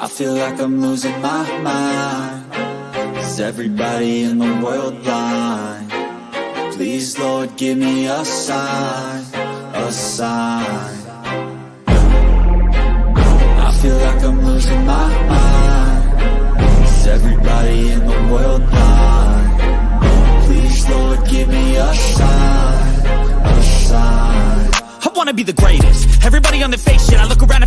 I feel like I'm losing my mind. Is everybody in the world blind? Please, Lord, give me a sign, a sign. I feel like I'm losing my mind. Is everybody in the world blind? Please, Lord, give me a sign, a sign. I wanna be the greatest. Everybody on the fake shit. I look around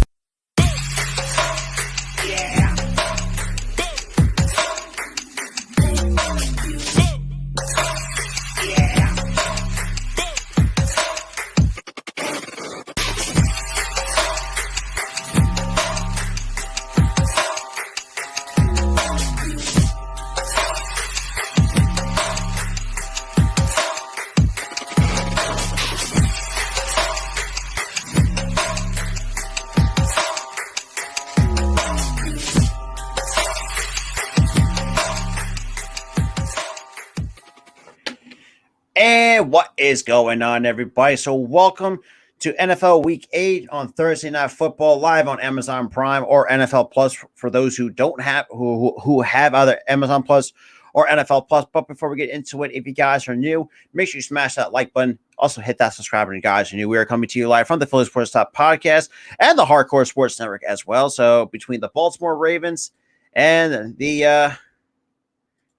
and what is going on, everybody? So welcome to NFL Week 8 on Thursday Night Football, live on Amazon Prime or NFL Plus for those who don't have who have either Amazon Plus or NFL Plus. But before we get into it, if you guys are new, make sure you smash that like button. Also hit that subscribe button, guys. Are new. We are coming to you live from the Philly Sports Top Podcast and the Hardcore Sports Network as well. So between the Baltimore Ravens and the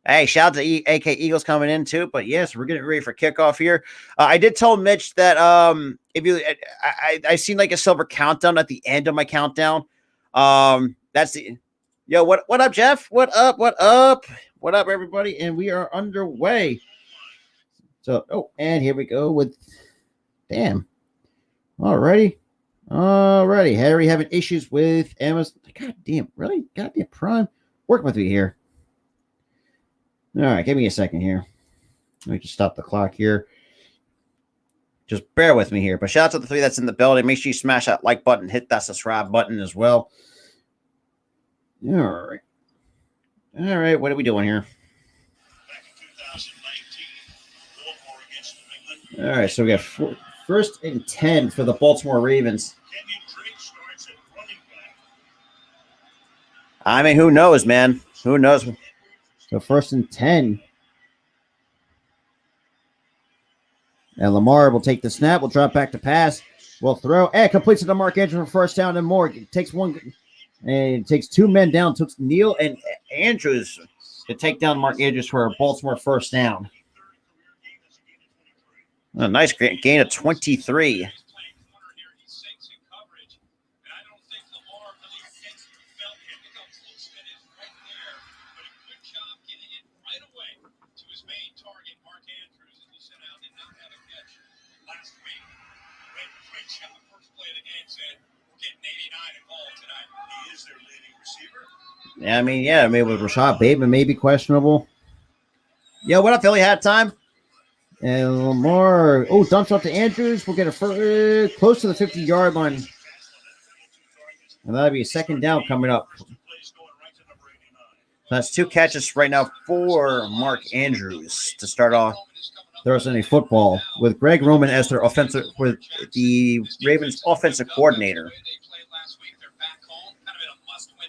hey, shout out to AK Eagles coming in too. But yes, we're getting ready for kickoff here. I did tell Mitch that if you, I seen like a silver countdown at the end of my countdown. That's the what up, Jeff? What up, everybody? And we are underway. So and here we go with Alrighty. Harry having issues with Amazon. God damn, really? Goddamn Prime working with me here. All right, give me a second here. Let me just stop the clock here. Just bear with me here. But shout out to the three that's in the building. Make sure you smash that like button, hit that subscribe button as well. All right. What are we doing here? All right, so we got first and 10 for the Baltimore Ravens. I mean, who knows, man? Who knows? So first and 10. And Lamar will take the snap. Will drop back to pass. Will throw. And completes it to Mark Andrews for first down and more. It takes two men down. Took Neal and Andrews to take down Mark Andrews for a Baltimore first down. A nice gain of 23. I mean, with Rashad Bateman maybe questionable. What up, Philly? Hat time. And Lamar, dumps off to Andrews. We'll get a close to the 50-yard line. And that'll be a second down coming up. That's two catches right now for Mark Andrews to start off Thursday Night Football with Greg Roman as their with the Ravens offensive coordinator.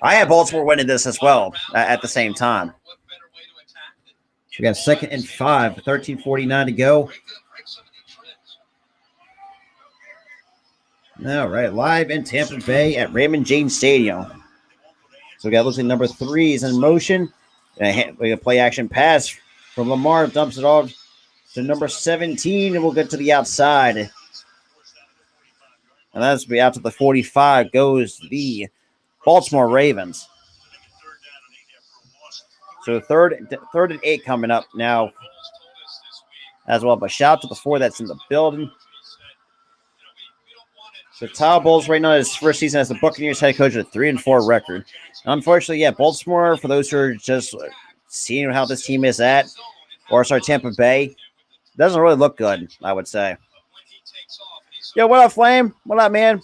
I had Baltimore winning this as well at the same time. We got second and 5, 13:49 to go. All right, live in Tampa Bay at Raymond James Stadium. So we got looking number 3 is in motion. We got a play action pass from Lamar, dumps it off to number 17, and we'll get to the outside. And that's be out to the 45 goes the Baltimore Ravens. So third and 8 coming up now as well. But shout out to the 4 that's in the building. So Todd Bowles right now his first season as the Buccaneers head coach with a 3-4 record. Unfortunately, Baltimore, for those who are just seeing how this team is at, Tampa Bay, doesn't really look good, I would say. What up, Flame? What up, man?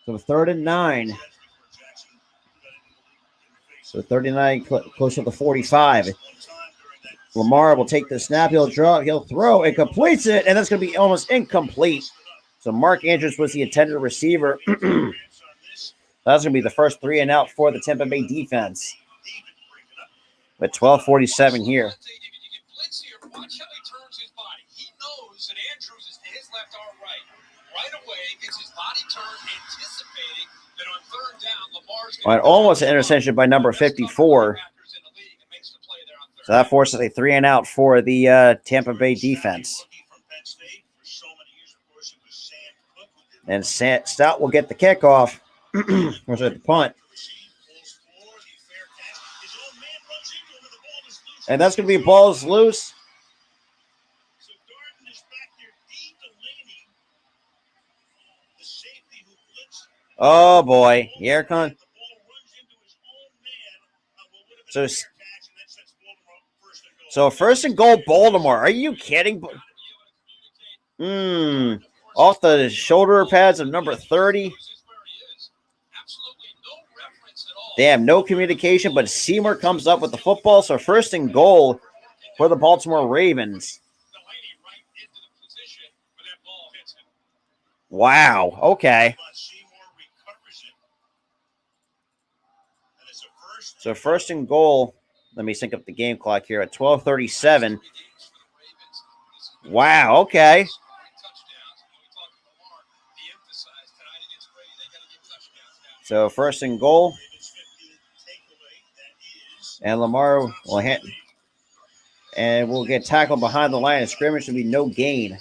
So 3rd and 9. So 39 close to the 45. Lamar will take the snap. He'll throw, and completes it, and that's going to be almost incomplete. So Mark Andrews was the intended receiver. That's going to be the first 3 and out for the Tampa Bay defense. With 12:47 here. Watch how he turns his body. He knows that Andrews is to his left or right. Right away, gets his body turned, anticipating that on third down, Lamar's going to almost an interception by number 54. So that forces a 3 and out for the Tampa Bay defense. And Stout will get the kickoff. Was it the punt? And that's going to be balls loose. Oh, boy. Here comes. So first and goal, Baltimore. Are you kidding? Off the shoulder pads of number 30. They have no communication, but Seymour comes up with the football. So first and goal for the Baltimore Ravens. Wow. Okay. So first and goal. Let me sync up the game clock here at 12:37. Wow. Okay. So first and goal. And Lamar will hit. And we'll get tackled behind the line of scrimmage. Should be no gain.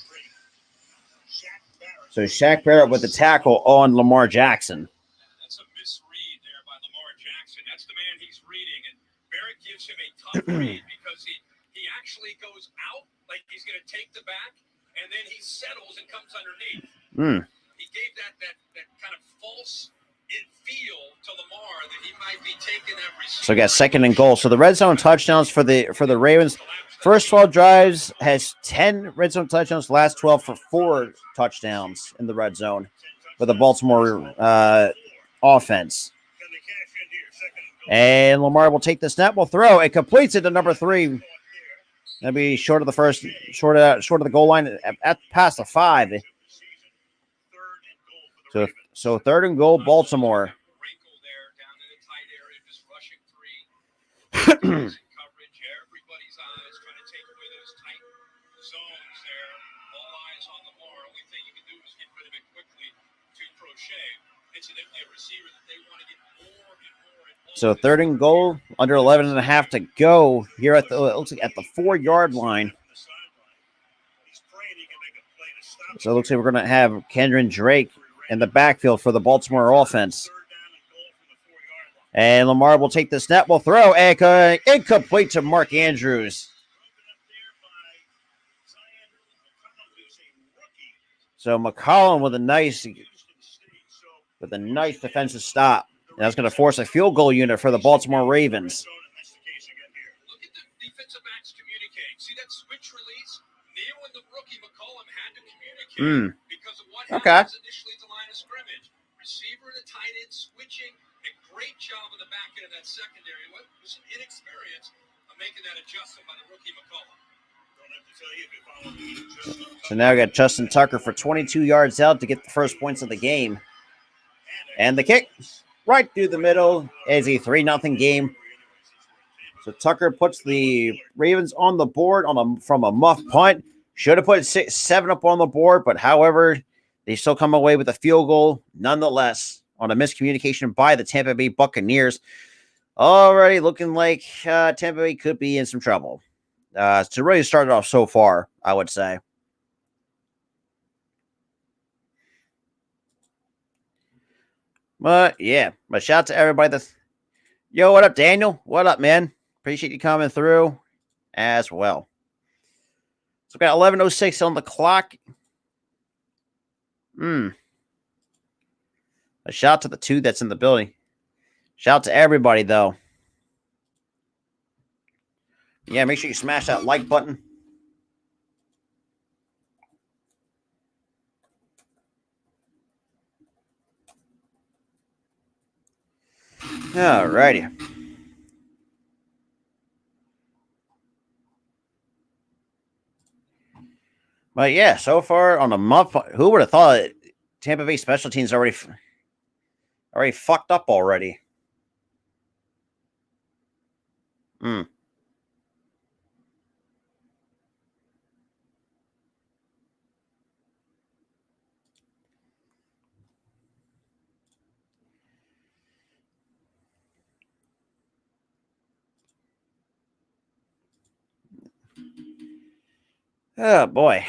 So Shaq Barrett with the tackle on Lamar Jackson. That's a misread there by Lamar Jackson. That's the man he's reading. And Barrett gives him a tough read because he actually goes out like he's going to take the back. And then he settles and comes underneath. He gave that kind of false feel to Lamar that he might be taking that receiver. So we got second and goal. So the red zone touchdowns for the Ravens. First 12 drives has 10 red zone touchdowns. Last 12 for 4 touchdowns in the red zone for the Baltimore offense. And Lamar will take the snap, will throw. It completes it to number 3. That'll be short of the goal line at past the 5. So third and goal, Baltimore. So third and goal, under 11 and a half to go here at the 4-yard line. So it looks like we're going to have Kendron Drake in the backfield for the Baltimore offense. And Lamar will take the snap, will throw, and incomplete to Mark Andrews. So McCollum with a nice defensive stop. And that's going to force a field goal unit for the Baltimore Ravens. Look at the defensive backs communicating. See that switch release? Neil and the rookie McCollum had to communicate because of what happens initially at the line of scrimmage. Receiver and the tight end switching. A great job in the back end of that secondary. What was some inexperience of making that adjustment by the rookie McCollum. Don't have to tell you if you follow me. So now we got Justin Tucker for 22 yards out to get the first points of the game. And the kick. Right through the middle is a 3-0 game. So Tucker puts the Ravens on the board from a muff punt. Should have put 7 up on the board, but however, they still come away with a field goal nonetheless on a miscommunication by the Tampa Bay Buccaneers. Already looking like Tampa Bay could be in some trouble. To really start it off so far, I would say. But yeah, but shout out to everybody yo, what up, Daniel? What up, man? Appreciate you coming through as well. So we got 11:06 on the clock. A shout out to the 2 that's in the building. Shout out to everybody though. Yeah, make sure you smash that like button. All righty. But yeah, so far on a month, who would have thought Tampa Bay special teams already Already fucked up already. Oh, boy.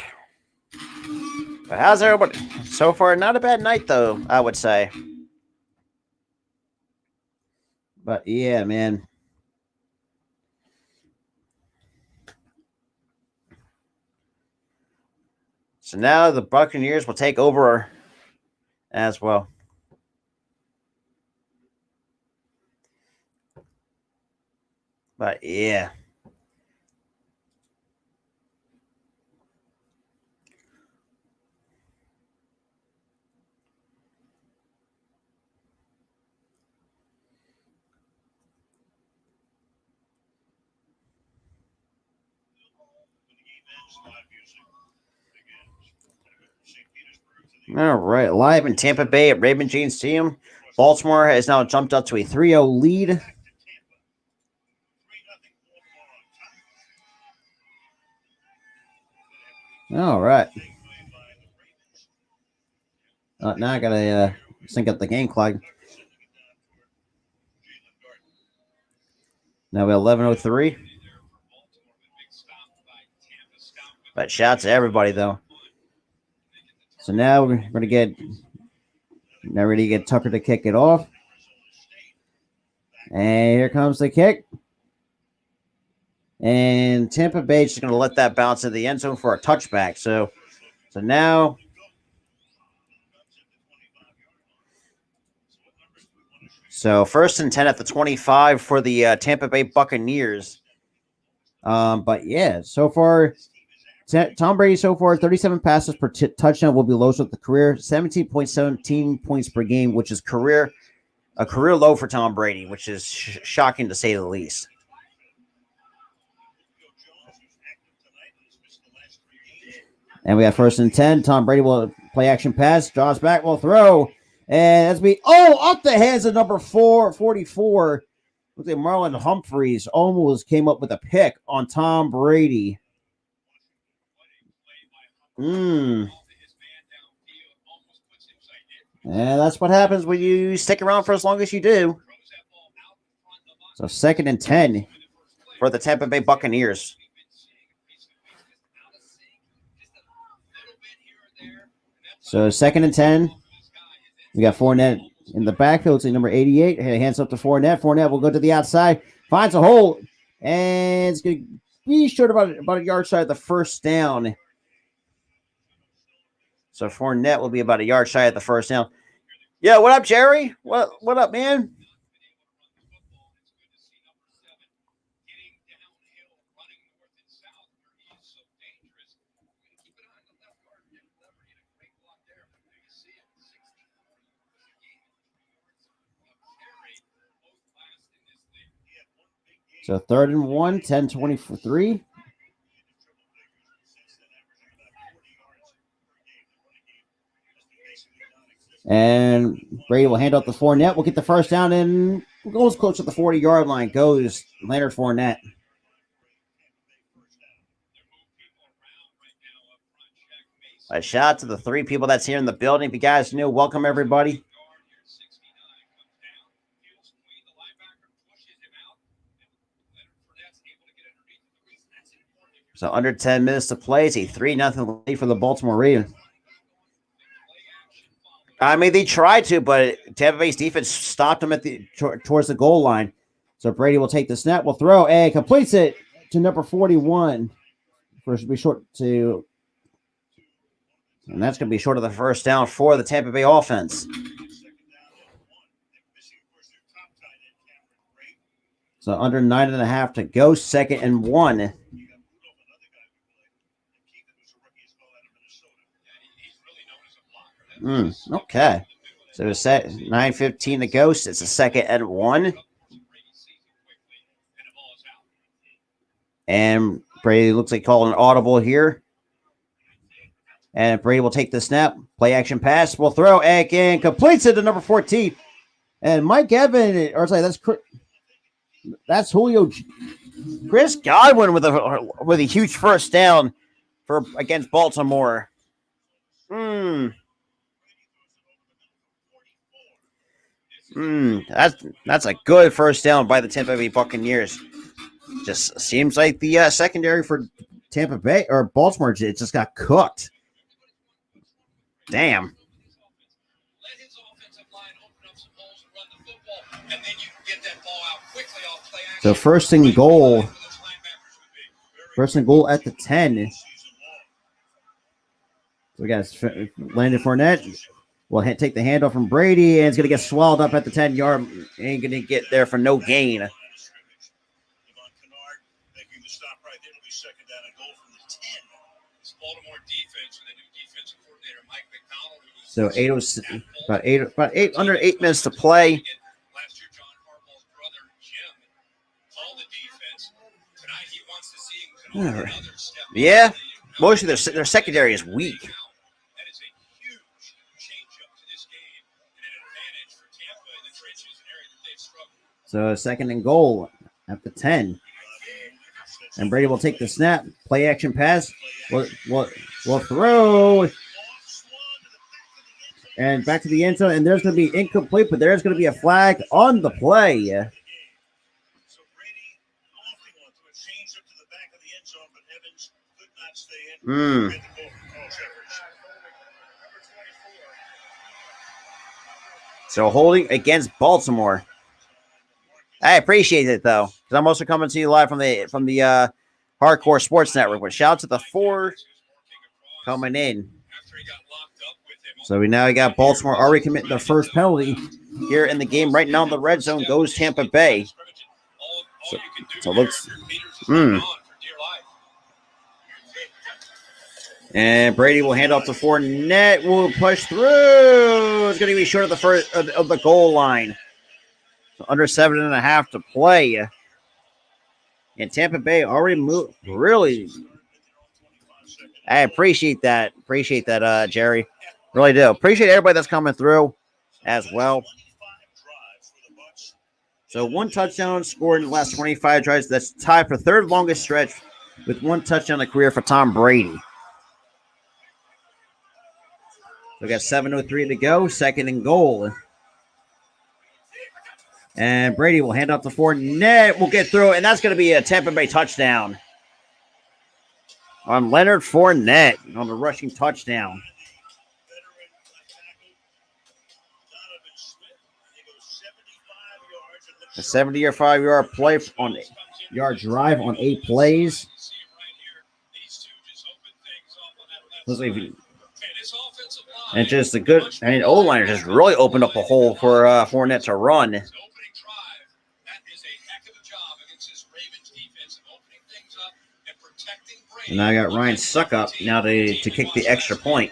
But how's everybody? So far, not a bad night, though, I would say. But, yeah, man. So now the Buccaneers will take over as well. But, yeah. All right, live in Tampa Bay at Raymond James Stadium. Baltimore has now jumped up to a 3-0 lead. All right. Now I gotta sync up the game clock. Now we have 11:03. But shout out to everybody though. So now we're gonna get ready to get Tucker to kick it off. And here comes the kick. And Tampa Bay is just gonna let that bounce in the end zone for a touchback. So now. So 1st and 10 at the 25 for the Tampa Bay Buccaneers. But yeah, so far, Tom Brady so far 37 passes per touchdown will be lowest with the career 17.17 points per game, which is a career low for Tom Brady, which is shocking to say the least. And we have 1st and 10. Tom Brady will play action pass, draws back, will throw. And as we off the heads of number 44. Looks like Marlon Humphreys almost came up with a pick on Tom Brady. And that's what happens when you stick around for as long as you do. So 2nd and 10 for the Tampa Bay Buccaneers. So 2nd and 10. We got Fournette in the backfield. It's number 88. Hands up to Fournette. Fournette will go to the outside. Finds a hole. And it's going to be short about a yard shy of the first down. So Fournette will be about a yard shy of the first down. Yeah, what up, Jerry? What up, man? So 3rd and 1, 10-23. And Brady will hand out the Fournette. We'll get the first down and goes close to the 40-yard line. Goes Leonard Fournette. A shout out to the 3 people that's here in the building. If you guys new, welcome everybody. So under 10 minutes to play. It's a 3-0 lead for the Baltimore Ravens. I mean, they tried to, but Tampa Bay's defense stopped them towards the goal line. So Brady will take the snap, will throw, and completes it to number 41. First will be short to, and that's going to be short of the first down for the Tampa Bay offense. So under 9.5 to go, 2nd and 1. Okay. So it's set 9:15 to go. It's a 2nd and 1. And Brady looks like calling an audible here. And Brady will take the snap. Play action pass. Will throw again. Completes it to number 14. And Mike Evans, or sorry, that's Julio. Chris Godwin with a huge first down for against Baltimore. That's a good first down by the Tampa Bay Buccaneers. Just seems like the secondary for Tampa Bay or Baltimore just got cooked. Damn. So first and goal. First and goal at the 10. So we got Landon Fournette. Will take the handoff from Brady, and it's going to get swallowed up at the 10-yard. Ain't going to get there for no gain. So under 8 minutes to play. Yeah, mostly their secondary is weak. So second and goal at the 10. And Brady will take the snap. Play action pass. Will throw. And back to the end zone. And there's going to be incomplete, but there's going to be a flag on the play. So holding against Baltimore. I appreciate it though, because I'm also coming to you live from the Hardcore Sports Network. But shout out to the 4 coming in. So we got Baltimore already committing the first penalty here in the game. Right now in the red zone goes Tampa Bay. So it looks. And Brady will hand off to Fournette. Will push through. It's going to be short of the first of the goal line. So under 7.5 to play. And Tampa Bay already moved. Really. I appreciate that. Jerry. Really do. Appreciate everybody that's coming through as well. So 1 touchdown scored in the last 25 drives. That's tied for third longest stretch with 1 touchdown in a career for Tom Brady. We got 7:03 to go. Second and goal. And Brady will hand off to Fournette. We'll get through, and that's going to be a Tampa Bay touchdown. On Leonard Fournette on the rushing touchdown. A 75-yard play on yard drive on 8 plays. And just a good, O-liner just really opened up a hole for Fournette to run. And now I got Ryan Suckup now to kick the extra point.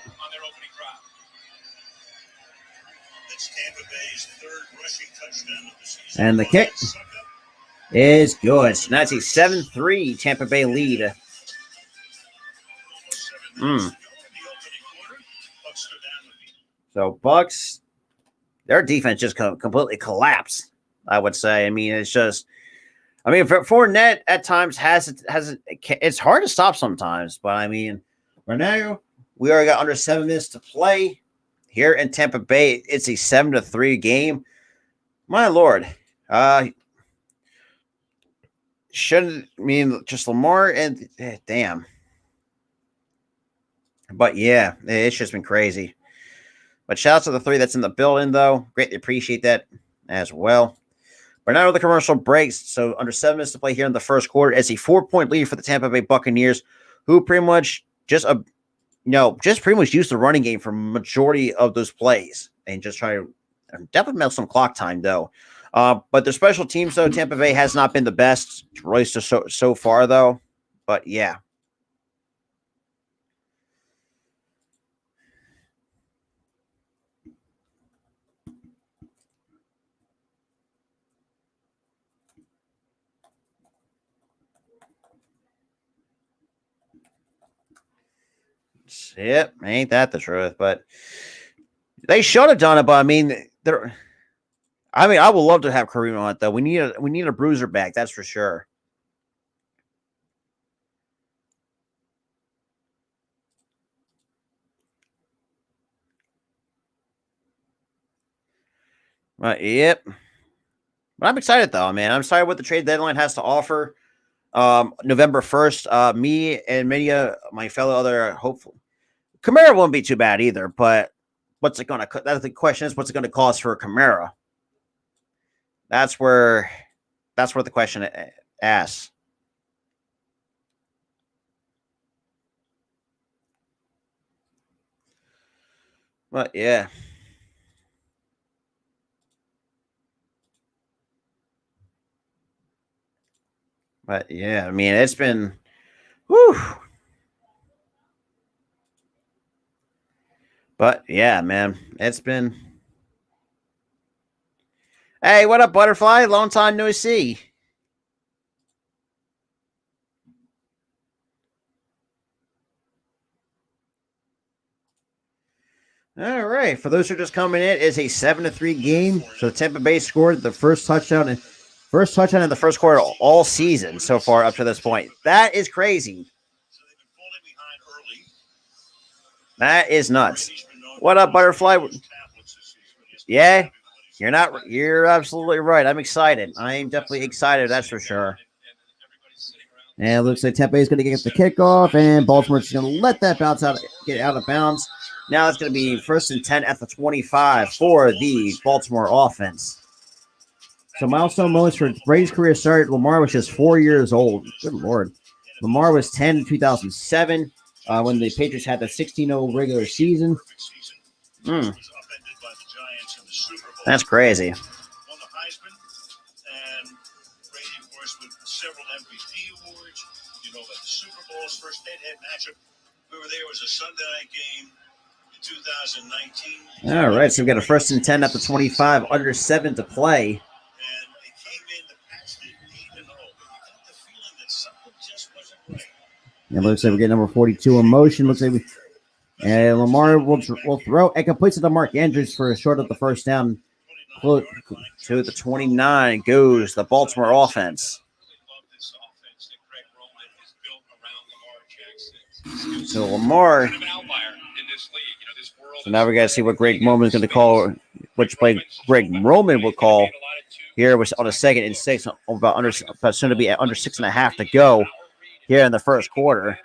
And the kick is good. So now it's a 7-3 Tampa Bay lead. So Bucks, their defense just completely collapsed, I would say. It's just, for Fournette at times it's hard to stop sometimes. But right now we already got under 7 minutes to play here in Tampa Bay. It's a 7-3 game. My Lord, just Lamar and damn. But yeah, it's just been crazy. But shout out to the 3 that's in the building, though. Greatly appreciate that as well. But now the commercial breaks. So under 7 minutes to play here in the first quarter. It's a 4-point lead for the Tampa Bay Buccaneers, who pretty much just pretty much used the running game for majority of those plays and just try to definitely milk some clock time, though. But their special teams, though, Tampa Bay has not been the best really so far, though. But yeah. Yep, ain't that the truth? But they should have done it. But I mean, I would love to have Kareem on it though. We need a bruiser back, that's for sure. But yep. But I'm excited though, man. I'm excited what the trade deadline has to offer. November 1st. Me and many of my fellow other hopeful Kamara won't be too bad either, but what's it gonna that's the question is what's it gonna cost for Kamara? That's where the question asks. But yeah. But yeah, I mean it's been whew. But yeah, man, it's been. Hey, what up, Butterfly? Long time no see. All right. For those who are just coming in, it's a 7-3 game. So Tampa Bay scored the first touchdown in the first quarter all season so far up to this point. That is crazy. That is nuts. What up, Butterfly? Yeah, you're absolutely right. I'm excited. I'm definitely excited, that's for sure. And it looks like Tampa is going to get the kickoff, and Baltimore's going to let that get out of bounds. Now it's going to be 1st and 10 at the 25 for the Baltimore offense. So milestone moments for Brady's career started. Lamar was just 4 years old. Good Lord. Lamar was 10 in 2007 when the Patriots had the 16-0 regular season. That's crazy. First head-to-head matchup. We were there. It was a Sunday night game in 2019. All right, so we got a 1st and 10 at the 25, under 7 to play. And they came in, the Pats didn't 8-0. But you got the feeling that something just wasn't right. It looks like we get number 42 in motion. Looks like and Lamar will throw. It completes it to Mark Andrews for a short of the first down. Close to the 29 goes the Baltimore offense. So Lamar. So now we got to see what Greg Roman is going to call, which play Greg Roman will call. Here was on a 2nd and 6, about soon to be under 6.5 to go here in the first quarter.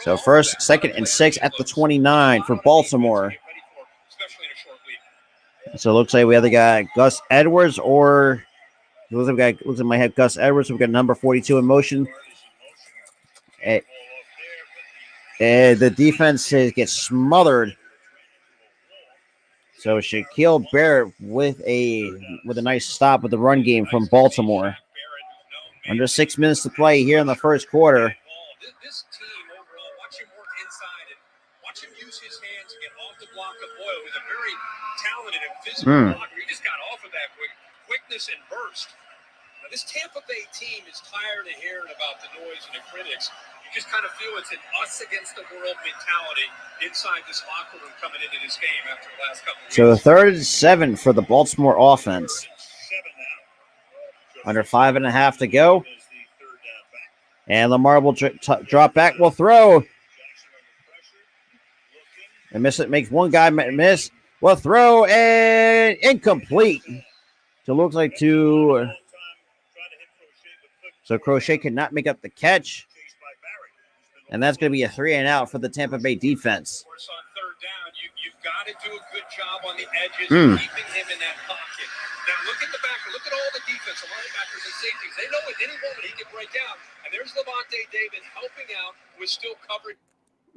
So 2nd and 6 at the 29 for Baltimore. So it looks like we either got Gus Edwards or looks like we might have Gus Edwards. So we got number 42 in motion. And the defense gets smothered. So Shaquille Barrett with a nice stop with the run game from Baltimore. Under 6 minutes to play here in the first quarter. This team overall, watch him work inside and watch him use his hands to get off the block of Boyle with a very talented and physical blocker. He just got off of that quickness and burst. Now, this Tampa Bay team is tired of hearing about the noise and the critics. You just kind of feel it's an us against the world mentality inside this locker room coming into this game after the last couple of weeks. So 3rd and 7 for the Baltimore offense. Under 5.5 to go. And Lamar will drop back, will throw. And miss it, makes one guy miss. Will throw and incomplete. So it looks like so Crochet cannot make up the catch. And that's going to be a 3-and-out for the Tampa Bay defense. Of course, on 3rd down, you've got to do a good job on the edges, keeping him in that pocket. Now, look at the back. Look at all the defense, the linebackers and safeties. They know at any moment he can break down. And there's Levante David helping out with still covering.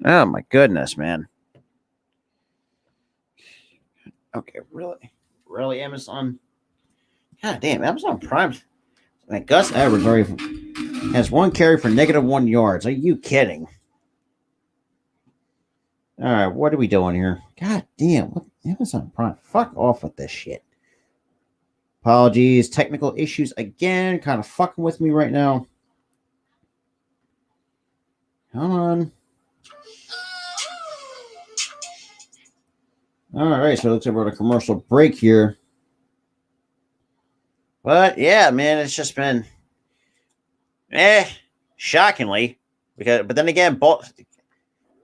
Oh, my goodness, man. Okay, really? Really, Amazon? God damn, Amazon Prime. Like Gus Edwards has 1 carry for -1 yards. Are you kidding? All right, what are we doing here? God damn, what Amazon Prime? Fuck off with this shit. Apologies, technical issues again, kind of fucking with me right now. Come on. All right, so it looks like we're on a commercial break here. But yeah, man, it's just been shockingly. But then again, Baltimore,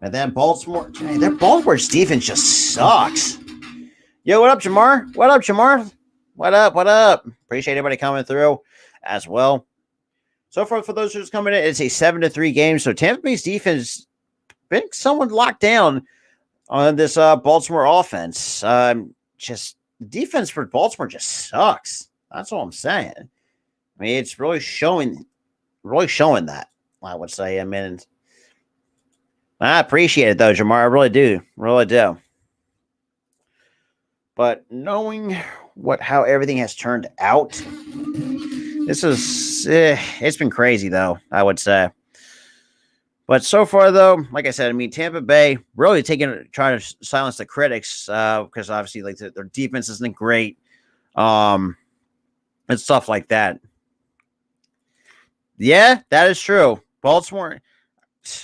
their Baltimore's defense just sucks. Yo, what up, Jamar? What up, Jamar? What up? What up? Appreciate everybody coming through as well. So far, for those who's coming in, it's a 7-3 game. So Tampa Bay's defense been somewhat locked down on this Baltimore offense. Just the defense for Baltimore just sucks. That's all I'm saying. I mean, it's really showing that. I would say. I mean, I appreciate it though, Jamar. I really do, But knowing how everything has turned out, this is it's been crazy though, I would say. But so far though, like I said, I mean Tampa Bay really trying to silence the critics because obviously like their defense isn't great, and stuff like that. Yeah, that is true. Baltimore.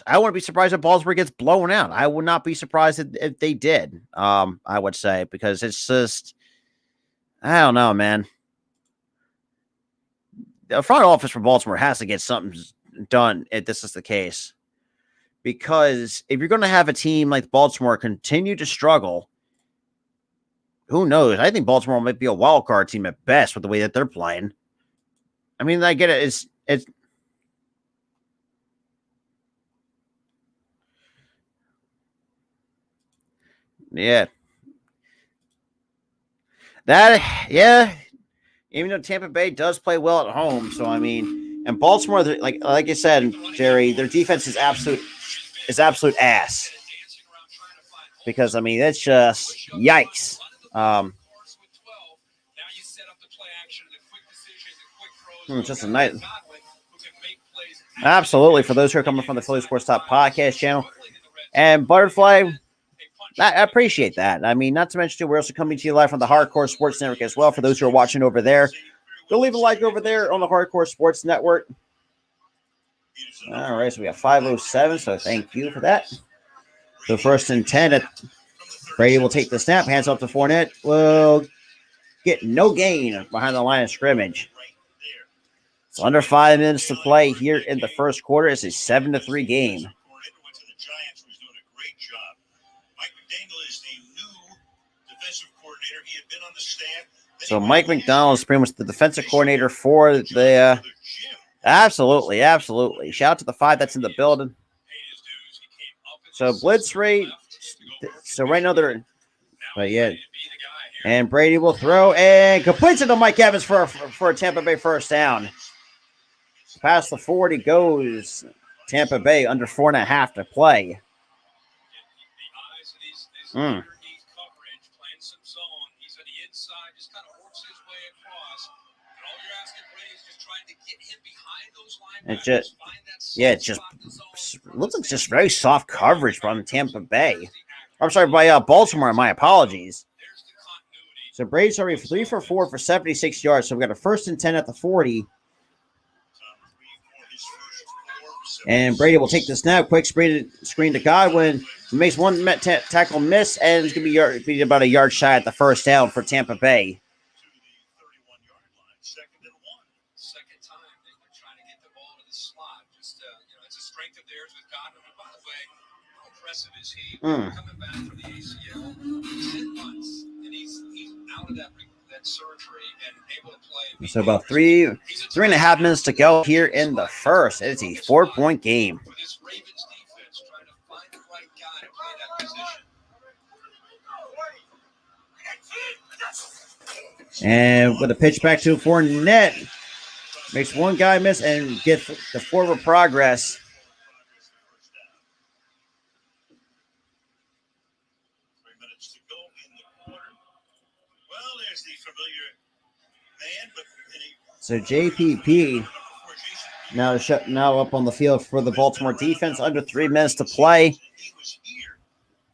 I wouldn't be surprised if Baltimore gets blown out. I would not be surprised if they did. I would say because it's just I don't know, man. The front office for Baltimore has to get something done if this is the case. Because if you're going to have a team like Baltimore continue to struggle, who knows? I think Baltimore might be a wild card team at best with the way that they're playing. I mean, I get it. It's yeah. Even though Tampa Bay does play well at home, so I mean, and Baltimore, like I said, Jerry, their defense is absolute ass. Because I mean, it's just yikes. Just a night. Absolutely, for those who are coming from the Philly Sports Talk podcast channel, and Butterfly. I appreciate that. I mean, not to mention, too, we're also coming to you live from the Hardcore Sports Network as well. For those who are watching over there, go leave a like over there on the Hardcore Sports Network. All right, so we have 5:07, so thank you for that. So 1st and 10, Brady will take the snap, hands up to Fournette. Will get no gain behind the line of scrimmage. It's under 5 minutes to play here in the first quarter. It's a 7-3 game. So Mike McDonald is pretty much the defensive coordinator for the absolutely. Shout out to the 5 that's in the building. So blitz rate. So right now and Brady will throw and completes it to Mike Evans for a Tampa Bay first down. Past the 40 goes Tampa Bay under 4.5 to play. It just looks like just very soft coverage from Tampa Bay. I'm sorry, by Baltimore. My apologies. So Brady's already 3 for 4 for 76 yards. So we got a 1st and 10 at the 40. And Brady will take the snap. Quick screen to Godwin. He makes one tackle miss, and it's going to be about a yard shy at the first down for Tampa Bay. Coming back from the ACL, 10 months, and he's out of that surgery and able to play. So about 3.5 minutes to go here in the first. It's a 4-point game. With his Ravens defense trying to find the right guy to play that position. And with a pitch back to Fournette, makes one guy miss and gets the forward progress. So JPP now up on the field for the Baltimore defense. Under 3 minutes to play. He was here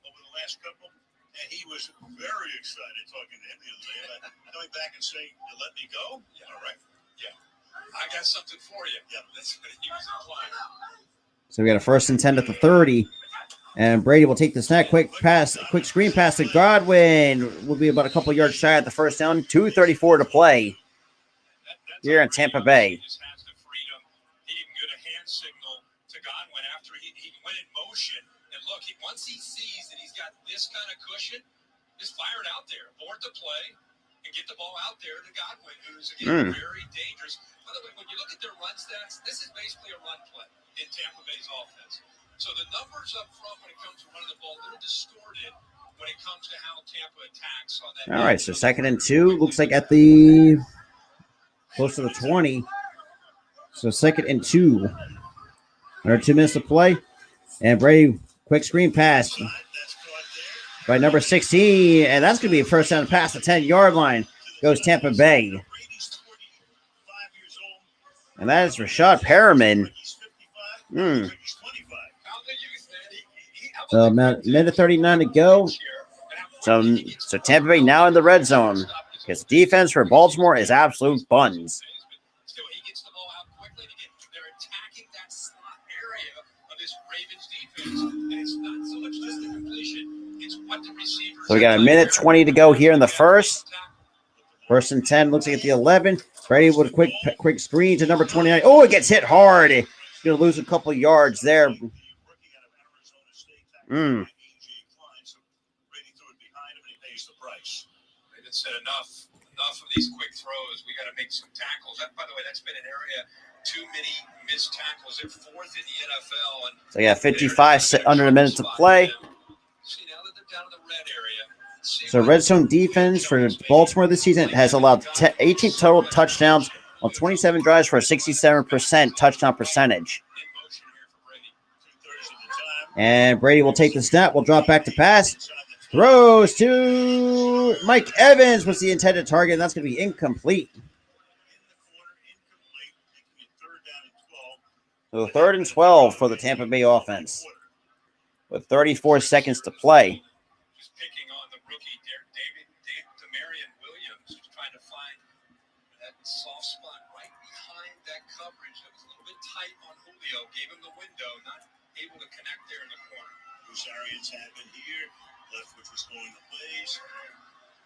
over the last couple, and he was very excited talking to him the other day. Coming back and saying, "You let me go? Yeah, all right. Yeah, I got something for you." Yeah, that's what he was implying. So we got a 1st and 10 at the 30. And Brady will take the snap. Quick screen pass to Godwin. Will be about a couple yards shy at the first down. 2:34 to play here in Tampa Bay. He just has the freedom. He even got a hand signal to Godwin after he went in motion. And look, once he sees that he's got this kind of cushion, just fire it out there, abort the play, and get the ball out there to Godwin, who's again very dangerous. By the way, when you look at their run stats, this is basically a run play in Tampa Bay's offense. So the numbers up front when it comes to running the ball, they're distorted when it comes to how Tampa attacks on that. All right, so 2nd and 2. Looks like at the close to the 20. So 2nd and 2. Under 2 minutes to play. And Brady, quick screen pass by number 16. And that's going to be a first down past the 10-yard line. Goes Tampa Bay. And that is Rashad Perriman. So minute 39 to go. So Tampa Bay now in the red zone because defense for Baltimore is absolute buns. Still, he gets the ball out quickly. They're attacking that slot area of this Ravens defense, and it's not so much just the completion; it's what the receivers. So we got a minute 20 to go here in the first. 1st and 10. Looks like at the 11. Brady with a quick screen to number 29. Oh, it gets hit hard. He's going to lose a couple yards there. Said enough of these quick throws. We got to make some tackles. By the way, that's been an area too many missed tackles. They're 4th in the NFL. And so yeah, 55 under a minute to play. See now that they're down in the red area. So red zone defense for Baltimore this season has allowed 18 total touchdowns on 27 drives for a 67% touchdown percentage. And Brady will take the snap. Will drop back to pass. Throws to Mike Evans was the intended target, and that's going to be incomplete. So 3rd and 12 for the Tampa Bay offense with 34 seconds to play. Just picking on the rookie Damarian Williams, trying to find that soft spot right behind that coverage that was a little bit tight on Julio. Gave him the window, not able to connect there in the corner. Bruce Arians had been here. Leftwich was going to plays.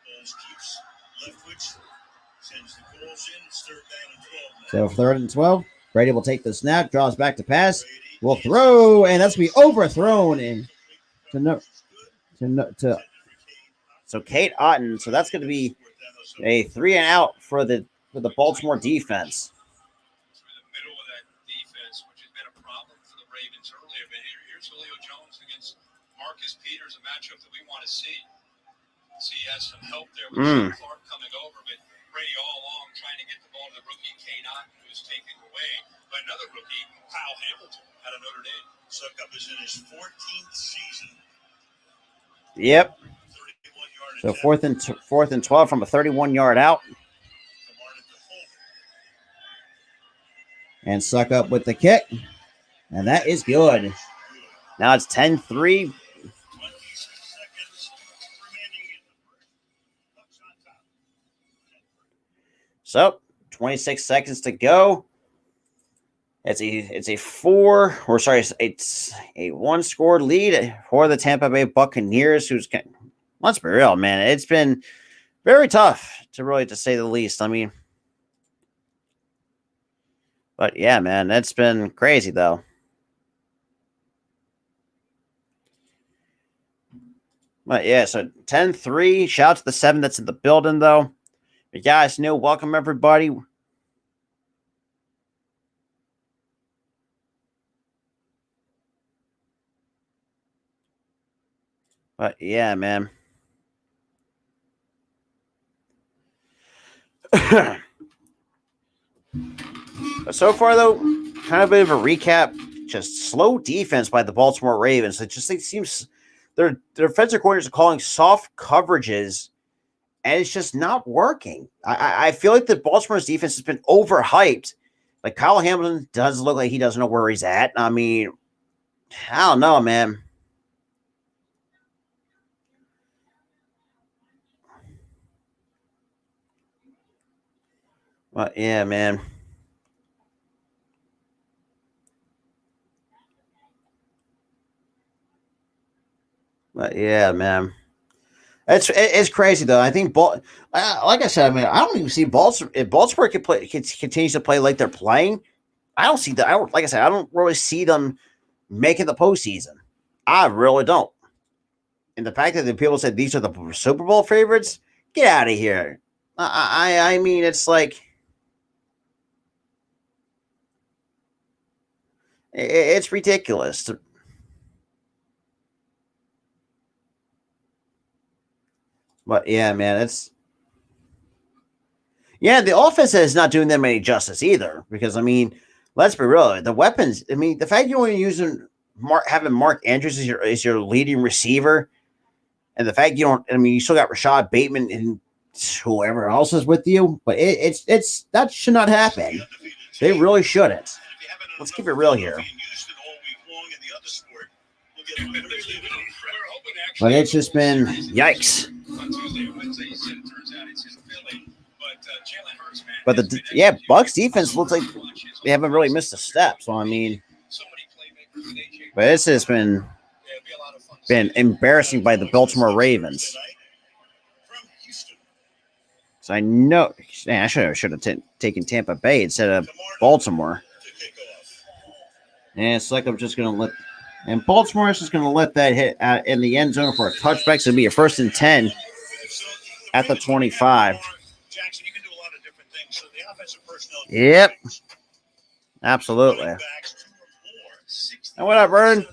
Bowles keeps Leftwich. Sends the goals in. It's 3rd down and 12 now. So 3rd and 12. Brady will take the snap. Draws back to pass. Will throw. And that's going to be overthrown. So Kate Otten. So that's going to be a 3 and out for the Baltimore defense. Through the middle of that defense, which has been a problem for the Ravens earlier. But here's Julio Jones against Marcus Peters, a matchup that we want to see. See, he has some help there with Sean Clark coming over, but Brady all along trying to get the ball to the rookie Kate Otten, who was taken away by another rookie, Kyle Hamilton, out of Notre Dame. Suckup is in his 14th season. Yep. So 4th and 12 from a 31-yard out. And Suckup with the kick. And that is good. Now it's 10-3. So 26 seconds to go. It's a 1-score lead for the Tampa Bay Buccaneers, let's be real, man. It's been very tough to say the least. I mean, but yeah, man, it's been crazy though. But yeah, so 10-3. Shout out to the 7 that's in the building though. But guys, welcome everybody. But yeah, man. So far, though, kind of a bit of a recap. Just slow defense by the Baltimore Ravens. It seems their defensive coordinators are calling soft coverages, and it's just not working. I feel like the Baltimore's defense has been overhyped. Like Kyle Hamilton does look like he doesn't know where he's at. I mean, I don't know, man. But yeah, man. But yeah, man. It's crazy though. I think like I said, I mean, I don't even see Baltimore. If Baltimore continues to play like they're playing, I don't see that. I don't, like I said, I don't really see them making the postseason. I really don't. And the fact that the people said these are the Super Bowl favorites, get out of here. I mean, it's like it's ridiculous. But yeah, man, the offense is not doing them any justice either. Because I mean, let's be real, the weapons. I mean, the fact you only using having Mark Andrews as your leading receiver, and the fact you don't. I mean, you still got Rashad Bateman and whoever else is with you, but it's that should not happen. They really shouldn't. Let's keep it real here. But it's just been yikes. But Bucks defense looks like they haven't really missed a step. So I mean, but it's just been embarrassing by the Baltimore Ravens. So I know, man, I should have taken Tampa Bay instead of Baltimore. And it's like I'm just going to let, and Baltimore is just going to let that hit in the end zone for a touchback. So it'll be a 1st and 10 at the 25. Yep. Absolutely. And what up, Bird?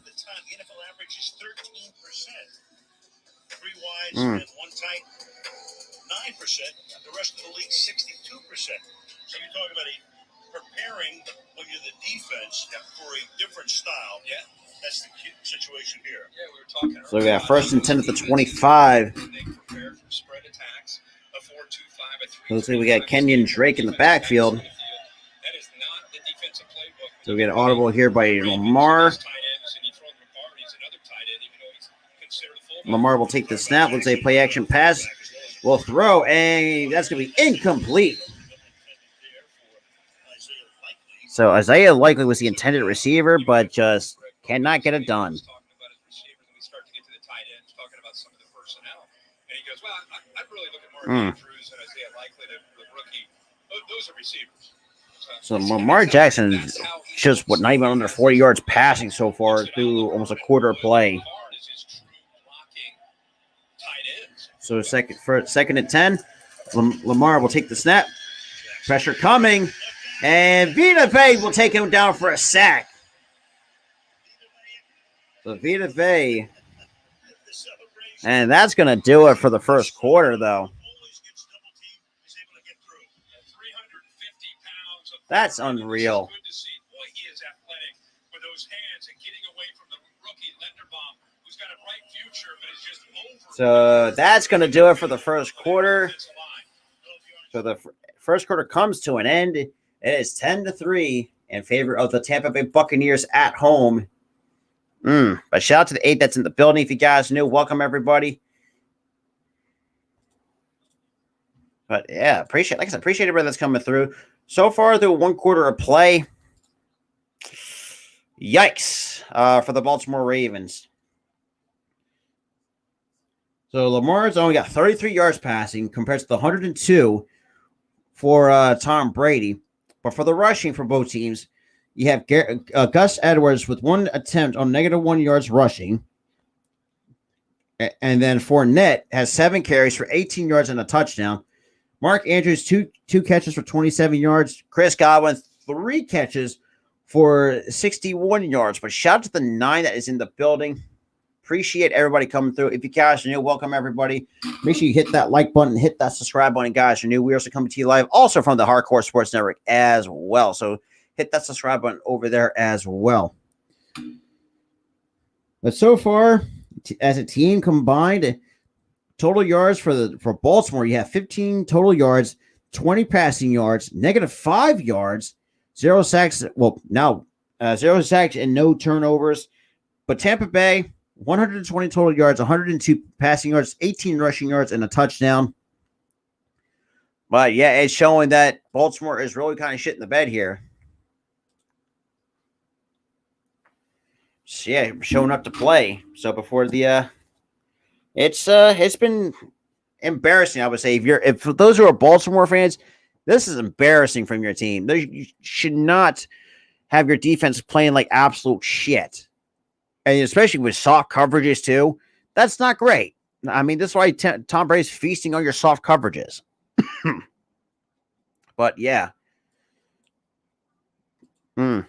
The rest of the league, 62%. So you're talking about preparing when you're the defense for a different style. Yeah, that's the situation here. Yeah, we were talking. So we got 1st and 10 at the 25. Looks like we got Kenyon Drake in the backfield. So we get an audible here by Lamar. Lamar will take the snap. Looks like play action pass. Will throw, and that's going to be incomplete. So Isaiah Likely was the intended receiver, but just cannot get it done. So Lamar Jackson just not even under 40 yards passing so far through almost a quarter of play. So second and 10, Lamar will take the snap. Pressure coming, and Vita Vea will take him down for a sack. So Vita Vea, and that's going to do it for the first quarter, though. That's unreal. So that's going to do it for the first quarter. So the first quarter comes to an end. It is 10-3 in favor of the Tampa Bay Buccaneers at home. But shout out to the 8 that's in the building. If you guys knew, welcome everybody. But yeah, appreciate everybody that's coming through. So far through one quarter of play, yikes for the Baltimore Ravens. So Lamar's only got 33 yards passing compared to the 102 for Tom Brady. But for the rushing for both teams, you have Gus Edwards with 1 attempt on -1 yards rushing. And then Fournette has 7 carries for 18 yards and a touchdown. Mark Andrews, two catches for 27 yards. Chris Godwin, 3 catches for 61 yards. But shout out to the 9 that is in the building. Appreciate everybody coming through. If you guys are new, welcome everybody. Make sure you hit that like button, hit that subscribe button, guys. You're new. We're also coming to you live, also from the Hardcore Sports Network as well. So hit that subscribe button over there as well. But so far, as a team combined, total yards for Baltimore, you have 15 total yards, 20 passing yards, -5 yards, 0 sacks. Well, now 0 sacks and no turnovers. But Tampa Bay, 120 total yards, 102 passing yards, 18 rushing yards, and a touchdown. But yeah, it's showing that Baltimore is really kind of shit in the bed here. So, yeah, showing up to play. So before the It's been embarrassing, I would say. If for those who are Baltimore fans, this is embarrassing from your team. You should not have your defense playing like absolute shit, and especially with soft coverages too. That's not great. I mean, this is why Tom Brady's feasting on your soft coverages. But yeah. Mm.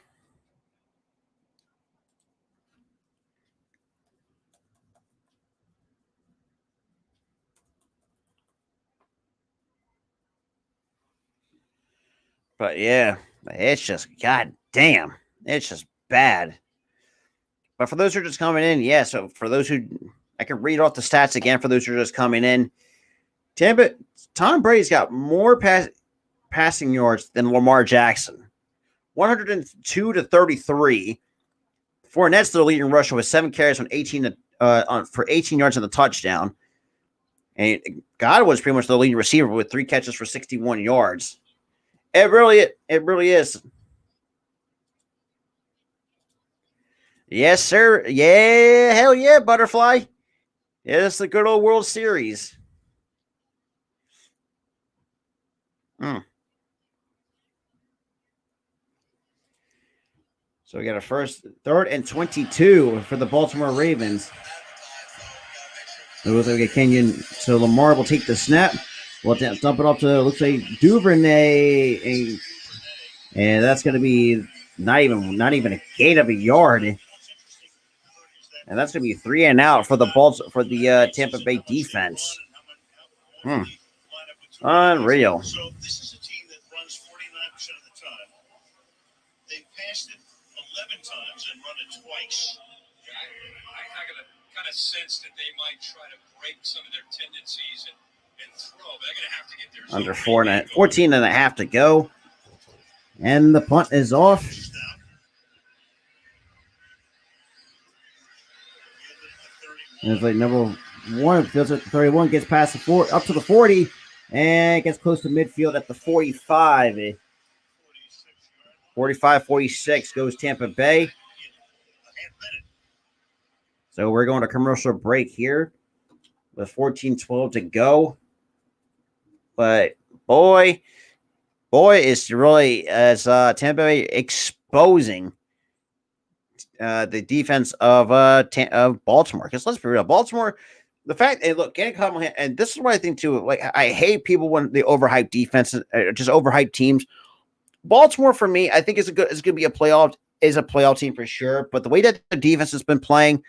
But yeah, it's just god damn. It's just bad. But for those who are just coming in, yeah, so for those who I can read off the stats again for those who are just coming in. Tampa Tom Brady's got more passing yards than Lamar Jackson. 102 to 33. Fournette's the leading rusher with 7 carries on 18 for 18 yards on the touchdown. And Godwin's pretty much the leading receiver with 3 catches for 61 yards. It really is. Yes, sir. Yeah, hell yeah, Butterfly. Yeah, it's the good old World Series. So we got a third and 22 for the Baltimore Ravens. So we get Kenyon. So Lamar will take the snap. We'll dump it off to, looks like, Duvernay. And that's going to be not even a gain of a yard. And that's going to be 3 and out for the Tampa Bay defense. Unreal. So this is a team that runs 49% of the time. They've passed it 11 times and run it twice. I kind of sense that they might try to break some of their tendencies and throw. But they're going to have to get their under 14 and a half to go. And the punt is off. And it's like number 1, fields at 31, gets past up to the 40, and gets close to midfield at the 45. 45-46 goes Tampa Bay. So we're going to commercial break here with 14-12 to go. But boy, is really as Tampa Bay exposing the defense of Baltimore. Because let's be real, Baltimore. The fact, and look, and this is what I think too. Like, I hate people when they overhype defenses, just overhype teams. Baltimore, for me, I think is going to be a playoff team for sure. But the way that the defense has been playing,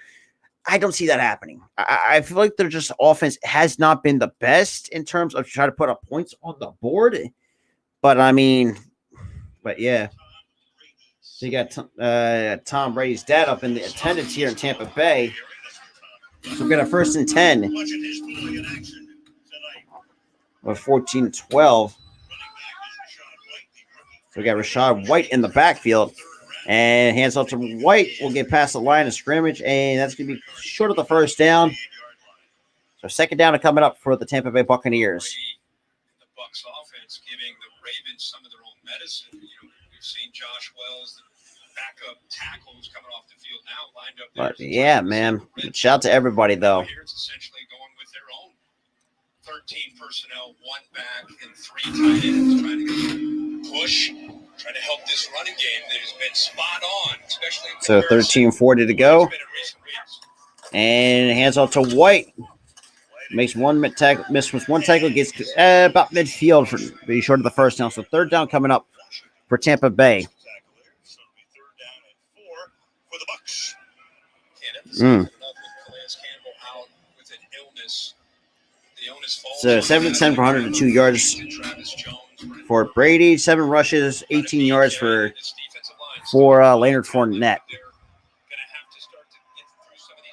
I don't see that happening. I feel like their just offense has not been the best in terms of trying to put up points on the board. But I mean, yeah. So you got Tom Brady's dad up in the attendance here in Tampa Bay. So we got a 1st and 10 with 14-12. So we got Rachaad White in the backfield. And hands off to White. We'll get past the line of scrimmage. And that's going to be short of the first down. So 2nd down coming up for the Tampa Bay Buccaneers. The Bucs offense giving the Ravens some of their own medicine. You know, we've seen Josh Wells, the backup tackle who's coming off the field now, lined up there. But yeah, man. Shout out to everybody, though. Here it's essentially going with their own 13 personnel, 1 back, and 3 tight ends, trying to push, trying to help this running game that has been spot on, especially. So 13:40 to go. And hands off to White. Makes one tackle, misses one tackle, gets about midfield for be short of the first down. So 3rd down coming up for Tampa Bay. So 7-10 for 102 yards for Brady, 7 rushes, 18 yards for Leonard Fournette.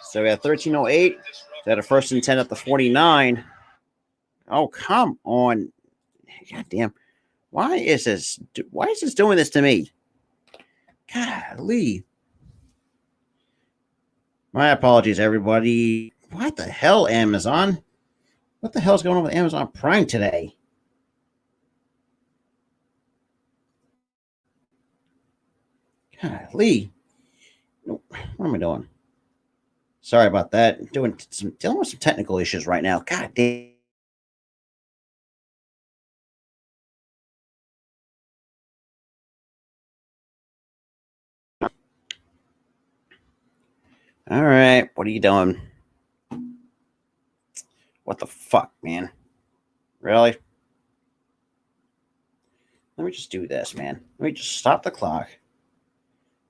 So we have 13:08. Got a 1st and 10 at the 49. Oh, come on. God damn. Why is this doing this to me? Golly. My apologies, everybody. What the hell, Amazon? What the hell's going on with Amazon Prime today? Golly. What am I doing? Sorry about that. Dealing with some technical issues right now. God damn. All right, what are you doing? What the fuck, man? Really? Let me just do this, man. Let me just stop the clock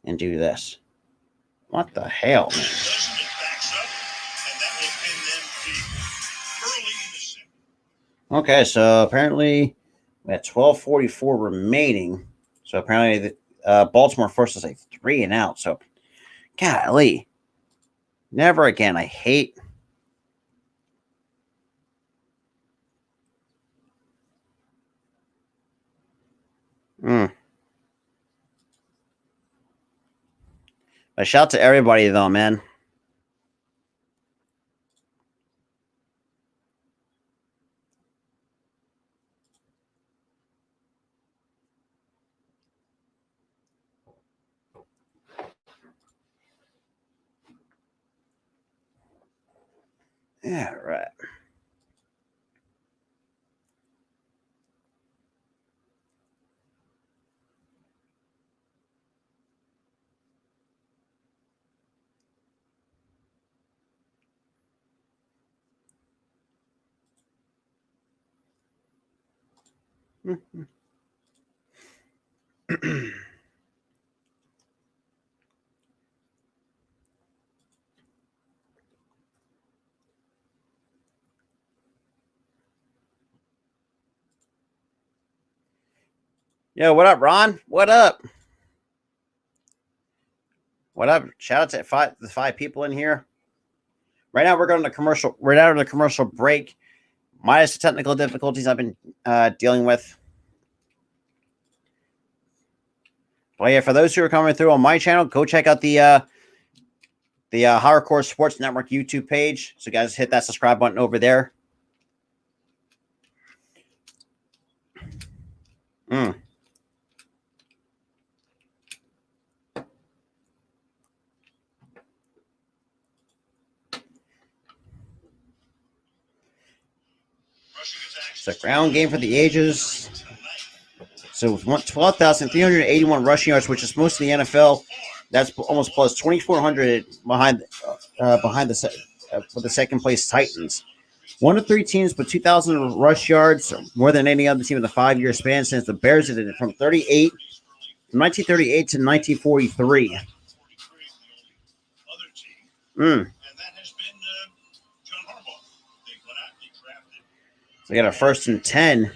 and do this. What the hell, man? Okay, so apparently we had 12:44 remaining. So apparently Baltimore forced us a 3-and-out. So, golly. Never again. I hate. But shout out to everybody, though, man. Yeah, right. Yo, what up, Ron? What up? What up? Shout out to the five people in here. Right now, we're going to commercial. We're out of the commercial break, minus the technical difficulties I've been dealing with. Well, yeah, for those who are coming through on my channel, go check out the Hardcore Sports Network YouTube page. So, guys, hit that subscribe button over there. It's a ground game for the ages. So 12,381 rushing yards, which is most of the NFL. That's almost plus 2,400 behind for the second place Titans. One of three teams put 2,000 rush yards, more than any other team in the 5-year span since the Bears did it from 1938 to 1943. So we got a 1st and 10.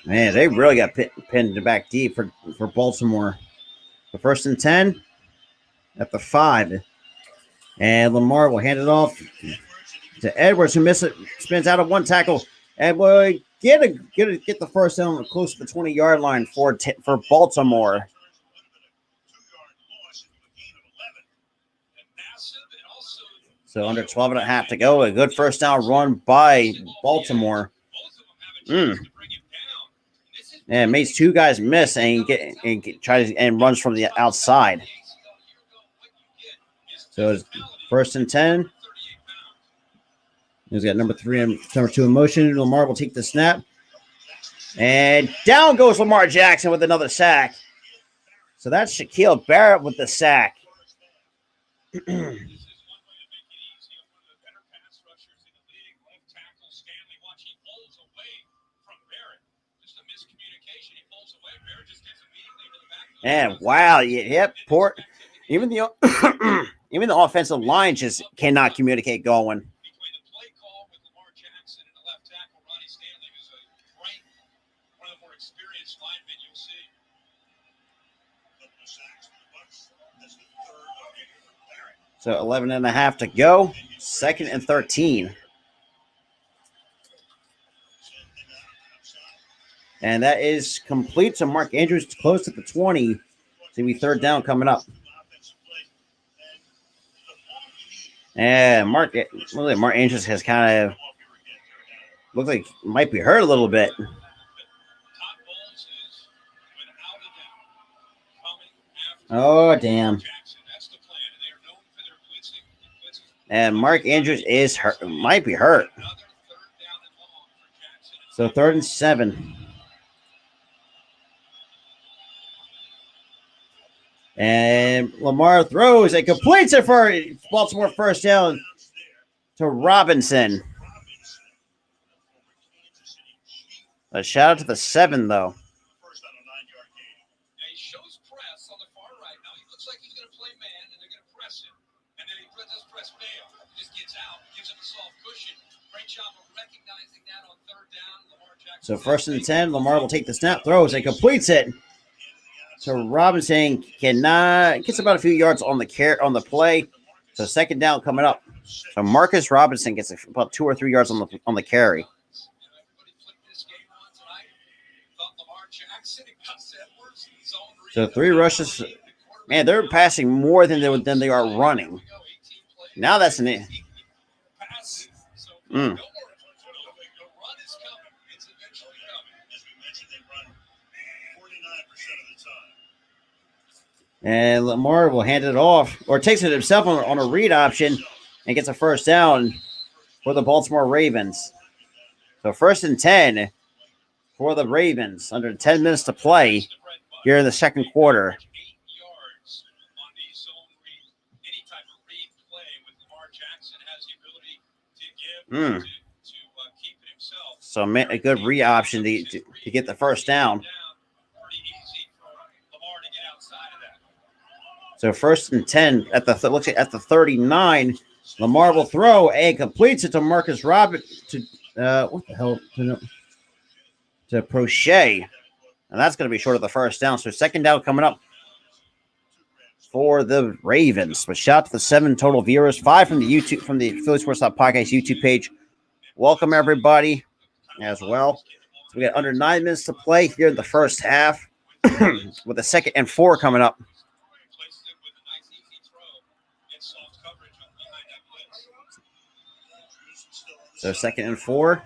Man, they really got pinned back deep for Baltimore. The 1st and 10 at the 5. And Lamar will hand it off to Edwards, who spins out of one tackle. And will get the first down close to the 20-yard line for Baltimore. So under 12 and a half to go. A good first down run by Baltimore. And makes two guys miss and runs from the outside. So it's 1st and 10. He's got number 2 in motion. Lamar will take the snap. And down goes Lamar Jackson with another sack. So that's Shaquille Barrett with the sack. And wow, yep, even the even the offensive line just cannot communicate going. So 11 and a half to go. 2nd and 13. And that is complete. So Mark Andrews close to the 20. See, we 3rd down coming up. And Mark Andrews has kind of looks like might be hurt a little bit. Oh, damn. Jackson, that's the plan. And they are known for their blitzing. And Mark Andrews is hurt, might be hurt. Another third down and long for Jackson. So 3rd and 7. And Lamar throws and completes it for Baltimore first down to Robinson. A shout out to the 7, though. First on a 9-yard gain. Now he shows press on the far right. Now he looks like he's going to play man, and they're going to press him. And then he does press fail. He just gets out, gives him a soft cushion. Great job of recognizing that on 3rd down. Lamar Jackson. So 1st and 10, Lamar will take the snap, throws, and completes it. So Robinson gets about a few yards on the play. So 2nd down coming up. So Marcus Robinson gets about 2 or 3 yards on the carry. So 3 rushes. Man, they're passing more than they are running. Now that's an it. And Lamar will hand it off, or takes it himself on a read option and gets a first down for the Baltimore Ravens. So 1st and 10 for the Ravens, under 10 minutes to play here in the 2nd quarter. So a good read option to get the first down. So 1st and 10 at the 39. Lamar will throw and completes it to Marcus Robinson to Prochet. And that's going to be short of the first down. So 2nd down coming up for the Ravens. But shout out to the 7 total viewers, 5 from the Philly Sports Podcast YouTube page. Welcome everybody as well. So we got under 9 minutes to play here in the first half with a 2nd and 4 coming up. So 2nd and 4.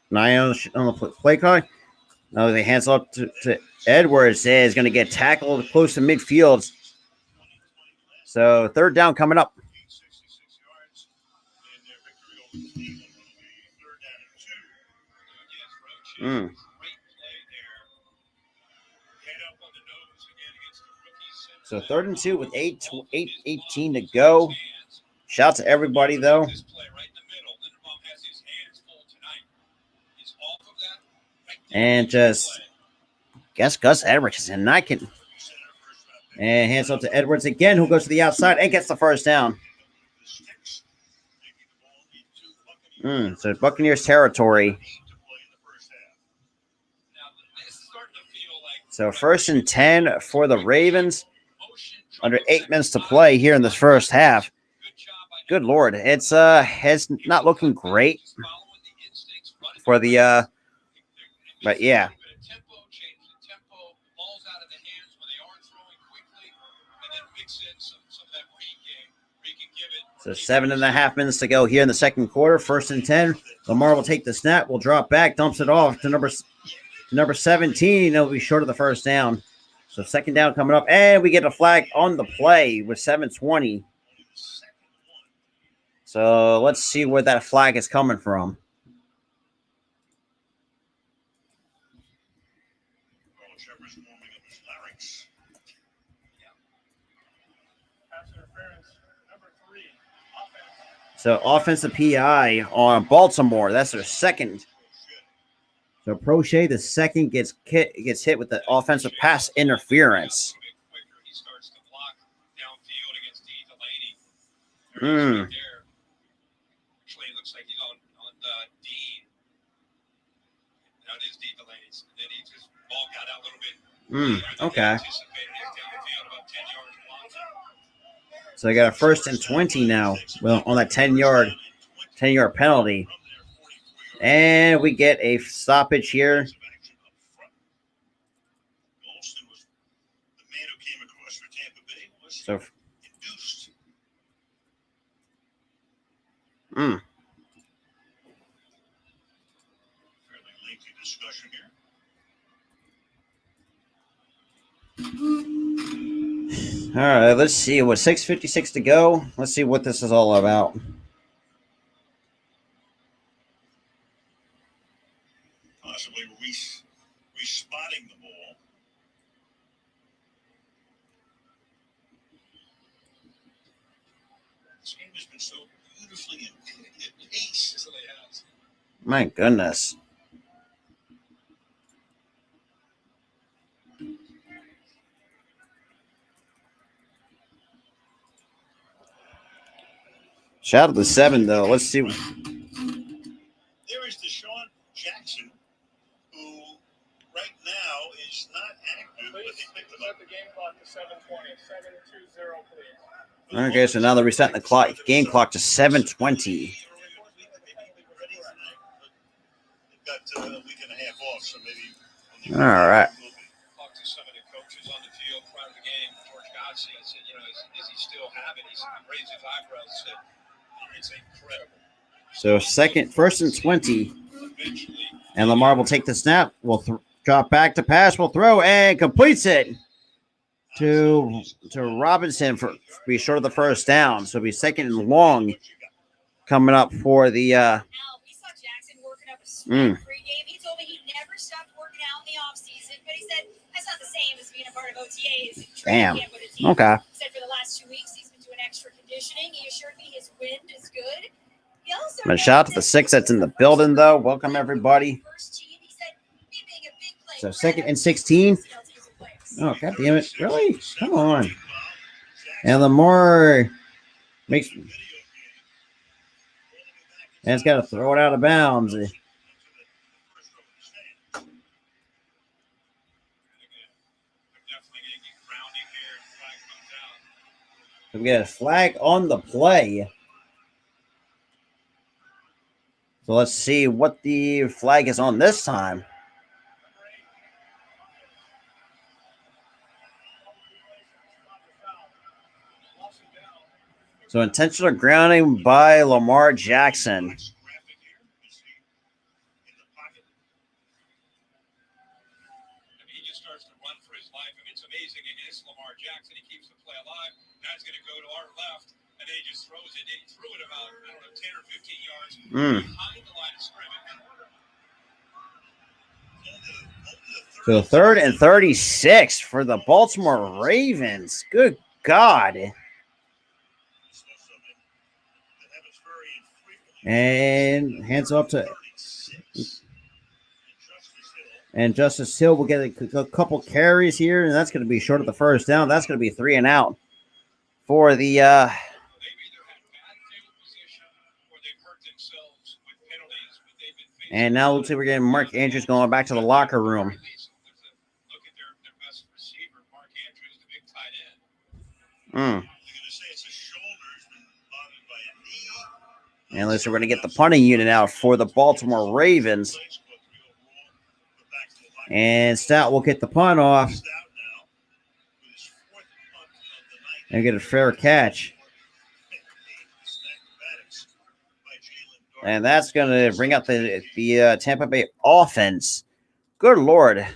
9 on the play card. No, they hands off to Edwards. Is going to get tackled close to midfield. So 3rd down coming up. So 3rd and 2 with 8:18 to go. Shout out to everybody though. And just guess Gus Edwards is in. And hands up to Edwards again, who goes to the outside and gets the first down. So Buccaneers territory. So 1st and 10 for the Ravens. Under 8 minutes to play here in this first half. Good Lord. It's not looking great for the but yeah. So 7.5 minutes to go here in the 2nd quarter. 1st and 10. Lamar will take the snap, will drop back, dumps it off to number 17. It'll be short of the first down. So 2nd down coming up, and we get a flag on the play with 7:20. So let's see where that flag is coming from. So offensive PI on Baltimore. That's their 2nd. So Prochet, the 2nd, gets hit with the offensive pass interference. Okay. So they got a 1st and 20 now. Well, on that 10-yard penalty. And we get a stoppage here. So, fairly lengthy discussion here. All right, let's see. What 6:56 to go? Let's see what this is all about. Possibly respotting the ball. This game has been so beautifully at pace as it has. My goodness. Shout out to 7 though. Let's see. There is Deshaun Jackson, who right now is not active, but they picked him up. The game clock to 7:20. 7:20, please. Okay, so now they're resetting the game clock to 7:20. They've got a week and a half off, so maybe. All right. Talked to some of the coaches on the field prior to the game. George Godsey, I said, does he still have it? He raised his eyebrows and said, it's incredible. So first and 20. And Lamar will take the snap. Will drop back to pass. Will throw and completes it to Robinson for be short of the first down. So it'll be second and long coming up for the. We saw Jackson working up a sweat pregame. He told me he never stopped working out in the offseason, but he said that's not the same as being a part of OTAs. Damn. Camp with a team. Okay. He said for the last 2 weeks he's been doing extra conditioning. He assured me his wind is good. He also I'm gonna shout out to the 6 that's in the building though. Welcome everybody. So second and 16. Oh, god damn it. Really? Come on. And Lamar makes and it's got to throw it out of bounds. We got a flag on the play. So let's see what the flag is on this time. So intentional grounding by Lamar Jackson. He just starts to run for his life. It's amazing. It's Lamar Jackson. He keeps the play alive. Now he's going to go to our left, and then he just throws it. He threw it about, 10 or 15 yards behind the line of scrimmage. So third and 36 for the Baltimore Ravens. Good God. And hands off to and Justice Hill will get a couple carries here, and that's going to be short of the first down. That's going to be 3 and out for the and now looks like we're getting Mark Andrews going back to the locker room. Look at their best receiver, Mark Andrews, the big tight end. And listen, we're going to get the punting unit out for the Baltimore Ravens. And Stout will get the punt off and get a fair catch. And that's going to bring out the Tampa Bay offense. Good Lord.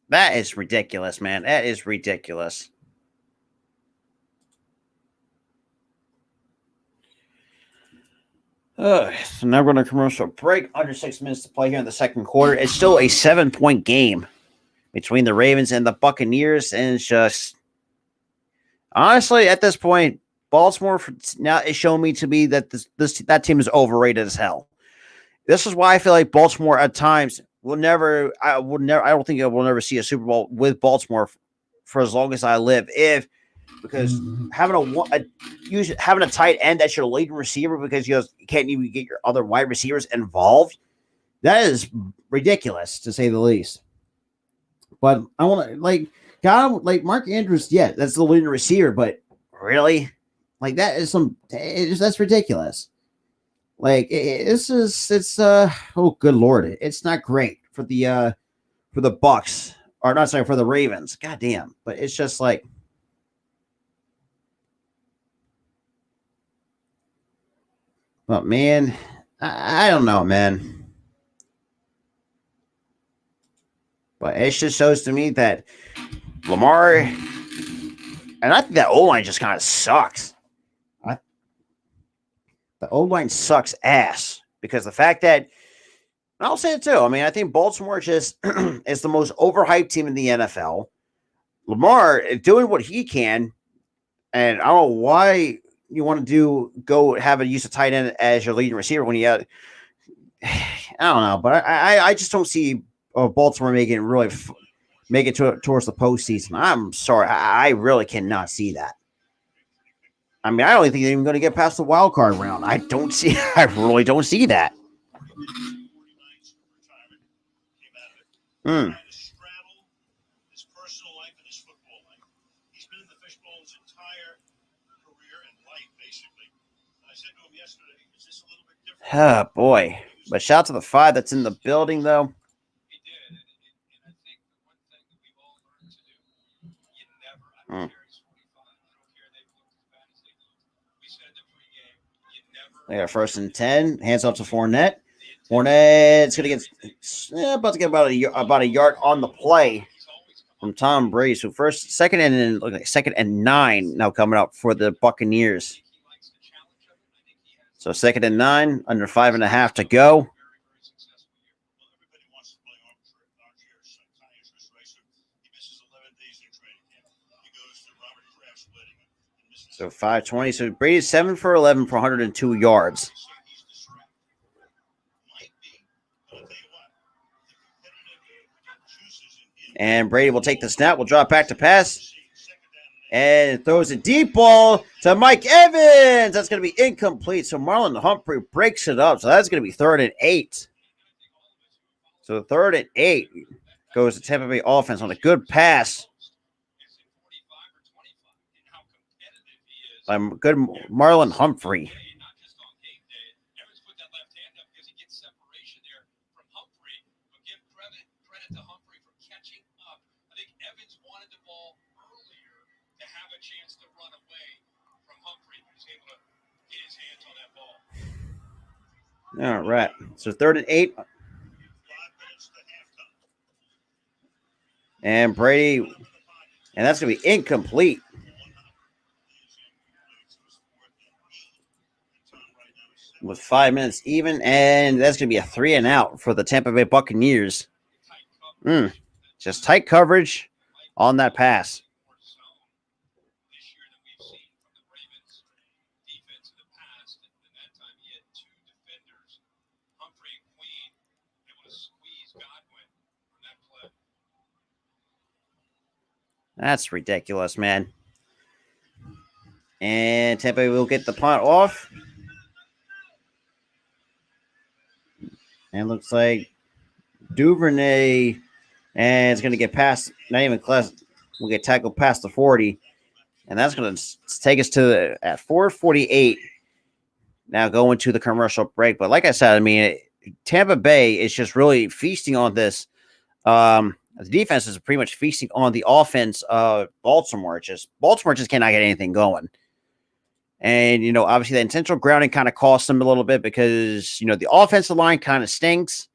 That is ridiculous, man. That is ridiculous. So now we're going to commercial break. Under 6 minutes to play here in the second quarter. It's still a 7-point game between the Ravens and the Buccaneers. And it's just, honestly, at this point, Baltimore now is showing me to be that that team is overrated as hell. This is why I feel like Baltimore at times I don't think I will never see a Super Bowl with Baltimore for as long as I live. Because having a tight end that's your leading receiver because you can't even get your other wide receivers involved, that is ridiculous to say the least. But I want to Mark Andrews, yeah, that's the leading receiver, but really, that's ridiculous. Oh good Lord, it's not great for the Bucks, or not sorry, for the Ravens. God damn, but it's just like But man, I don't know, man. But it just shows to me that Lamar, and I think that O line just kind of sucks. The O line sucks ass because the fact that I'll say it too. I mean, I think Baltimore just is the most overhyped team in the NFL. Lamar doing what he can, and I don't know why you want to go have a use of tight end as your leading receiver when you have. I don't know, but I just don't see Baltimore making make it towards the postseason. I'm sorry, I really cannot see that. I mean, I don't think they're even going to get past the wild card round. I really don't see that. Hmm. Oh, boy. But shout out to the 5 that's in the building, though. He did, and I think the one thing that we've all learned to do, you never, I don't care he's 45, I don't care they've looked as bad as they looked. We said in the pregame, you never. They got first and 10, hands off to Fournette. Fournette's going to get, about to get about a yard on the play from Tom Brady. So second and 9 now coming up for the Buccaneers. So 2nd and 9, under 5.5 to go. So 520. So Brady's 7 for 11 for 102 yards. And Brady will take the snap. Will drop back to pass. And throws a deep ball to Mike Evans. That's going to be incomplete. So Marlon Humphrey breaks it up. So that's going to be 3rd and 8. So 3rd and 8 goes to Tampa Bay offense on a good pass. By good Marlon Humphrey. All right. So 3rd and 8. And Brady, and that's going to be incomplete. With 5 minutes even, and that's going to be a 3 and out for the Tampa Bay Buccaneers. Just tight coverage on that pass. That's ridiculous, man. And Tampa Bay will get the punt off. And looks like Duvernay, and it's going to get past, not even close, we'll get tackled past the 40. And that's going to take us to at 4:48. Now going to the commercial break. But like I said, I mean, Tampa Bay is just really feasting on this. The defense is pretty much feasting on the offense of Baltimore. Baltimore just cannot get anything going. And, obviously the intentional grounding kind of costs them a little bit because, the offensive line kind of stinks.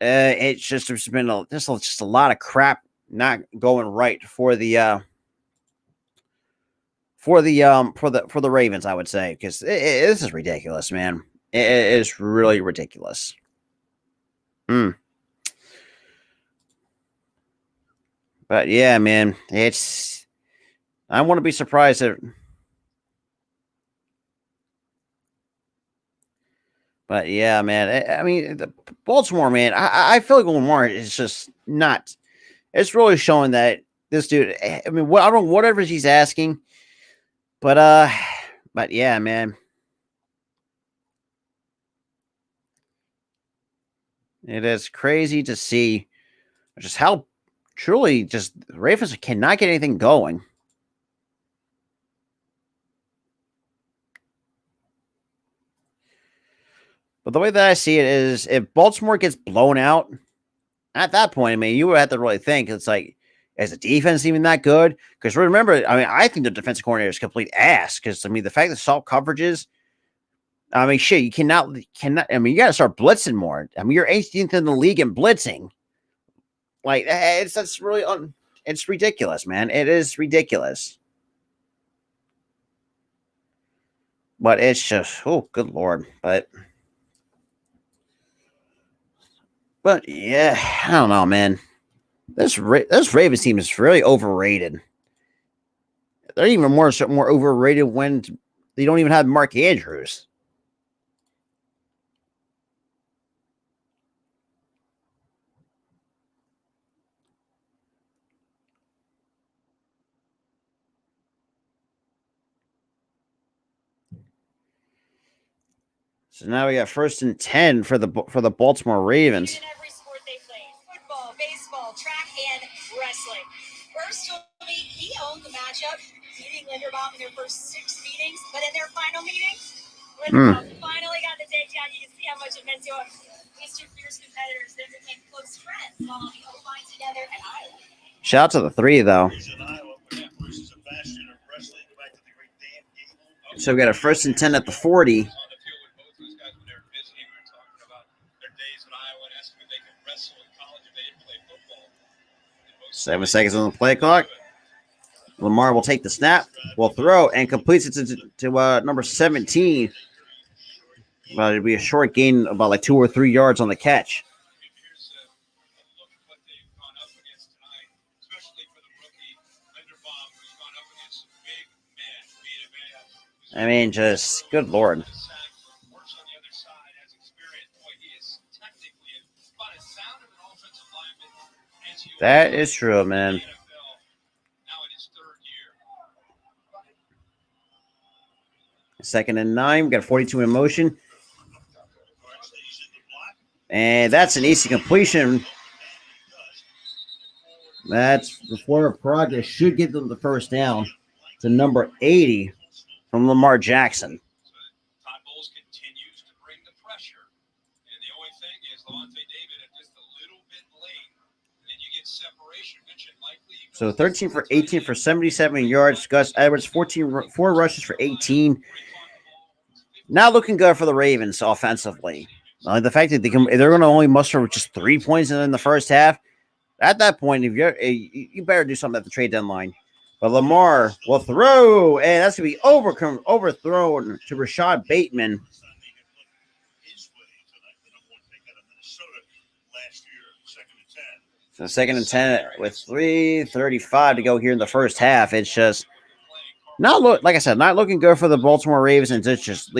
It's just, there's been just a lot of crap not going right for the Ravens, I would say, because this is ridiculous, man. It is really ridiculous. But yeah, man, I want to be surprised if. But yeah, man, I mean, Baltimore, man, I feel like Lamar is just not. It's really showing that this dude. I mean, I don't know whatever he's asking, but yeah, man, it is crazy to see just how truly just the Ravens cannot get anything going. But the way that I see it is if Baltimore gets blown out, at that point, I mean, you would have to really think, it's like, is the defense even that good? Because remember, I mean, I think the defensive coordinator is complete ass. Because, I mean, the fact that soft coverages, I mean, shit, you cannot. I mean, you got to start blitzing more. I mean, you're 18th in the league in blitzing. Like, that's really it's ridiculous, man. It is ridiculous. But it's just, oh, good lord. But yeah, I don't know, man. This Ravens team is really overrated. They're even more overrated when they don't even have Mark Andrews. So now we got 1st and 10 for the Baltimore Ravens. In every sport they play: football, baseball, track, and wrestling. First week, he owned the matchup, beating Linderbaum in their first 6 meetings, but in their final meeting, Linderbaum finally got the takedown. You can see how much it meant to him. These two fierce competitors then became close friends while on the O-line together at Iowa. Shout out to the 3, though. So we got a 1st and 10 at the 40. 7 seconds on the play clock. Lamar will take the snap, will throw, and completes it to number 17. It'll be a short gain, about like 2 or 3 yards on the catch. I mean, just good lord. That is true, man. Second and 9. We got 42 in motion. And that's an easy completion. That's before progress. Should give them the first down to number 80 from Lamar Jackson. So 13 for 18 for 77 yards. Gus Edwards, 4 rushes for 18. Not looking good for the Ravens offensively. The fact that they're going to only muster just 3 points in the first half. At that point, if you better do something at the trade deadline. But Lamar will throw, and that's going to be overthrown to Rashad Bateman. So 2nd and 10 with 3:35 to go here in the first half. It's just not looking good for the Baltimore Ravens, and they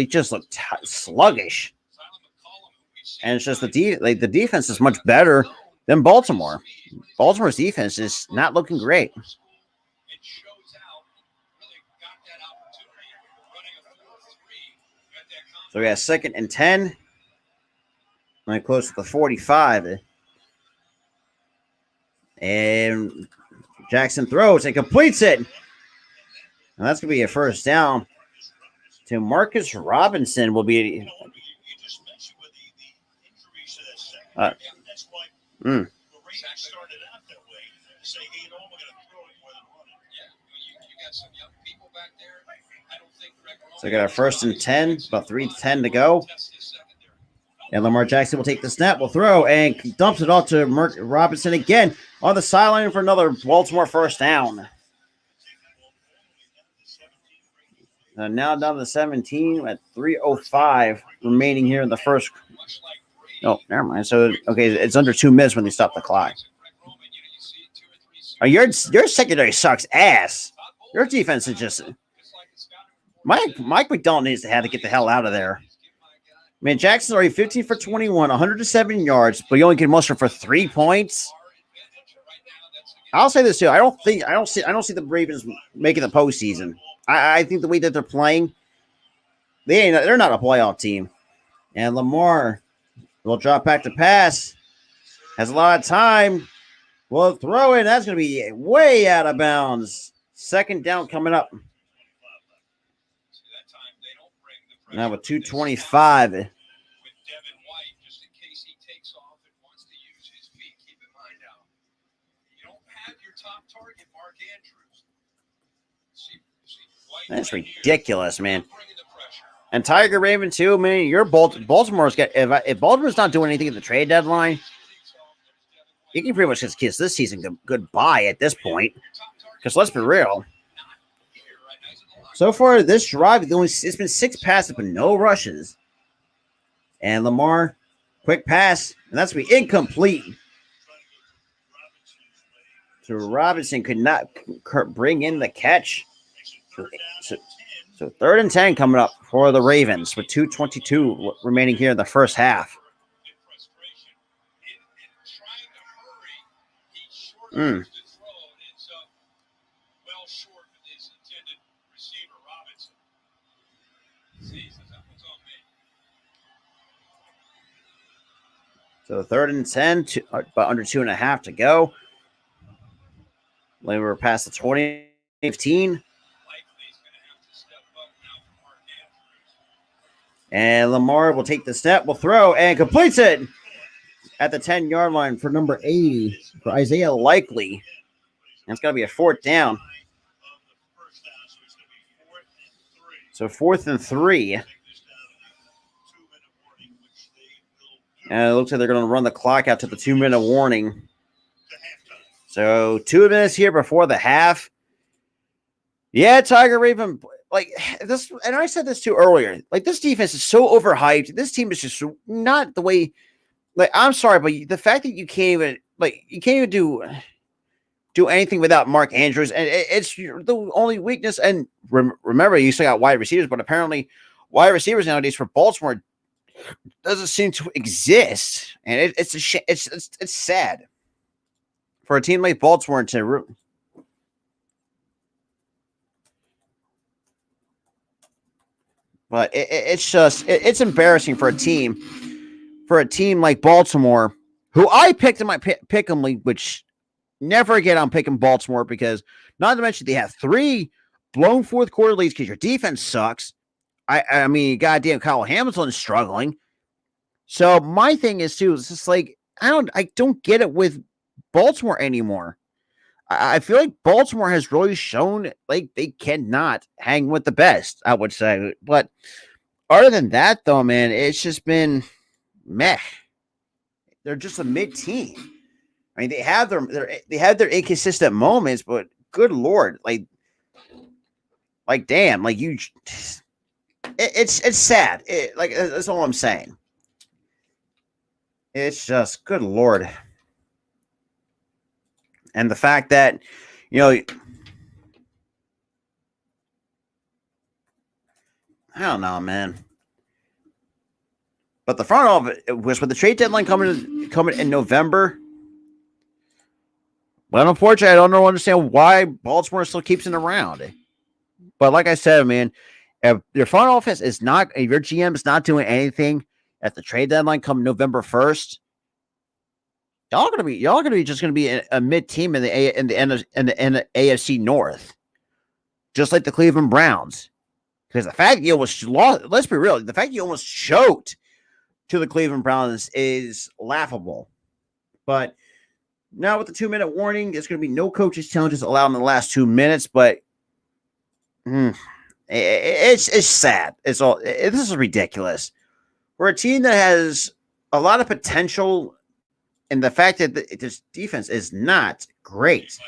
just look sluggish. And it's just the defense is much better than Baltimore. Baltimore's defense is not looking great. So we got 2nd and 10. Right close to the 45. And Jackson throws and completes it. And that's going to be a first down to Marcus Robinson. Will be. So we got our 1st and 10, about 3:10 to go. And Lamar Jackson will take the snap, will throw, and dumps it off to Robinson again on the sideline for another Baltimore first down. Now down to 17 at 3:05 remaining here in the first. Oh, never mind. So, okay, it's under 2 minutes when they stop the clock. Your secondary sucks ass. Your defense is just. Mike McDonald needs to have to get the hell out of there. Man, Jackson's already 15 for 21, 107 yards, but you only can muster for 3 points. I'll say this too. I don't see the Ravens making the postseason. I think the way that they're playing, they're not a playoff team. And Lamar will drop back to pass. Has a lot of time. Will throw it. That's going to be way out of bounds. 2nd down coming up. Now with 2:25. That's ridiculous, man. And Tiger Raven too, man. Baltimore's got if Baltimore's not doing anything at the trade deadline, you can pretty much just kiss this season goodbye at this point. Because let's be real. So far, this drive, it's been 6 passes, but no rushes. And Lamar, quick pass, and that's be incomplete. So Robinson could not bring in the catch. So 3rd and 10 coming up for the Ravens with 2:22 remaining here in the first half. So 3rd and 10, about under 2.5 to go. We were past the 20-15. And Lamar will take the snap, will throw, and completes it at the 10-yard line for number 80 for Isaiah Likely. That's going to be a 4th down. So 4th and 3. And it looks like they're going to run the clock out to the 2-minute warning. So 2 minutes here before the half. Yeah, Tiger Raven, like this, and I said this too earlier. Like this defense is so overhyped. This team is just not the way. Like I'm sorry, but the fact that you can't even do anything without Mark Andrews, and it's the only weakness. And remember, you still got wide receivers, but apparently, wide receivers nowadays for Baltimore doesn't seem to exist, and it's a it's sad for a team like Baltimore to. But it's embarrassing for a team like Baltimore, who I picked in my pick 'em league, which never again I'm picking Baltimore because not to mention they have 3 blown 4th quarter leads because your defense sucks. I mean, goddamn, Kyle Hamilton is struggling. So my thing is too, it's just like I don't get it with Baltimore anymore. I feel like Baltimore has really shown like they cannot hang with the best, I would say. But other than that, though, man, it's just been meh. They're just a mid team. I mean, they have their inconsistent moments, but good Lord, like damn, like you, it's sad. That's all I'm saying. It's just good Lord. And the fact that, I don't know, man. But the front of it was with the trade deadline coming in November. Well, unfortunately, I don't understand why Baltimore still keeps it around. But like I said, man, if your front office is not, if your GM is not doing anything at the trade deadline come November 1st, y'all gonna be just gonna be a mid team in the AFC North, just like the Cleveland Browns. Because the fact you almost lost, let's be real, the fact you almost choked to the Cleveland Browns is laughable. But now with the 2-minute warning, there's going to be no coaches challenges allowed in the last 2 minutes. But it's sad. This is ridiculous. We're a team that has a lot of potential. And the fact that this defense is not great.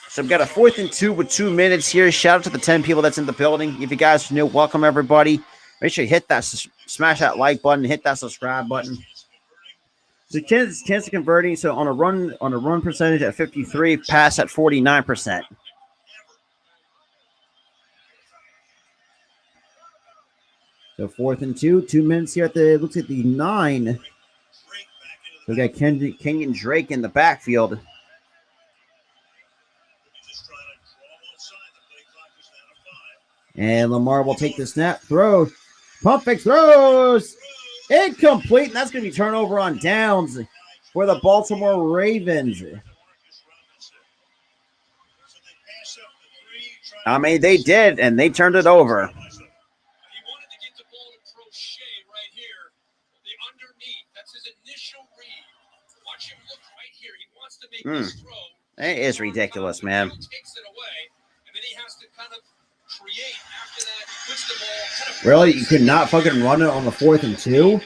So we've got a 4th and 2 with 2 minutes here. Shout out to the 10 people that's in the building. If you guys are new, welcome everybody. Make sure you hit that, smash that like button, hit that subscribe button. So chance of converting. So on a run percentage at 53, pass at 49%. So 4th and 2, 2 minutes here looks at the 9. We got Kenyon Drake in the backfield. And Lamar will take the snap, throw, pump fake, throws, incomplete. And that's going to be turnover on downs for the Baltimore Ravens. I mean, they did, and they turned it over. It is ridiculous, man. Takes it away, and then he has to kind of create after that, puts the ball kind of Really? You could not fucking run it on the 4th and 2?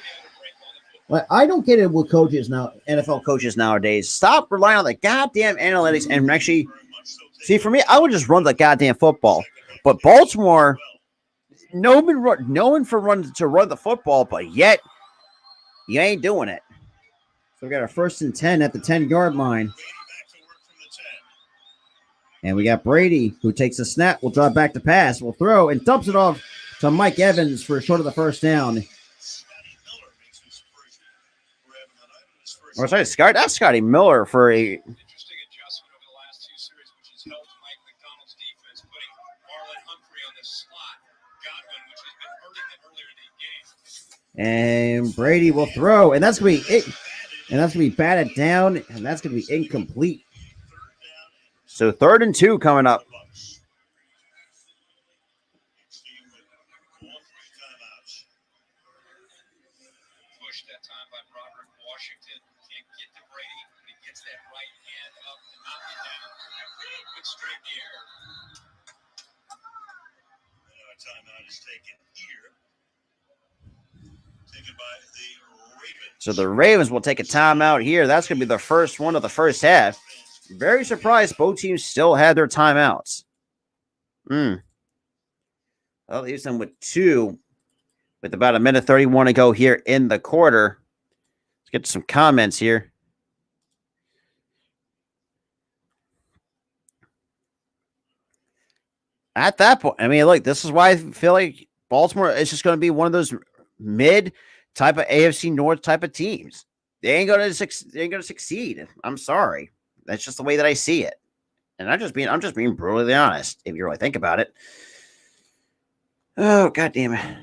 Like, I don't get it with coaches now, NFL coaches nowadays. Stop relying on the goddamn analytics and actually see. For me, I would just run the goddamn football. But Baltimore, known for to run the football, but yet you ain't doing it. So we got our 1st and 10 at the 10-yard line. And we got Brady, who takes a snap, will drop back to pass, will throw, and dumps it off to Mike Evans for short of the first down. Or sorry, that's Scotty Miller for a... interesting adjustment over the last 2 series, which has helped Mike McDonald's defense, putting Marlon Humphrey on the slot. Godwin, which has been hurting them earlier in the game. And Brady will throw, and that's going to be it. And that's going to be batted down, and that's going to be incomplete. So 3rd and 2 coming up. Pushed that time by Robert Washington. Can't get to Brady, but he gets that right hand up to knock it down. Good straight in the air. A timeout is taken here. Taken by the Ravens. So the Ravens will take a timeout here. That's going to be the first one of the first half. Very surprised both teams still had their timeouts. Well, leaves them with 2 with about 1:31 to go here in the quarter. Let's get to some comments here. At that point, I mean, look, this is why I feel like Baltimore is just going to be one of those mid type of AFC North type of teams. They ain't going to succeed. I'm sorry. That's just the way that I see it. And I'm just being brutally honest, if you really think about it. Oh, God damn it.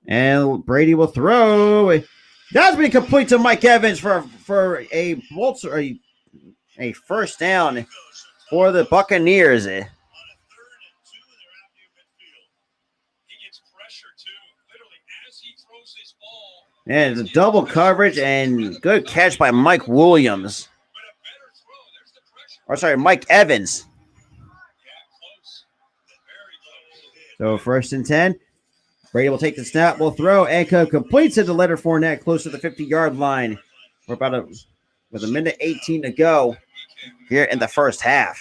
And Brady will throw. That's been complete to Mike Evans for a first down for the Buccaneers. And it's a double coverage and good catch by Mike Williams. Or sorry, Mike Evans. So 1st and 10. Brady will take the snap, will throw, and completes it to Leonard Fournette close to the 50-yard line. We're about with 1:18 to go here in the first half.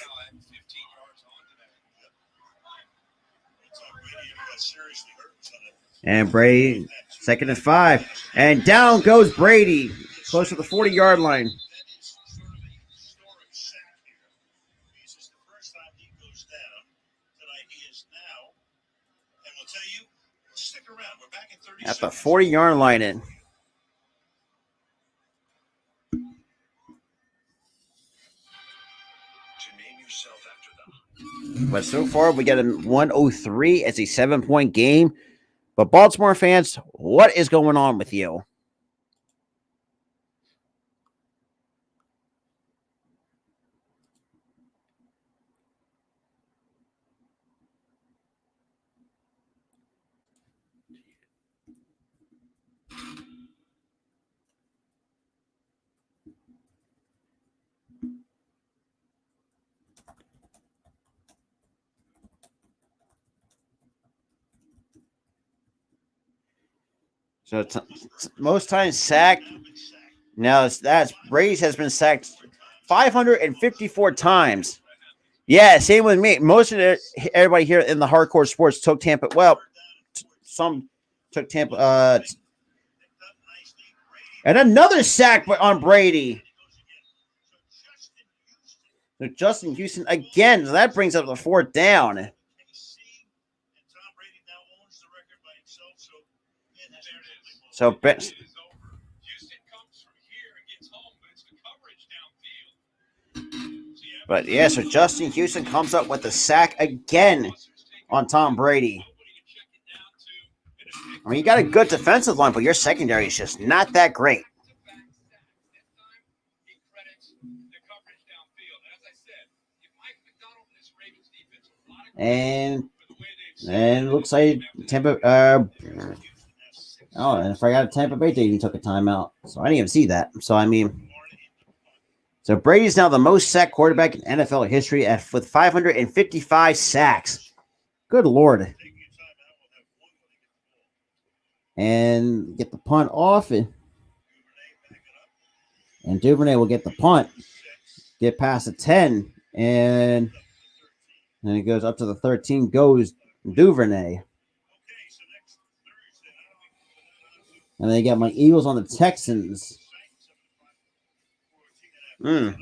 And Brady, 2nd and 5. And down goes Brady, close to the 40-yard line. At the 40-yard line in. But so far, we got a 103 as a 7-point game. But Baltimore fans, what is going on with you? So most times sacked. Now that's Brady's has been sacked 554 times. Yeah, same with me. Most of everybody here in the hardcore sports took Tampa. Well, some took Tampa. And another sack on Brady. So Justin Houston again. So that brings up the 4th down. So, but yeah, so Justin Houston comes up with the sack again on Tom Brady. I mean, you got a good defensive line, but your secondary is just not that great. And it looks like Tampa. Oh, and I forgot Tampa Bay even took a timeout. So I didn't even see that. So, I mean, so Brady's now the most sacked quarterback in NFL history with 555 sacks. Good Lord. And get the punt off. And Duvernay will get the punt. Get past the 10. And then it goes up to the 13. Goes Duvernay. And they got my Eagles on the Texans. That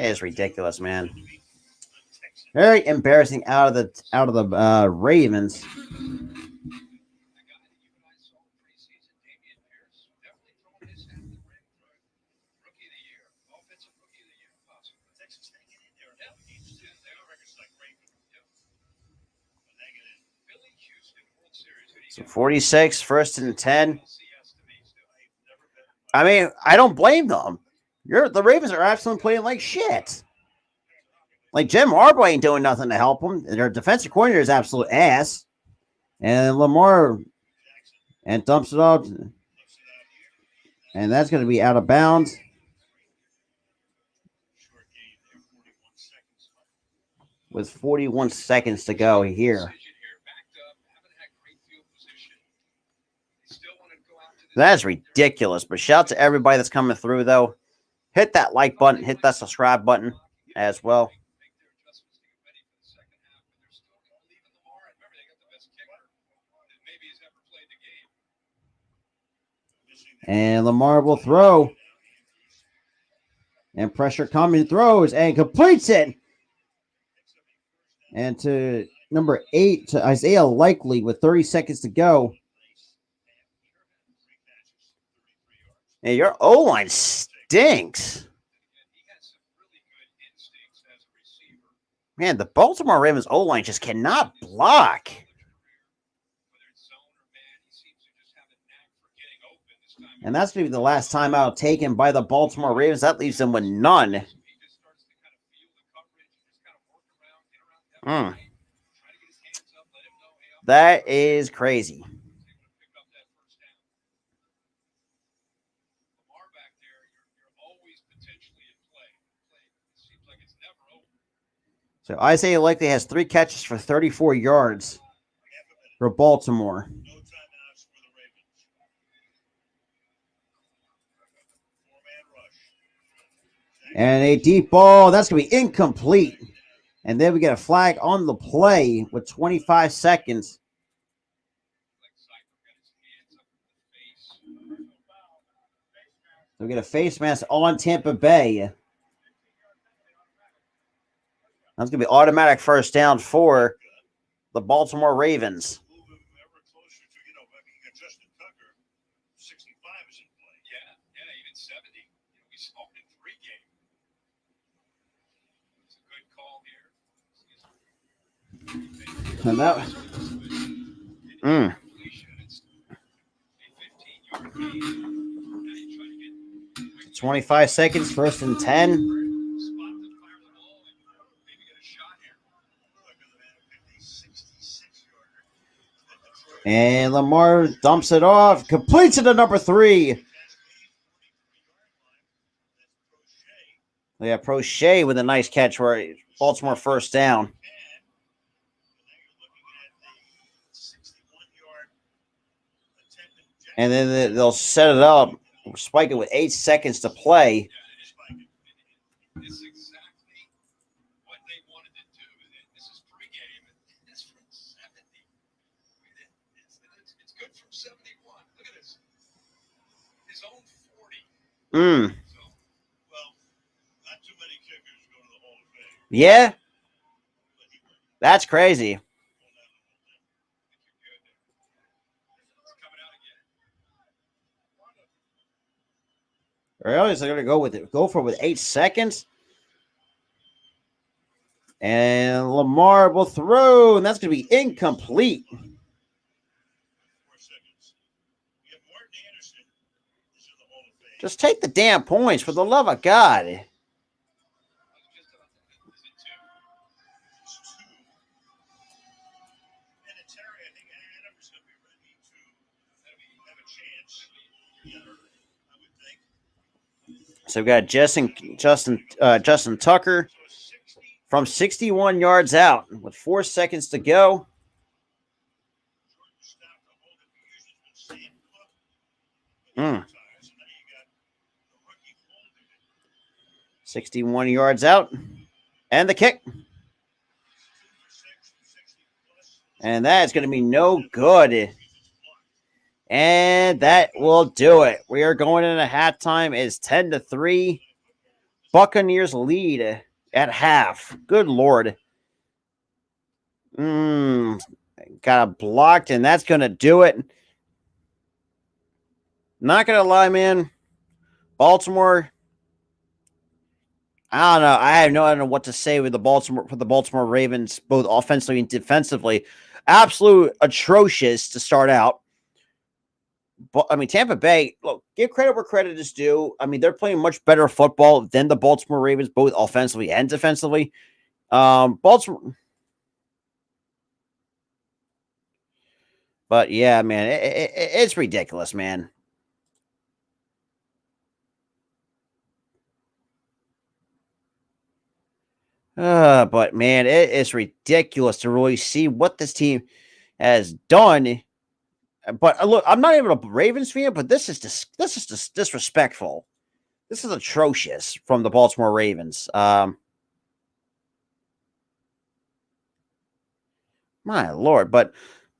is ridiculous, man. Very embarrassing out of the Ravens. So 46, 1st and 10. I mean, I don't blame them. The Ravens are absolutely playing like shit. Like Jim Harbaugh ain't doing nothing to help them. Their defensive coordinator is absolute ass. And Lamar and dumps it off. And that's going to be out of bounds. With 41 seconds to go here. That's ridiculous. But shout out to everybody that's coming through, though. Hit that like button. Hit that subscribe button as well. And Lamar will throw. And pressure coming, throws and completes it. And to number 8, to Isaiah Likely with 30 seconds to go. And your O-line stinks. Man, the Baltimore Ravens O-line just cannot block. And that's going to be the last timeout taken by the Baltimore Ravens. That leaves them with none. That is crazy. So Isaiah Likely has 3 catches for 34 yards for Baltimore. And a deep ball. That's going to be incomplete. And then we get a flag on the play with 25 seconds. So we get a face mask on Tampa Bay. That's going to be automatic first down for the Baltimore Ravens. And that 25 seconds, 1st and 10. And Lamar dumps it off, completes it to number 3. Yeah, Prochet with a nice catch for Baltimore first down. And then they'll set it up, spike it with 8 seconds to play. This is exactly what they wanted to do. This is pregame. It's from 70. It's good from 71. Look at this. His own 40. So, well, not too many kickers go to the Hall of Fame. Yeah. That's crazy. Really? So they're going to go for it with 8 seconds. And Lamar will throw, and that's going to be incomplete. Just take the damn points, for the love of God. So we got Justin Tucker from 61 yards out with 4 seconds to go. Mm. 61 yards out. And the kick. And that is going to be no good. And that will do it. We are going into halftime. It's 10-3. Buccaneers lead at half. Good Lord. Got a blocked, and that's going to do it. Not going to lie, man. Baltimore, I don't know. I have no idea what to say with the Baltimore Ravens, both offensively and defensively. Absolute atrocious to start out. But I mean, Tampa Bay, look, give credit where credit is due. I mean, they're playing much better football than the Baltimore Ravens, both offensively and defensively. Baltimore, but yeah, man, it's ridiculous, man. But man, it is ridiculous to really see what this team has done. But look, I'm not even a Ravens fan, but this is just disrespectful. This is atrocious from the Baltimore Ravens. My Lord, but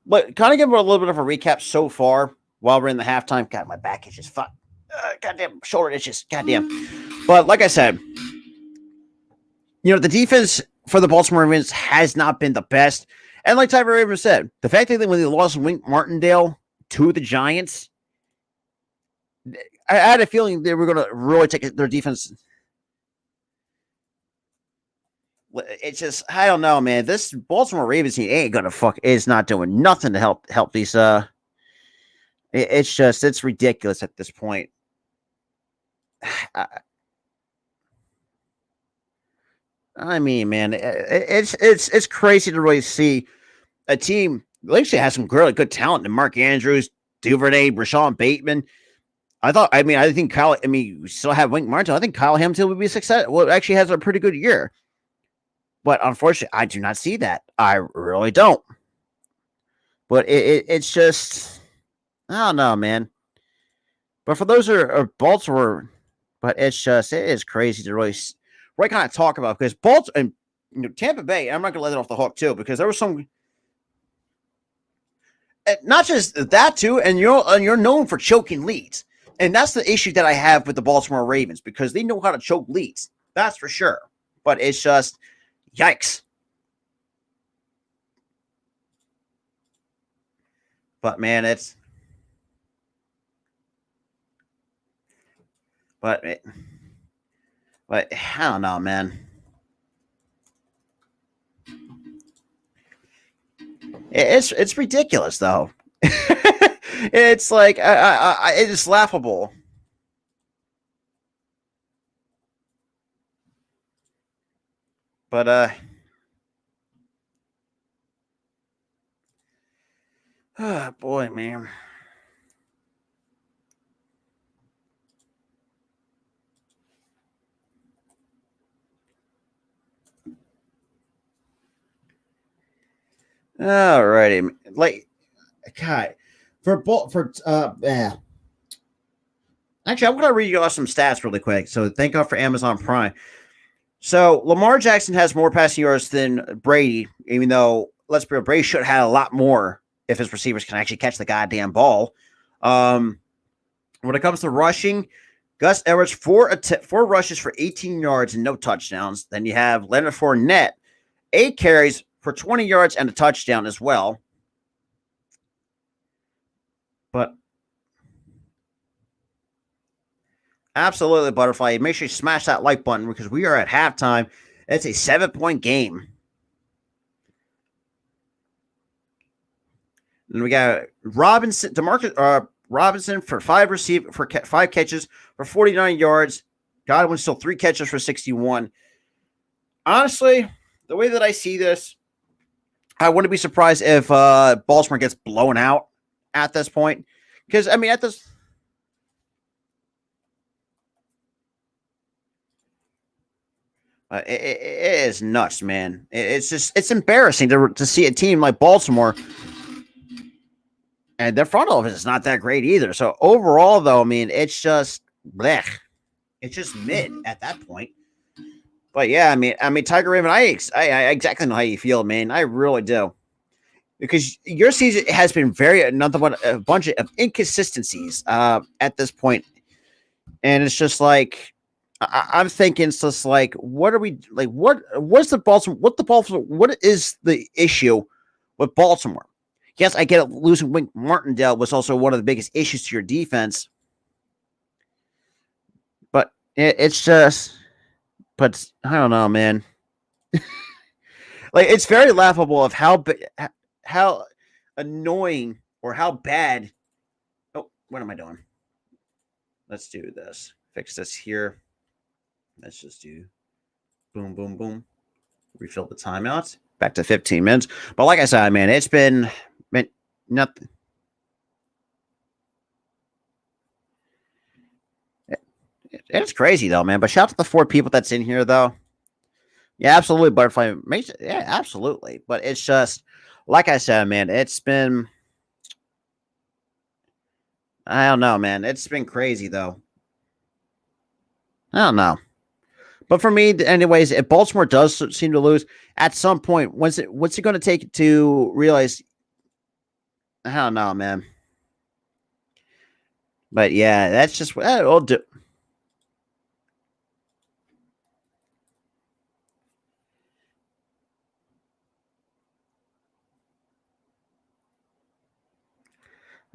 kind of give a little bit of a recap so far while we're in the halftime. God, my back is just goddamn shoulder itches. Goddamn. But like I said, the defense for the Baltimore Ravens has not been the best. And like Tyler Ravens said, the fact that when they lost Wink Martindale to the Giants, I had a feeling they were going to really take their defense. It's just, I don't know, man. This Baltimore Ravens team ain't going to is not doing nothing to help these. It's ridiculous at this point. I mean, man, it's crazy to really see a team that actually has some really good talent in Mark Andrews, Duvernay, Rashawn Bateman. I think we still have Wink Martindale. I think Kyle Hamilton would be a success. Well, actually has a pretty good year. But unfortunately, I do not see that. I really don't. But it's just, I don't know, man. But for those who are Baltimore, but it is crazy to really kind of talk about, because Baltimore and Tampa Bay, I'm not going to let it off the hook too, because there was some, not just that too, and you're known for choking leads, and that's the issue that I have with the Baltimore Ravens, because they know how to choke leads, that's for sure. But it's just, yikes. But man, but I don't know, man. It's ridiculous, though. It's like it's laughable. But oh boy, man. All righty, like, God, actually, I'm gonna read you off some stats really quick. So thank God for Amazon Prime. So Lamar Jackson has more passing yards than Brady, even though, let's be real, Brady should have had a lot more if his receivers can actually catch the goddamn ball. When it comes to rushing, Gus Edwards, four rushes for 18 yards and no touchdowns. Then you have Leonard Fournette, 8 carries for 20 yards and a touchdown as well. But absolutely, Butterfly. Make sure you smash that like button, because we are at halftime. It's a 7-point game. And we got Robinson for 5 catches for 49 yards. Godwin still 3 catches for 61. Honestly, the way that I see this, I wouldn't be surprised if Baltimore gets blown out at this point. Because, I mean, It is nuts, man. It's embarrassing to see a team like Baltimore, and their front office is not that great either. So overall, though, I mean, it's just blech. It's just mid at that point. But yeah, I mean, Tiger Raven, I exactly know how you feel, man. I really do, because your season has been very another one, a bunch of inconsistencies at this point, and it's just like I'm thinking, it's just like, what are we like? What's the Baltimore? What is the issue with Baltimore? Yes, I get it. Losing Wink Martindale was also one of the biggest issues to your defense, but it's just, but I don't know, man. Like, it's very laughable of how annoying or how bad. Oh, what am I doing? Let's do this. Fix this here. Let's just do boom, boom, boom. Refill the timeouts. Back to 15 minutes. But like I said, man, it's been nothing. It's crazy though, man. But shout out to the 4 people that's in here, though. Yeah, absolutely. Butterfly makes it. Yeah, absolutely. But it's just like I said, man. It's been. I don't know, man. It's been crazy though. I don't know. But for me, anyways, if Baltimore does seem to lose at some point, what's it going to take to realize? I don't know, man. But yeah, that's just what it'll do.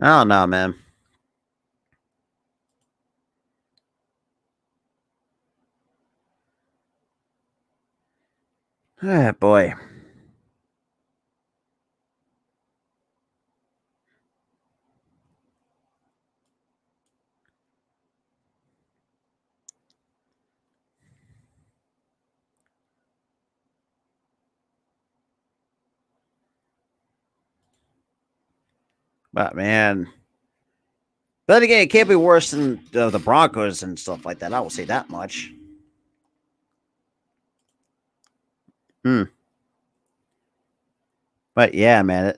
I don't know, man. Ah, boy. But man, then again, it can't be worse than the Broncos and stuff like that. I will say that much. Hmm. But yeah, man.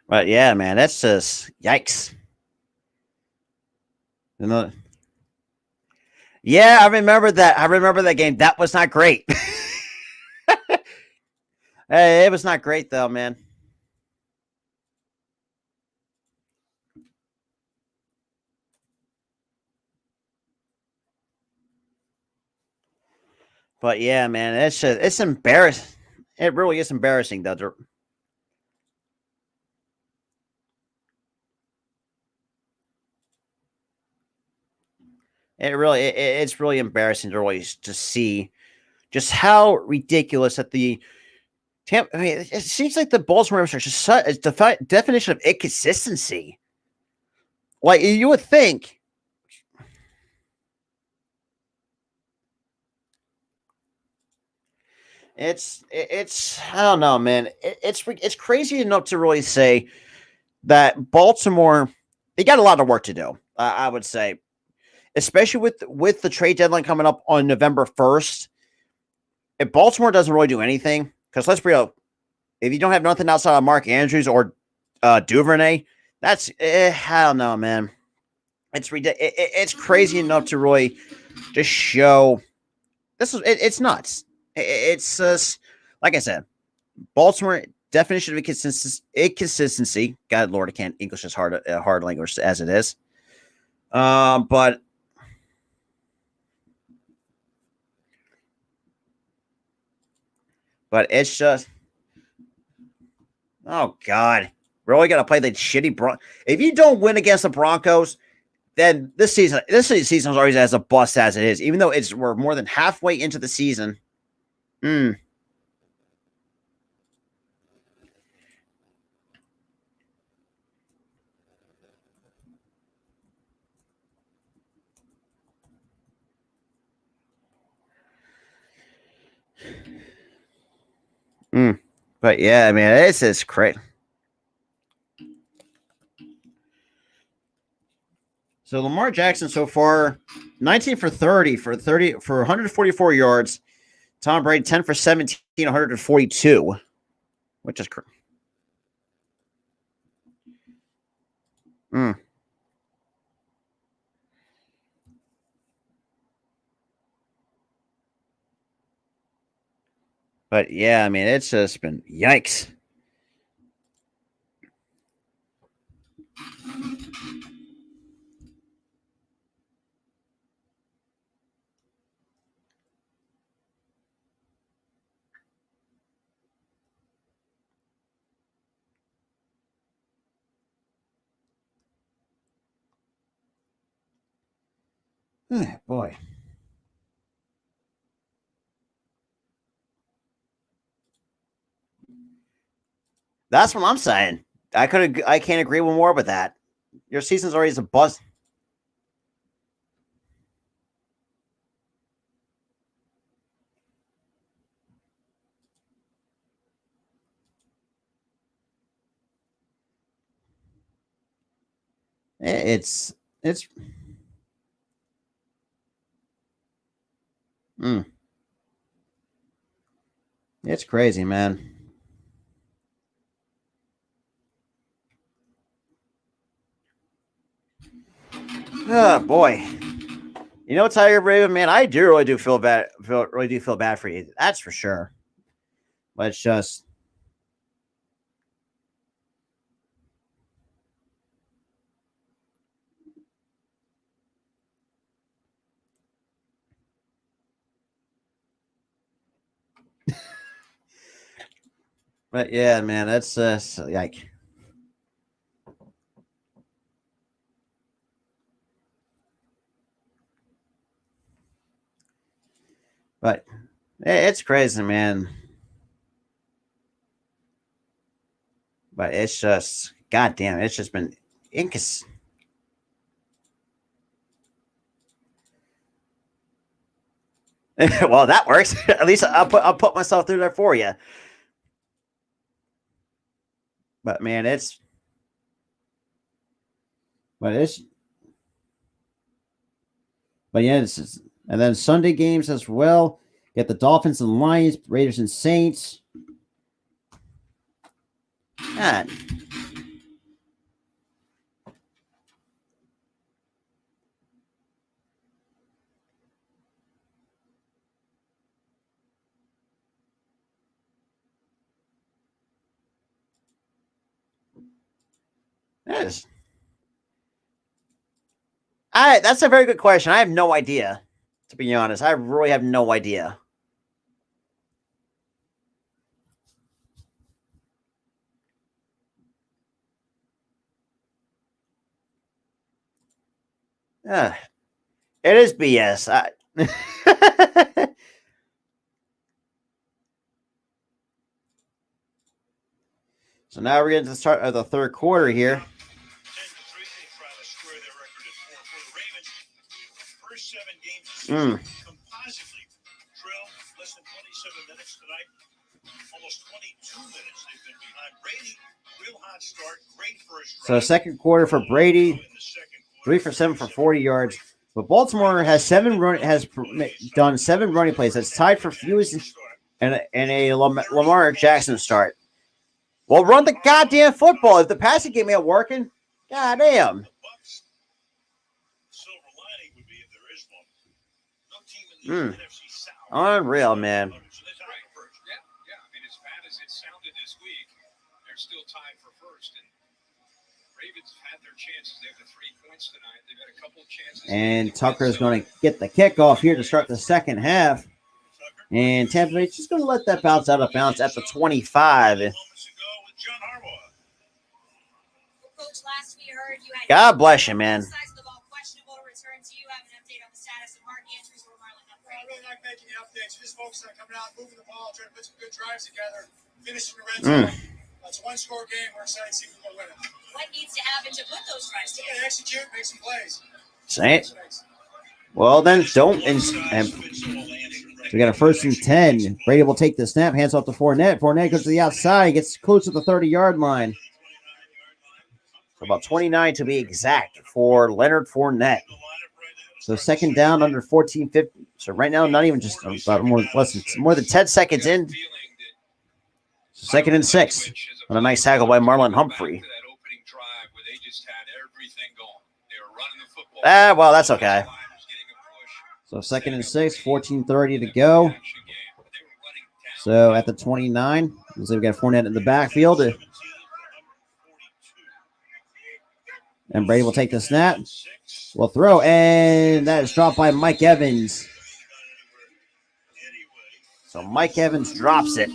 But yeah, man, that's just yikes. You know, yeah, I remember that. I remember that game. That was not great. Hey, it was not great though, man. But yeah, man, it's embarrassing. It really is embarrassing though. It's really embarrassing to really to see just how ridiculous that the Tampa. I mean, it seems like the Baltimore Ravens are just such a definition of inconsistency. Like, you would think. It's I don't know, man. It's crazy enough to really say that Baltimore, they got a lot of work to do. I would say, especially with the trade deadline coming up on November 1st. If Baltimore doesn't really do anything, because let's be real, if you don't have nothing outside of Mark Andrews or Duvernay, that's I don't know, man. It's crazy enough to really just show this is it's nuts. It's just like I said, Baltimore definition of inconsistency. God Lord, I can't English is hard language as it is. But it's just, oh God, really got to play the shitty If you don't win against the Broncos, then this season always as a bust as it is. Even though we're more than halfway into the season. Mm. Mm. But yeah, I mean, this is crazy. So Lamar Jackson so far, 19 for 30 for 144 yards. Tom Brady 10 for 17, 142, which is crazy. But yeah, I mean, it's just been yikes. Boy. That's what I'm saying. I can't agree with more with that. Your season's already a buzz. It's it's crazy, man. Oh boy. You know, Tiger Raven, man, I do really do feel bad. Really do feel bad for you. That's for sure. But it's just, but yeah, man, that's like, but it's crazy, man. But it's just, goddamn, it's just been incons. Well, that works. At least I'll put myself through there for you. But man, but yeah, and then Sunday games as well. Get the Dolphins and Lions, Raiders and Saints. God. Yes. That's a very good question. I have no idea, to be honest. I really have no idea. It is BS. So now we're getting to the start of the third quarter here. 10-3, they try to square their record at 4 for the Ravens. First 7 games of season compositely drilled less than 27 minutes tonight. Almost 22 minutes they've been behind. Brady, real hot start, great first drive. So second quarter for Brady, 3 for 7 for 40 yards. But Baltimore has done 7 running plays. That's tied for fewest in a Lamar Jackson start. Well, run the goddamn football. If the passing game ain't working, goddamn. Unreal, man. Yeah, I mean, as bad as it sounded this week, they're still tied for first. And Ravens have had their chances. They have the 3 points tonight. They've had a couple of chances. And Tucker is going to get the kickoff here to start the second half. And Tampa Bay's just going to let that bounce out of bounds at the 25. God bless you, man. Making the updates. Just focus on coming out, moving the ball, trying to put some good drives together, finishing the red zone. It's a one-score game. We're excited to see who's going to win it. What needs to happen to put those drives together? Execute, make some plays. Say it. Well, then don't. And we got a 1st and 10. Brady will take the snap, hands off to Fournette. Fournette goes to the outside, gets close to the 30-yard line. about 29 to be exact for Leonard Fournette. So second down under 14:50. So right now, not even just about more than 10 seconds in. So second and 6 on a nice tackle by Marlon Humphrey. Well, that's okay. So second and 6, 14:30 to go. So at the 29, so we've got Fournette in the backfield. And Brady will take the snap. Will throw, and that is dropped by Mike Evans. So Mike Evans drops it.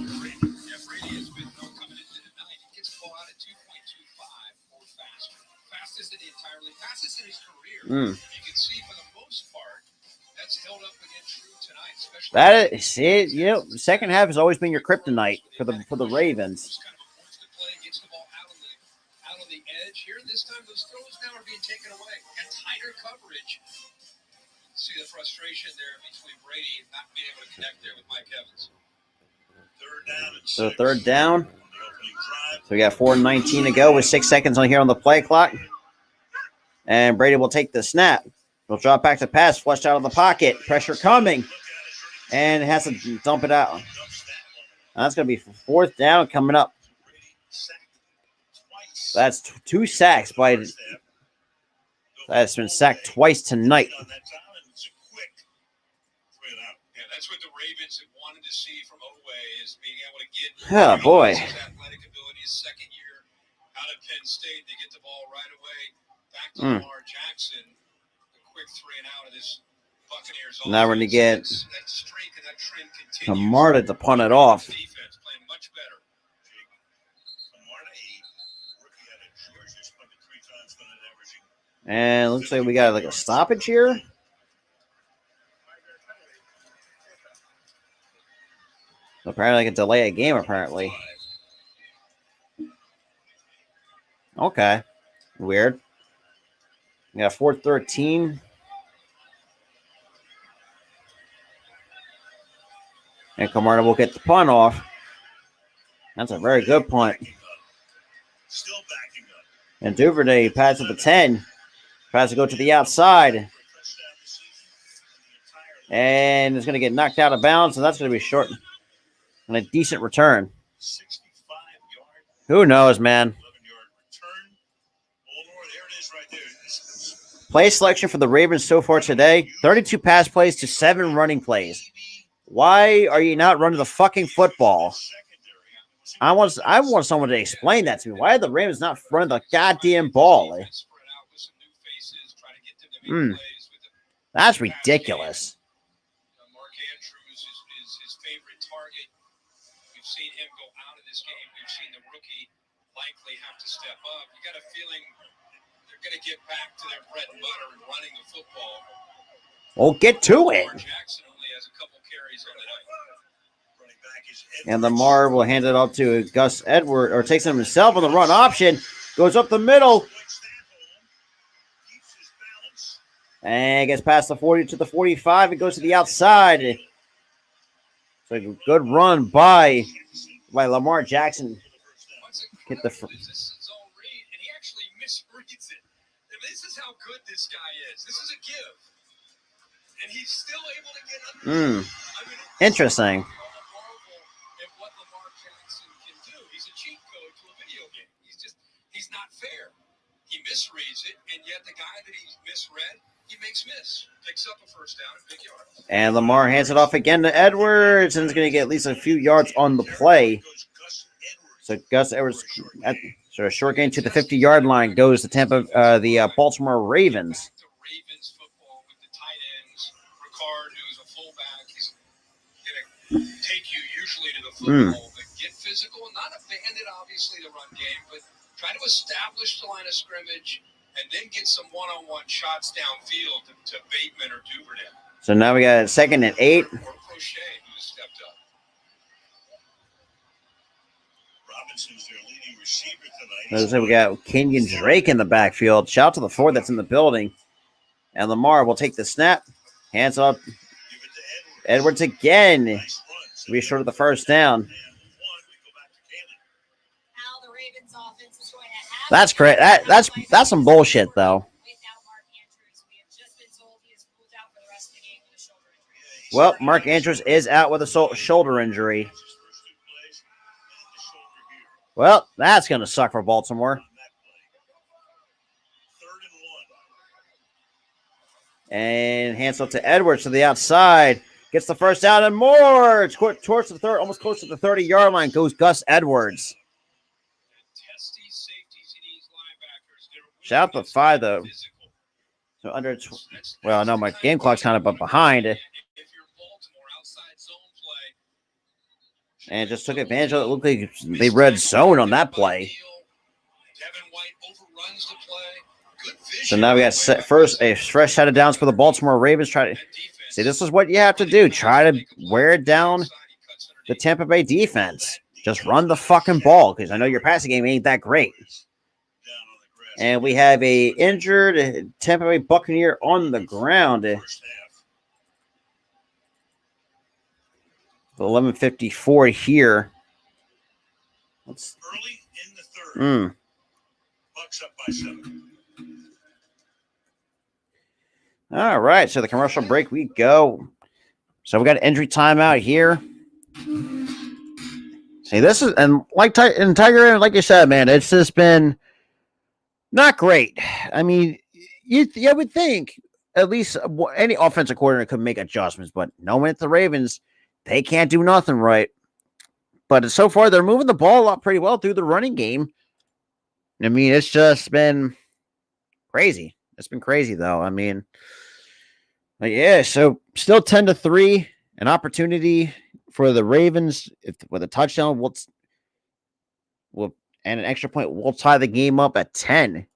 That is, the second half has always been your kryptonite for the Ravens. Here this time those throws now are being taken away and tighter coverage. See the frustration there between Brady and not being able to connect there with Mike Evans. Third down. So we got 4:19 to go with 6 seconds on here on the play clock. And Brady will take the snap. He'll drop back to pass, flushed out of the pocket. Pressure coming. And has to dump it out. That's going to be fourth down coming up. That's 2 sacks by. That's been sacked twice tonight. Yeah, that's what the Ravens have wanted to see from Oweh is being able to get. Oh boy! His athletic ability, his second year out of Penn State, they get the ball right away back to Lamar Jackson. A quick 3 and out of this Buccaneers. Now we're going to get that streak and that trend continues. Camarda to punt it off. Defense playing much better. And looks like we got like a stoppage here. Apparently, I can delay a game. Apparently, okay, weird. We got 4:13, and Camarda will get the punt off. That's a very good punt. Still backing up. And Duvernay passes to the 10. Tries to go to the outside. And it's going to get knocked out of bounds, so that's going to be short. And a decent return. 65 yard. Who knows, man? 11-yard return. There it is right there. Play selection for the Ravens so far today. 32 pass plays to 7 running plays. Why are you not running the fucking football? I want someone to explain that to me. Why are the Ravens not running the goddamn ball? That's ridiculous. Mark Andrews is his favorite target. We've seen him go out of this game. We've seen the rookie likely have to step up. You got a feeling they're going to get back to their bread and butter and running the football. Well, get to it. Jackson only has a couple carries on the night. And Lamar will hand it off to Gus Edwards, or takes him himself on the run option. Goes up the middle. And gets past the 40 to the 45. It goes to the outside. So a good run by Lamar Jackson. Get the. And he actually misreads it. This is how good this guy is. This is a give. And he's still able to get under. Interesting. What Lamar Jackson can do. He's a cheat code to a video game. He's not fair. He misreads it, and yet the guy that he's misread, he makes miss. Picks up a first down and big yard. And Lamar hands it off again to Edwards, and is going to get at least a few yards on the play. So Gus Edwards, so a short gain to the 50-yard line goes to Tampa, the Baltimore Ravens. Ravens football with the tight ends. Ricard, who's a fullback, he's going to take you usually to the football, but get physical, not abandon obviously the run game, but try to establish the line of scrimmage and then get some one-on-one shots downfield to Bateman or Duvernay. So now we got a 2nd and 8. Or Crochet, who stepped up. Robinson's their leading receiver tonight. So we got Kenyon Drake in the backfield. Shout out to the 4 that's in the building. And Lamar will take the snap. Hands up. Edwards again. Be short of the first down. Now the Ravens offense is going to have. That's great. That's some bullshit, though. Without Mark Andrews, we have just been told he is ruled out for the rest of the game with a shoulder injury. Well, Mark Andrews is out with a shoulder injury. Well, that's going to suck for Baltimore. And hands up to Edwards to the outside. Gets the first down and more. Towards the third, almost close to the 30-yard line goes Gus Edwards. Shout out to 5, though. So under, well, no, my game clock's kind of behind. And just took advantage of it. It looked like they read zone on that play. So now we got first a fresh set of downs for the Baltimore Ravens. Try to see, this is what you have to do. Try to wear down the Tampa Bay defense. Just run the fucking ball, because I know your passing game ain't that great. And we have a injured Tampa Bay Buccaneer on the ground. 11:54 here. Let's early in the third. Bucks up by 7. All right, so the commercial break we go. So we got an injury timeout here. See, this is, and like Tiger, like you said, man, it's just been not great. I mean, you would think at least any offensive coordinator could make adjustments, but no one at the Ravens, they can't do nothing right. But so far, they're moving the ball up pretty well through the running game. I mean, it's just been crazy. It's been crazy, though. I mean, yeah, so still 10-3, an opportunity for the Ravens with a touchdown. We'll and an extra point. We'll tie the game up at 10.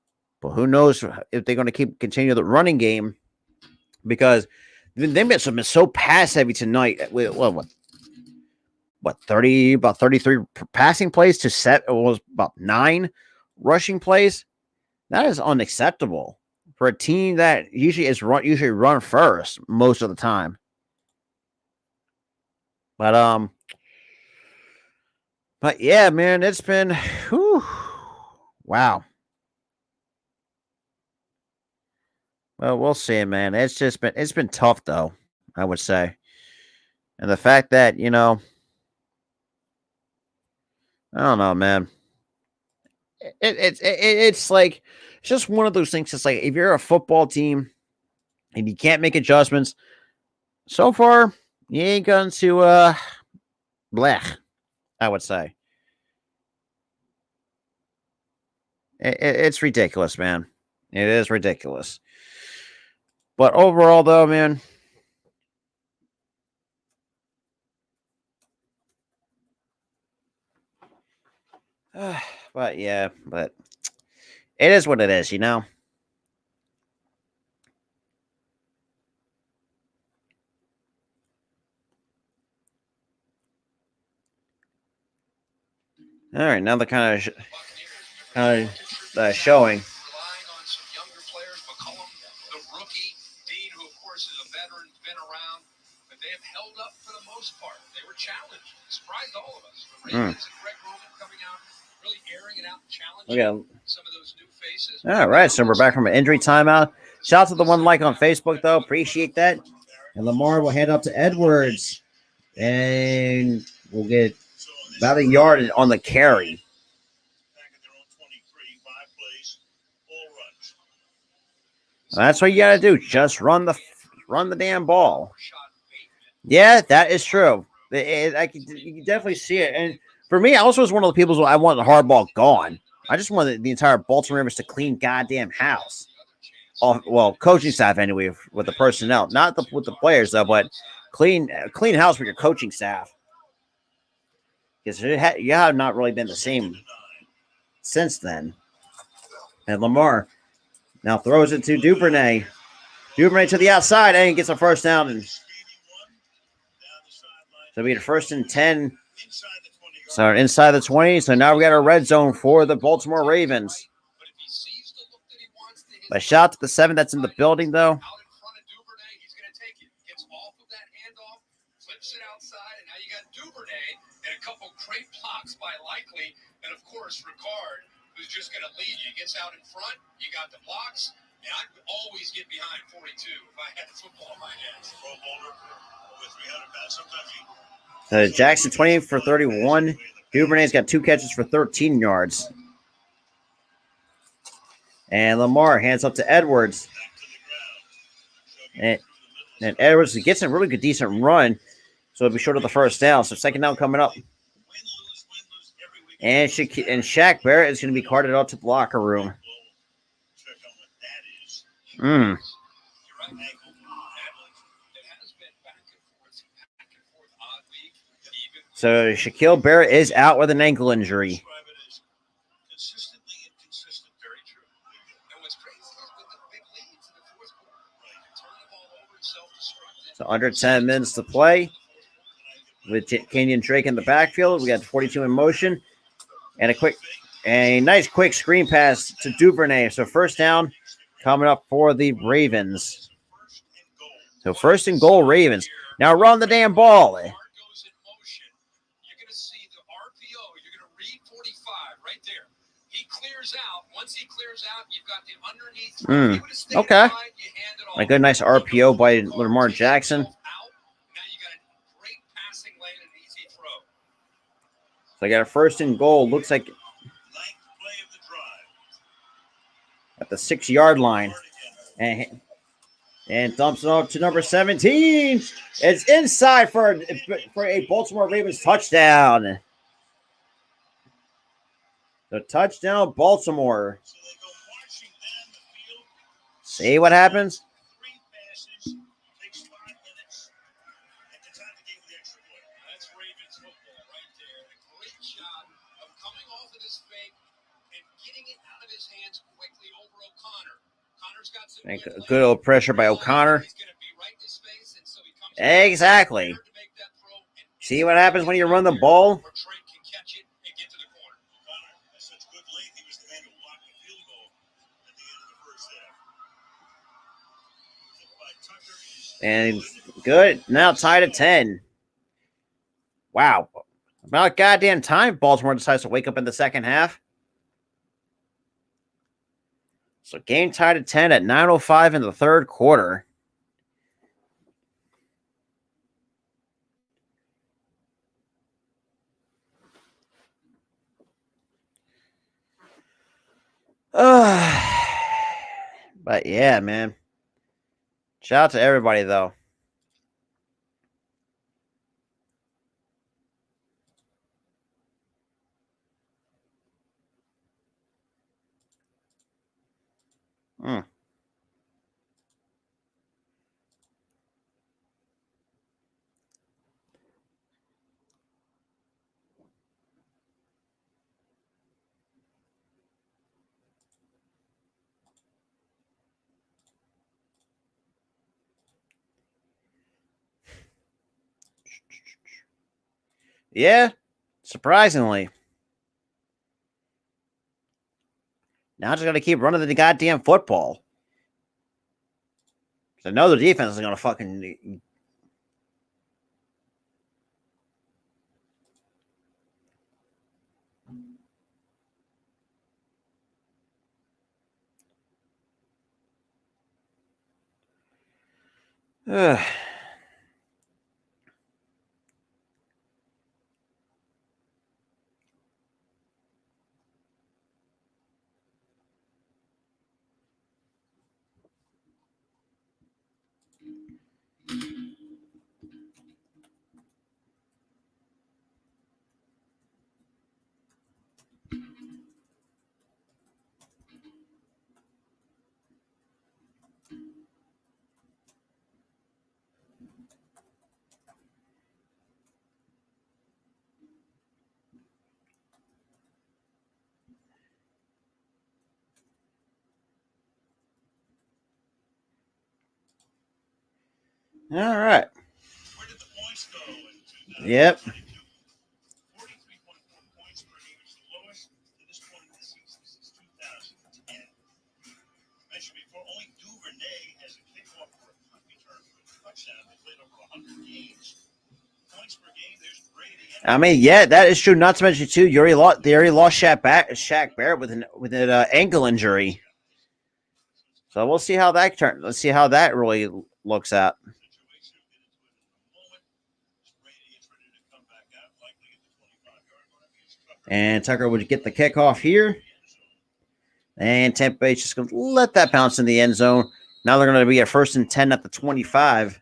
But who knows if they're going to continue the running game, because they've been so pass heavy tonight. With about 33 passing plays to set. It was about 9 rushing plays. That is unacceptable for a team that usually run first most of the time. But yeah, man, it's been wow. Well, we'll see, man. It's been tough, though, I would say. And the fact that, I don't know, man. It's like, it's just one of those things. It's like, if you're a football team and you can't make adjustments, so far you ain't going to blech, I would say. It's ridiculous, man. It is ridiculous. But overall, though, man, but yeah, but it is what it is, All right, now they're kind of showing. Relying on some younger players, McCollum, the rookie, Dean, who of course is a veteran, been around, but they have held up for the most part. They were challenged, surprised all of us. The Ravens and Greg Roman coming out, really airing it out, challenging some of those new faces. All right, so we're back from an injury timeout. Shout out to the one like on Facebook, though. Appreciate that. And Lamar will hand up to Edwards, and we'll get about a yard on the carry. That's what you got to do. Just run the damn ball. Yeah, that is true. You can definitely see it. And for me, I also was one of the people who I want the hard ball gone. I just wanted the entire Baltimore Ravens to clean goddamn house. Well, coaching staff anyway, with the personnel, not with the players though, but clean house with your coaching staff. Because you have not really been the same since then. And Lamar now throws it to Duvernay. Duvernay to the outside and gets a first down. And so we had a 1st and 10. So inside the 20. So now we got a red zone for the Baltimore Ravens. A shout to the 7 that's in the building, though. Out in front of Duvernay, he's going to take it. Gets off of that handoff, flips it outside, and now you got Duvernay and a couple great blocks by Likely, and of course Ricard who's just going to lead you. He gets out in front. You got the blocks. And I'd always get behind 42 if I had the football in my hands. Pro bowler with 300 pounds. Sometimes Jackson 20 for 31. Duvernay's got 2 catches for 13 yards. And Lamar hands up to Edwards. And Edwards gets a really good, decent run. So it'll be short of the first down. So second down coming up. And Shaq Barrett is going to be carted out to the locker room. So Shaquille Barrett is out with an ankle injury. So under 10 minutes to play. With Kenyon Drake in the backfield, we got 42 in motion. And a nice quick screen pass to Duvernay. So first down coming up for the Ravens. So first and goal, Ravens. Now run the damn ball. You're going to see the RPO. You're going to read 45 right there. He clears out. Once he clears out, you've got the underneath. Okay. A good, nice RPO by Lamar Jackson. So I got a first and goal. Looks like at the 6-yard line. And dumps it off to number 17. It's inside for a Baltimore Ravens touchdown. The touchdown, Baltimore. See what happens? And good old pressure by O'Connor. Exactly. See what happens when you run the ball? And good. Now tied at 10. Wow. About goddamn time Baltimore decides to wake up in the second half. So game tied at 10 at 9:05 in the third quarter. But yeah, man. Shout out to everybody, though. Yeah, surprisingly. Now just got to keep running the goddamn football. I know the defense is going to fucking... All right. Where did the points go in 2022? Yep. 43.4 points per game is the lowest to this point in the season since 2010. Mentioned before, only Duvernay has a kickoff for a punt return for a touchdown. They played over 100 games. Points per game, there's Brady I mean, yeah, that is true. Not to mention too, they already lost Shaq Barrett with an ankle injury. So we'll see how that turns. Let's see how that really looks at. And Tucker would get the kickoff here. And Tampa Bay's just going to let that bounce in the end zone. Now they're going to be at 1st and 10 at the 25.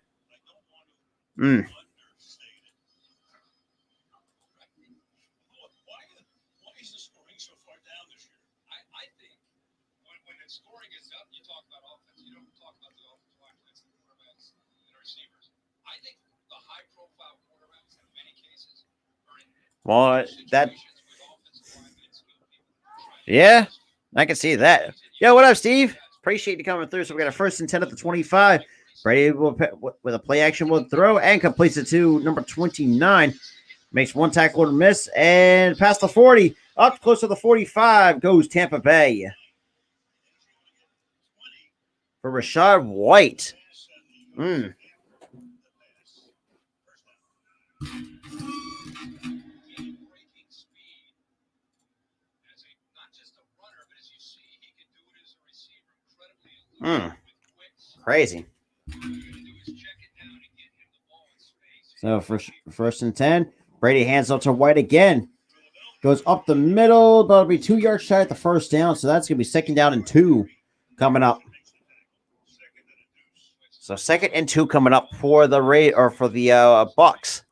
Well, yeah, I can see that. Yo, what up, Steve? Appreciate you coming through. So we got a 1st and 10 at the 25. Brady with a play action will throw and completes it to number 29. Makes one tackle and miss and past the 40. Up close to the 45 goes Tampa Bay. For Rachaad White. Crazy. So for 1st and 10, Brady hands up to White again. Goes up the middle, but it'll be 2 yards shy at the 1st down. So that's going to be 2nd down and 2 coming up. So 2nd and 2 coming up for the Bucs.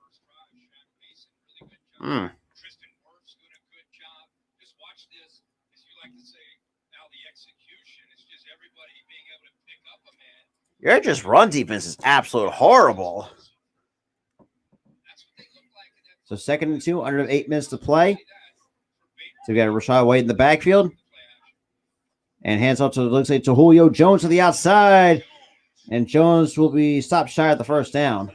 Your just run defense is absolute horrible. So 2nd and 2, under 8 minutes to play. So we got Rachaad White in the backfield. And hands off to, looks like, to Julio Jones to the outside. And Jones will be stopped shy at the 1st down.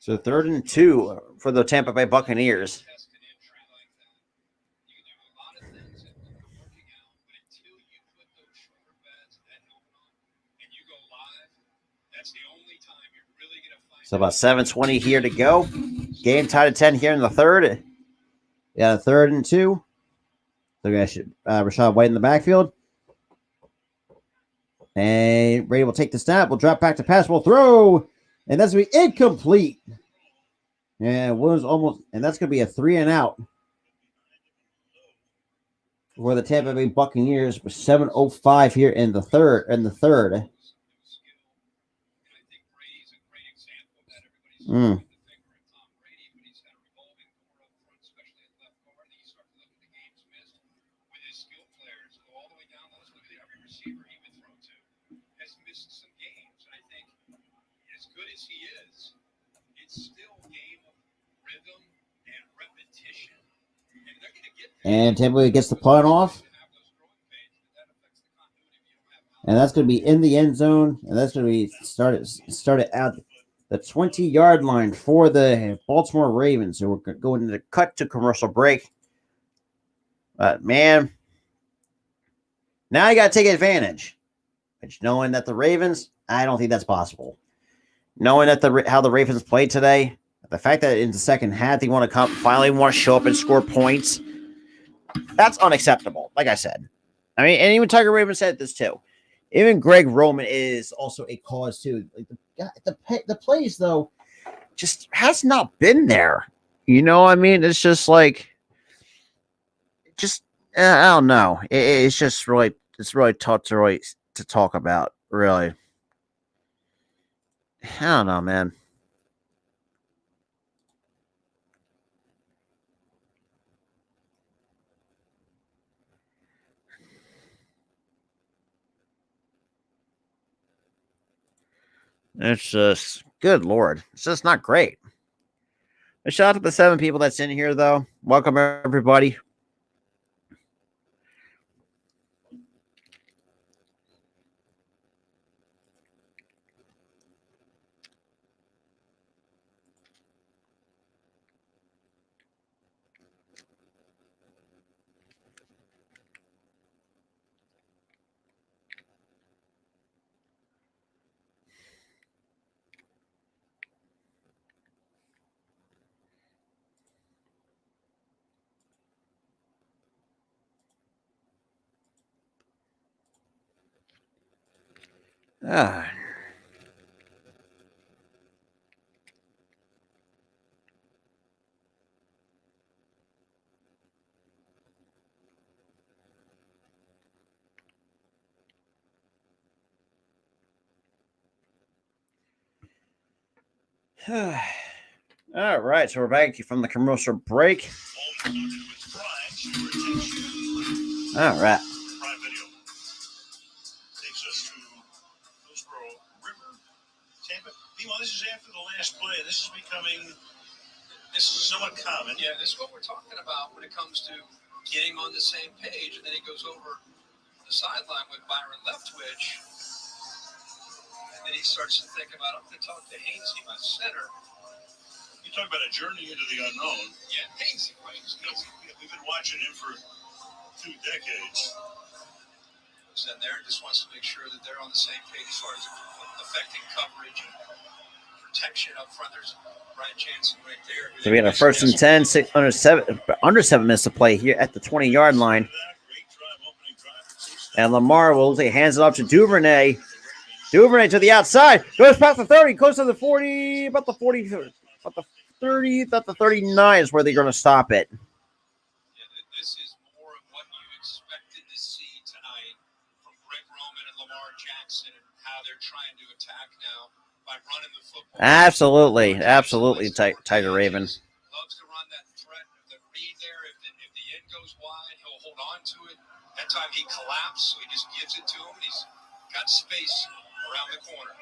So 3rd and 2 for the Tampa Bay Buccaneers. So about 7:20 here to go. Game tied at 10 here in the 3rd. Yeah, 3rd and 2. So we got Rachaad White in the backfield. And Brady will take the snap. We'll drop back to pass. We'll throw. And that's going to be incomplete. And Williams almost, and that's going to be a 3 and out for the Tampa Bay Buccaneers with 7:05 here in the third. And Tampa Bay gets the punt off. And that's going to be in the end zone. And that's going to be started at the 20-yard line for the Baltimore Ravens. So we're going to cut to commercial break. But, man, now you got to take advantage. But knowing that the Ravens, I don't think that's possible. Knowing that how the Ravens played today, the fact that in the second half they want to finally want to show up and score points, that's unacceptable. Like I said, I mean, and even Tiger Raven said this too. Even Greg Roman is also a cause too. Like the plays though, just has not been there. You know, I mean, it's just like, I don't know. It's just really, tough to talk about. Really, I don't know, man. It's just, good Lord. It's just not great. A shout out to the 7 people that's in here, though. Welcome, everybody. Ah. All right, so we're back from the commercial break. All right. Prime Video takes us to Hillsborough River, Tampa. Meanwhile, this is after the last play. This is somewhat common. Yeah, this is what we're talking about when it comes to getting on the same page. And then he goes over the sideline with Byron Leftwich. And then he starts to think about, I'm going to talk to Hainsey, my center. You talk about a journey into the unknown. Yeah, Hainsey plays. We've been watching him for 2 decades. He's in there and just wants to make sure that they're on the same page as far as affecting coverage and protection up front. There's Brian Jansen right there. So we got a 1st and 10, under 7 minutes to play here at the 20-yard line. And Lamar will hands it off to Duvernay. Duvernay to the outside, goes past the 30, close to the 40, about the 40, about the 30, about the 39 is where they're going to stop it. Yeah, this is more of what you expected to see tonight from Greg Roman and Lamar Jackson and how they're trying to attack now by running the football. Absolutely, Tiger Raven. Loves to run that threat, the read there. If the end goes wide, he'll hold on to it. That time he collapsed, so he just gives it to him, and he's got space around the corner.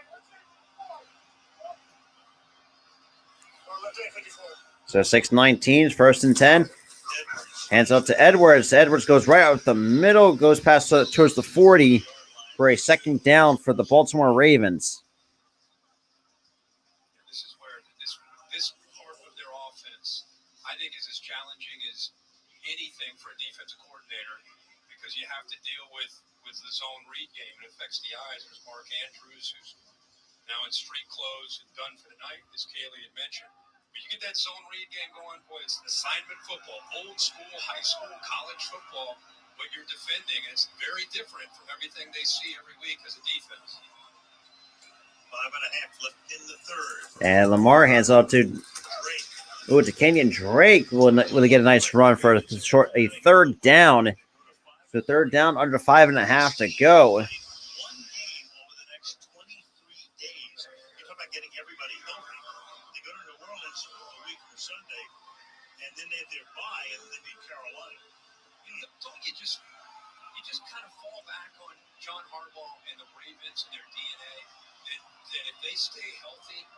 So 6-19, 1st and 10. Hands up to Edwards. Edwards goes right out the middle, goes past towards the 40 for a 2nd down for the Baltimore Ravens. This is where this part of their offense, I think, is as challenging as anything for a defensive coordinator because you have to deal with the zone read game. It affects the eyes. There's Mark Andrews, who's now in street clothes and done for the night, as Kaylee had mentioned. But you get that zone read game going, boy, it's assignment football, old school, high school, college football, what you're defending. And it's very different from everything they see every week as a defense. 5.5 left in the 3rd. And Lamar hands off to Kenyon Drake. Will get a nice run for a 3rd down. So 3rd down, under 5.5 to go. One game over the next 23 days. You're talking about getting everybody healthy. They go to New Orleans a week from Sunday, and then they have their bye, and then they beat Carolina. Don't you just kind of fall back on John Harbaugh and the Ravens and their DNA? That if they stay healthy,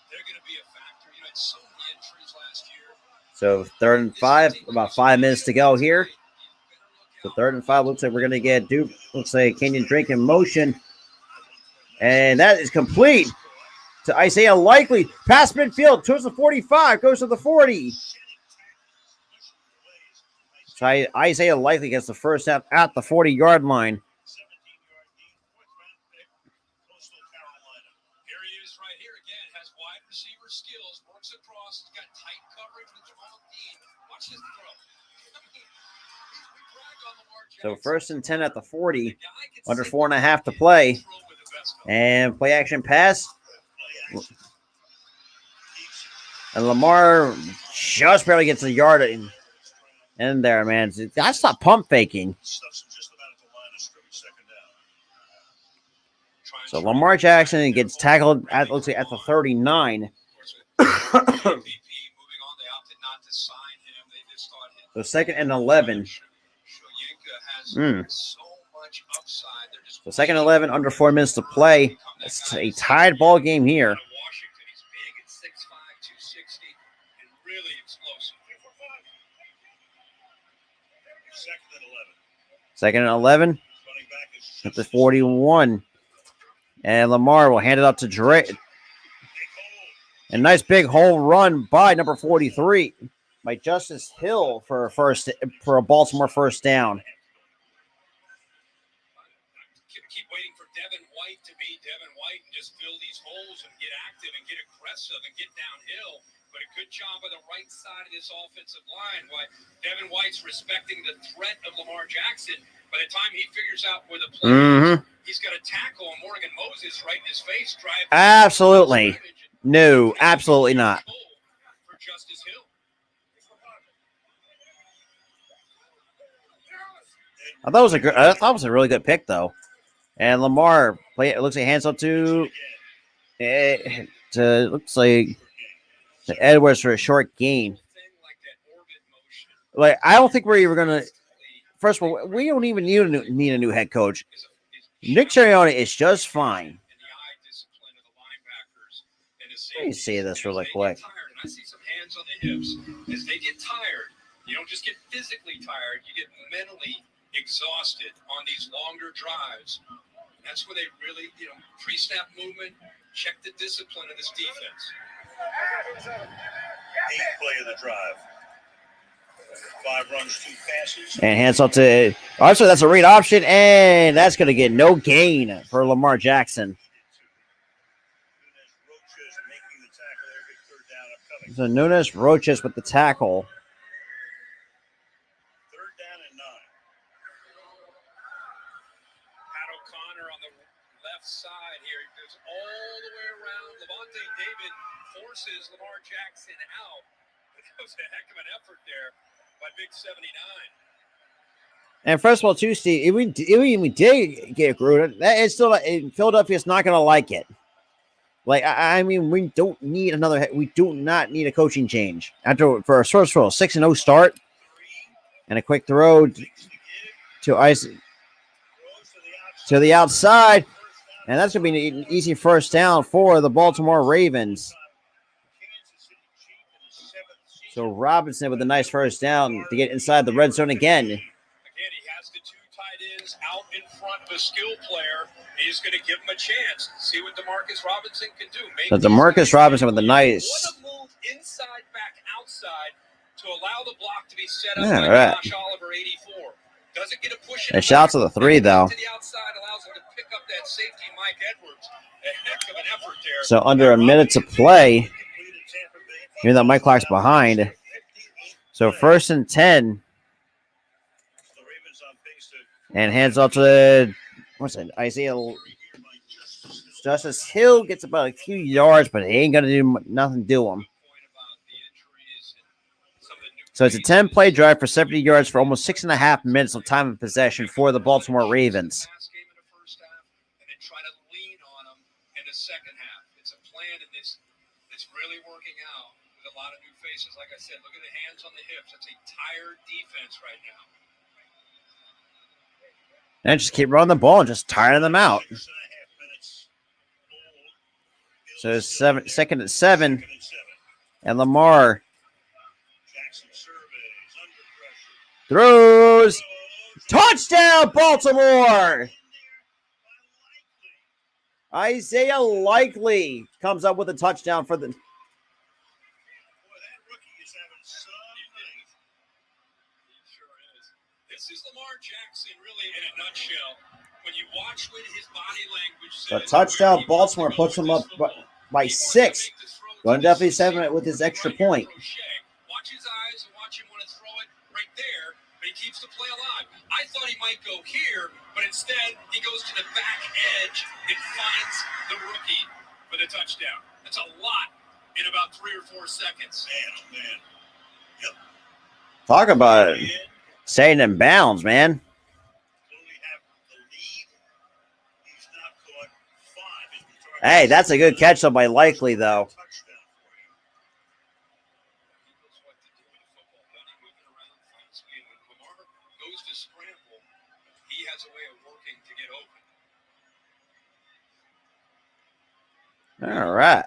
they're going to be a factor. You know, had so many injuries last year. So 3rd and 5, about 5 minutes to go here. So 3rd and 5, looks like we're going to get looks like Kenyon Drake in motion. And that is complete to Isaiah Likely. Past midfield, towards the 45, goes to the 40. So Isaiah Likely gets the 1st down at the 40-yard line. 17-yard gain, 4th-round pick, Coastal Carolina. Here he is right here again, has wide receiver skills, works across, he's got tight coverage with Jamal Dean. Watch this throw. So 1st and 10 at the 40, under 4.5 to play. And play action pass. And Lamar just barely gets a yard in there, man. I stopped pump faking. So Lamar Jackson gets tackled at, looks like, at the 39. So 2nd and 11. So 2nd and 11, under 4 minutes to play. It's a tied ball game here. Washington, he's big at 6'5", 260, and really explosive. 2nd and 11. 2nd and 11 at the 41. And Lamar will hand it up to Drake. A nice big hole run by number 43 by Justice Hill for a Baltimore 1st down. Keep waiting for Devin White to be Devin White and just fill these holes and get active and get aggressive and get downhill. But a good job on the right side of this offensive line. Why Devin White's respecting the threat of Lamar Jackson. By the time he figures out where the play is, he's got got a tackle on Morgan Moses right in his face. Absolutely. No, absolutely not. For Justice Hill. I thought it was a really good pick though. And Lamar it looks like hands up to looks like to Edwards for a short gain. Like I don't think we're even gonna. First of all, we don't even need a new head coach. Nick Sirianni is just fine. Let me see this really quick. I see some hands on the hips. As they get tired, you don't just get physically tired, you get mentally exhausted on these longer drives. That's where they really, pre-snap movement, check the discipline of this defense. 8th play of the drive. 5 runs, 2 passes. And hands up to also that's a read option, and that's going to get no gain for Lamar Jackson. So Nunes Roches with the tackle. 3rd down and 9. Pat O'Connor on the left side here. He goes all the way around. Levante David forces Lamar Jackson out. That was a heck of an effort there by Big 79. And first of all, too, Steve, if we did get Gruden, that is still Philadelphia's not going to like it. Like I mean, we don't need we do not need a coaching change for a first 6-0 start and a quick throw to the outside, and that's going to be an easy first down for the Baltimore Ravens. So Robinson with a nice first down to get inside the red zone again. Again, he has the 2 tight ends out in front of a skill player. He's going to give him a chance. See what DeMarcus Robinson can do. So DeMarcus Robinson with a nice. What a move inside, back, outside to allow the block to be set up by Josh Oliver, 84. Doesn't get a push. A shout to the 3 though. To the outside allows him to pick up that safety, Mike Edwards. A heck of an effort there. So under a minute to play. Even though my clock's behind. So 1st and 10. And hands off to Isaiah. Justice Hill gets about a few yards, but he ain't going to do nothing to him. So it's a 10-play drive for 70 yards for almost 6.5 minutes of time of possession for the Baltimore Ravens. And then try to lean on them in the second half. It's a plan in this that's really working out with a lot of new faces. Like I said, look at the hands on the hips. That's a tired defense right now. And just keep running the ball and just tiring them out. So 2nd and 7. And Lamar throws. Touchdown, Baltimore! Isaiah Likely comes up with a touchdown for the. This is Lamar Jackson, really, in a nutshell. When you watch what his body language says. The touchdown, Baltimore puts him up by 6. Going definitely 7 with his extra point. Watch his eyes and watch him want to throw it right there, but he keeps the play alive. I thought he might go here, but instead he goes to the back edge and finds the rookie for the touchdown. That's a lot in about 3 or 4 seconds. Man. Yep. Talk about it. Staying in bounds, man. Hey, that's a good catch though by Likely, though. All right.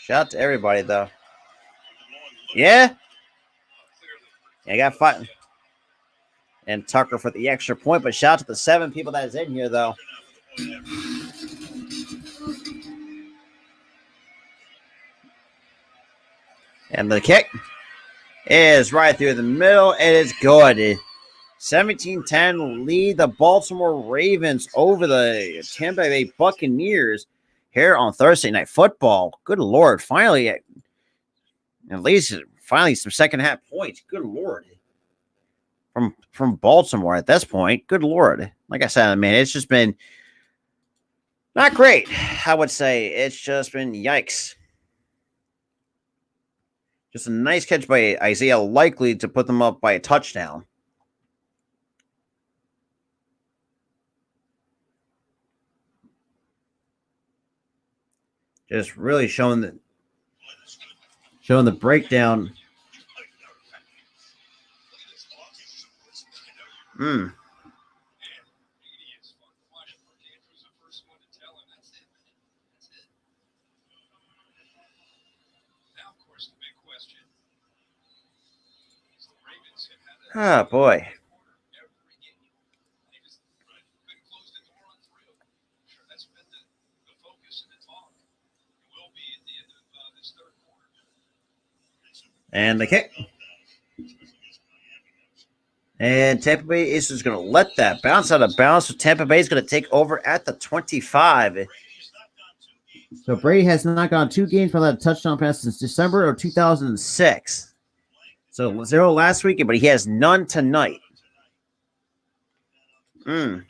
Shout out to everybody, though. Yeah. I got 5. And Tucker for the extra point, but shout out to the 7 people that is in here, though. And the kick is right through the middle. It is good. 17-10 lead the Baltimore Ravens over the Tampa Bay Buccaneers here on Thursday Night Football. Good Lord. Finally, at least some second half points. Good Lord. from Baltimore at this point. Good Lord. Like I said, man, it's just been not great, I would say. It's just been yikes. Just a nice catch by Isaiah, likely to put them up by a touchdown. Just really showing the breakdown. Oh, boy. And the kick. And Tampa Bay is just going to let that bounce out of bounds. So Tampa Bay is going to take over at the 25. So Brady has not gone 2 games without a touchdown pass since December of 2006. So 0 last week, but he has none tonight. And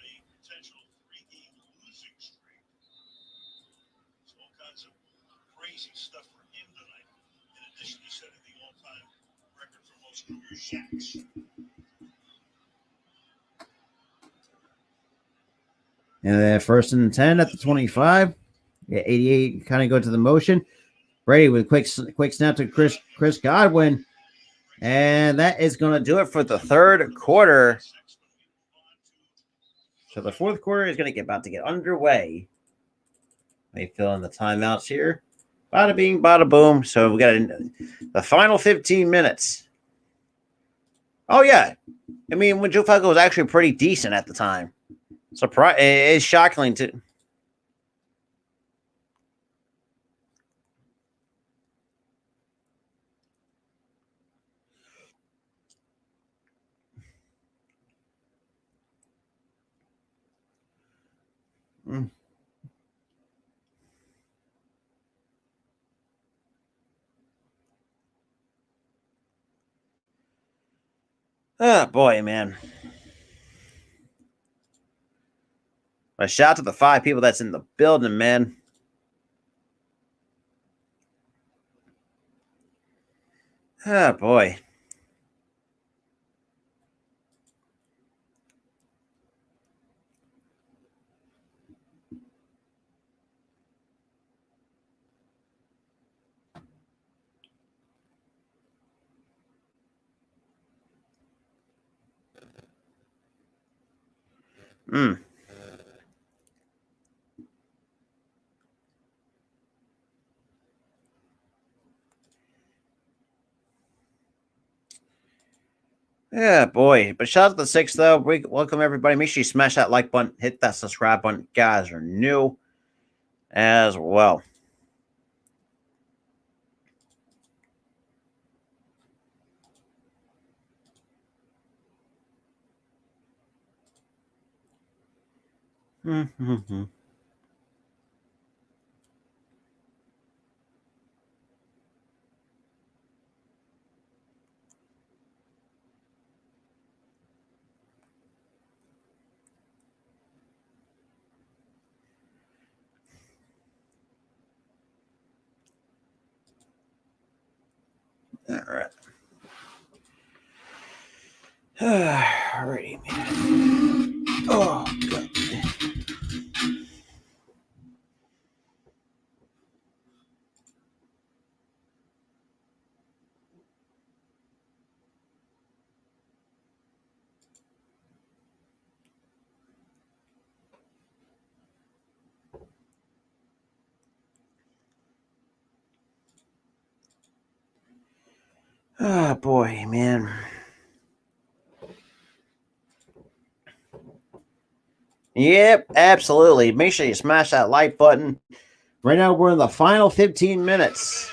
then 1st and 10 at the 25. Yeah, 88 kind of go to the motion. Brady with a quick snap to Chris Godwin. And that is going to do it for the 3rd quarter. So the 4th quarter is going to about to get underway. Let me fill in the timeouts here. Bada bing, bada boom. So we got the final 15 minutes. Oh, yeah. I mean, when Joe Flacco was actually pretty decent at the time. It's shocking to. Oh, boy, man. A shout out to the 5 people that's in the building, man. Oh, boy. Yeah, boy. But shout out to the 6, though. Welcome, everybody. Make sure you smash that like button. Hit that subscribe button. Guys are new as well. All right. Alrighty, man. Oh, God. Oh, boy, man. Yep, absolutely. Make sure you smash that like button. Right now, we're in the final 15 minutes.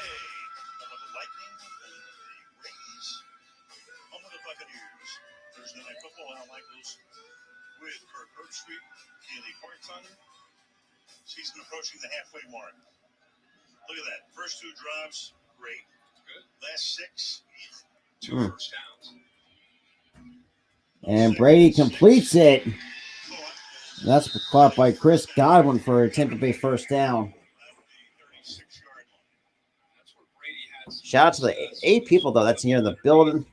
Season approaching the halfway mark. Look at that. First 2 drives, great. Good. Last 6, 2 first downs. And Brady completes it. That's caught by Chris Godwin for a Tampa Bay first down. Shout out to the 8 people, though. That's here in the building.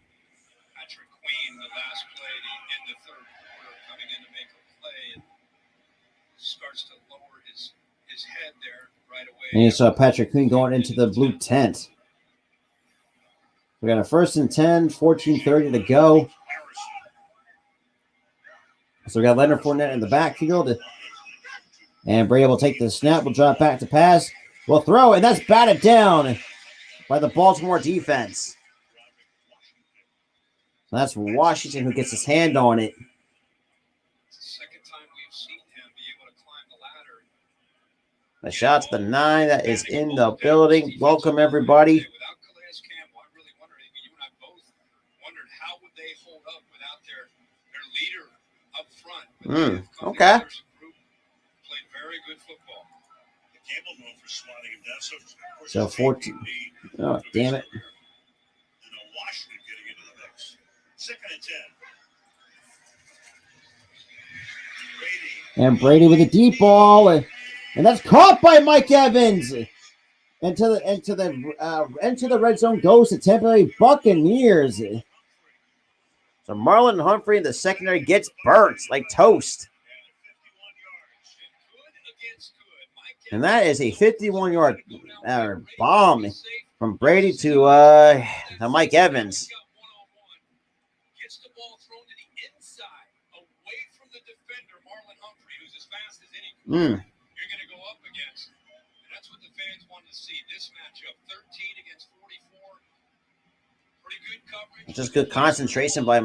Patrick Queen, the last play in the third quarter, coming in to make a play, and starts to lower his head there right away. And you saw Patrick Queen going into the blue tent. We got a 1st and 10, 14:30 to go. So we got Leonard Fournette in the backfield. And Brady will take the snap. Will drop back to pass. Will throw, and that's batted down by the Baltimore defense. So that's Washington who gets his hand on it. It's the second time we've seen him be able to climb the ladder. A shot to the 9 that is in the building. Welcome, everybody. Without Calais Campbell, I really wondered, you and I both wondered how would they hold up without their leader up front. Okay. Played very good football. Campbell known for swatting him down. So 14. Oh, damn it. Washington getting into the mix. 2nd and 10. And Brady with a deep ball. And that's caught by Mike Evans. Into the red zone goes to Tampa Bay Buccaneers. So Marlon Humphrey in the secondary gets burnt like toast. And that is a 51-yard bomb from Brady to Mike Evans. Gets the ball thrown to the inside, away from the defender, Marlon Humphrey, who's as fast as any you're going to go up against. And that's what the fans wanted to see. This matchup, 13 against 44. Pretty good coverage. Just good concentration by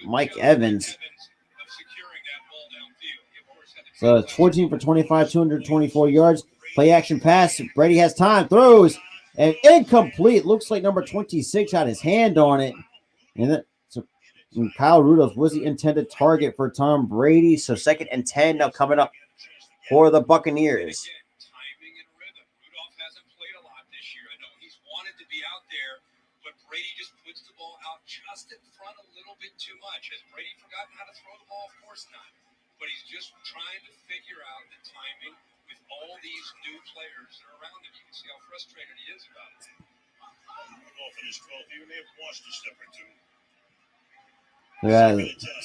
Mike Evans. So it's 14 for 25, 224 yards. Play action pass. Brady has time. Throws. And incomplete. Looks like number 26 had his hand on it. And Kyle Rudolph was the intended target for Tom Brady. So 2nd and 10 now coming up for the Buccaneers. Timing and rhythm. Rudolph hasn't played a lot this year. I know he's wanted to be out there, but Brady just puts the ball out just in front a little bit too much. Has Brady forgotten how to throw the ball? Of course not. But he's just trying to figure out the timing with all these new players that are around him. You can see how frustrated he is about it. Rudolph in his 12th year may have watched a step or two. Yeah,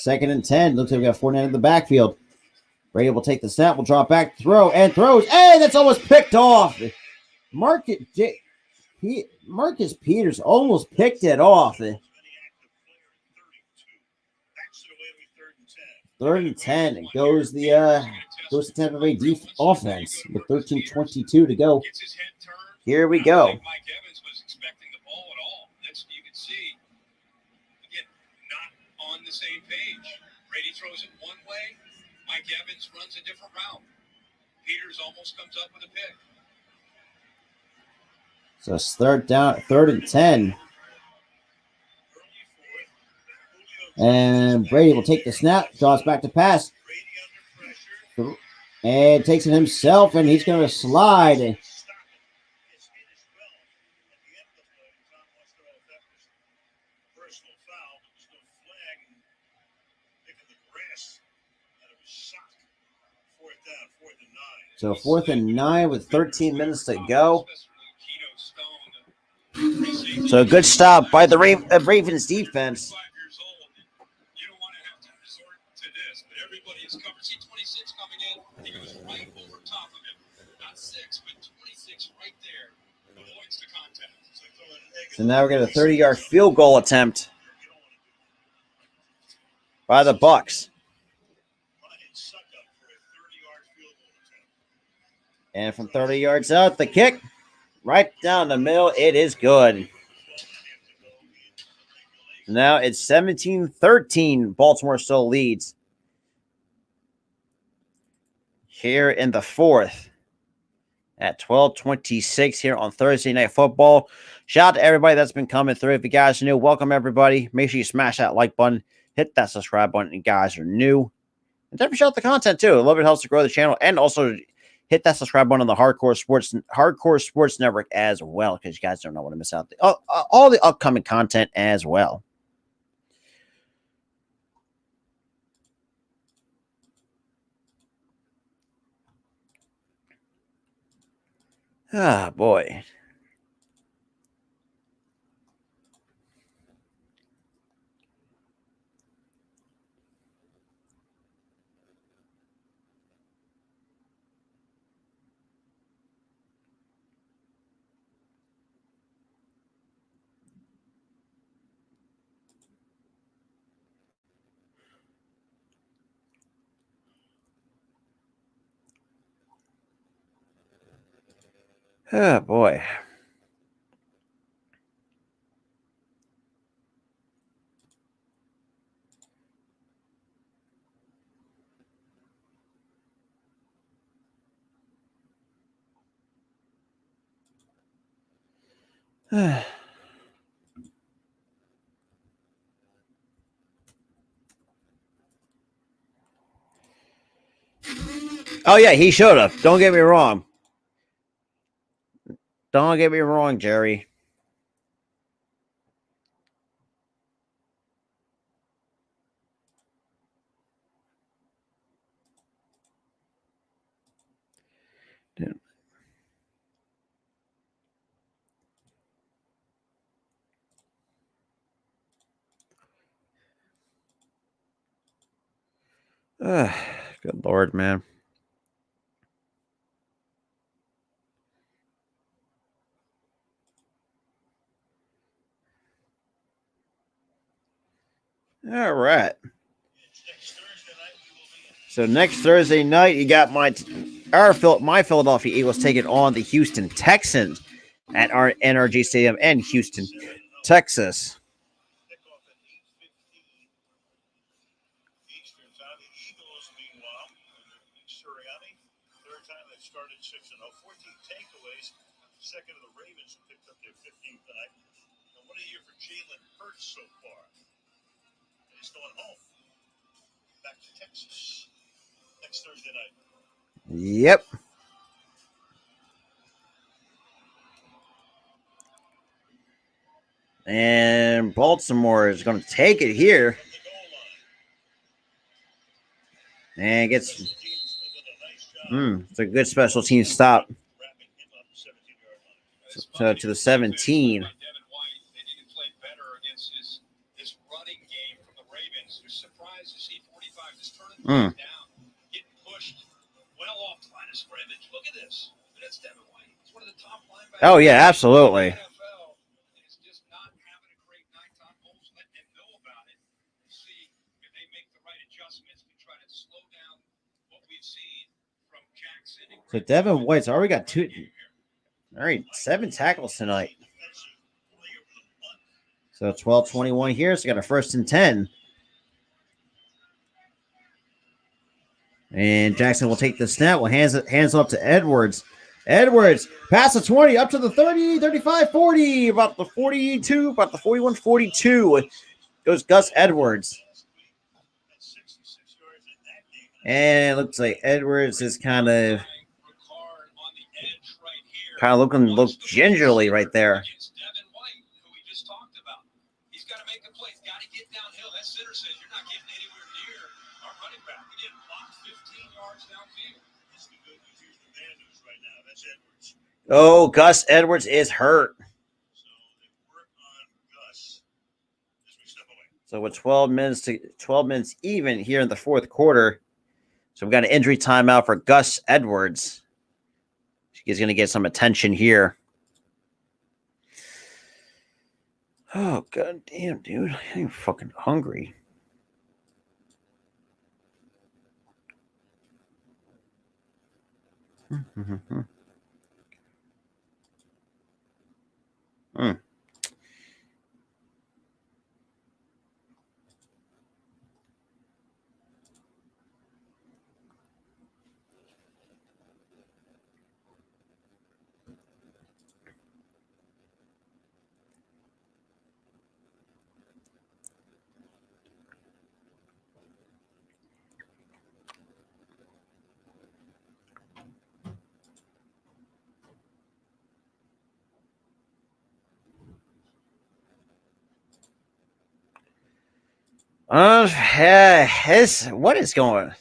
2nd and 10. Looks like we got Fournette in the backfield. Brady will take the snap. Will drop back, throw, and throws. Hey, that's almost picked off. Marcus Peters almost picked it off. 3rd and 10. It goes to Tampa Bay offense with 13:22 to go. Here we go. Mike Evans was expecting the ball at all. You can see, again, not on the same page. Brady throws it one way. Mike Evans runs a different route. Peters almost comes up with a pick. So it's 3rd and 10. And Brady will take the snap, draws back to pass, and takes it himself, and he's going to slide. So 4th and 9 with 13 minutes to go. So a good stop by the Ravens defense. So now we're getting a 30-yard field goal attempt by the Bucs. And from 30 yards out, the kick right down the middle. It is good. Now it's 17-13. Baltimore still leads here in the 4th at 12:26 here on Thursday Night Football. Shout out to everybody that's been coming through. If you guys are new, welcome everybody. Make sure you smash that like button, hit that subscribe button if you guys are new. And definitely shout out the content too. A little bit helps to grow the channel, and also hit that subscribe button on the Hardcore Sports Network as well, because you guys don't know what to miss out. All the upcoming content as well. Ah, boy. Oh, boy. Oh, yeah, he should have. Don't get me wrong. Don't get me wrong, Jerry. Good Lord, man. All right. So next Thursday night, you got my Philadelphia Eagles taking on the Houston Texans at our NRG Stadium in Houston, Texas. Eastern time. The Eagles, meanwhile, Sirianni, third time they've started 6-0, 14 takeaways. Second of the Ravens, who picked up their 15th tonight. And what a year for Jalen Hurts so far. He's going home. Back to Texas next Thursday night. Yep. And Baltimore is going to take it here. And gets it's a good special team stop. So to the 17. Oh, yeah, absolutely. So Devin White's already got two. All right, 7 tackles tonight. So 12-21 here. So got a 1st and 10. And Jackson will take the snap. Will hands it up to Edwards. Edwards past the 20, up to the 30, 35, 40, about the 42, about the 41, 42. Goes Gus Edwards. And it looks like Edwards is kind of look gingerly right there. Oh, Gus Edwards is hurt. So with 12 minutes even here in the fourth quarter. So we've got an injury timeout for Gus Edwards. He's going to get some attention here. Oh, god damn, dude. I'm fucking hungry. What is going on?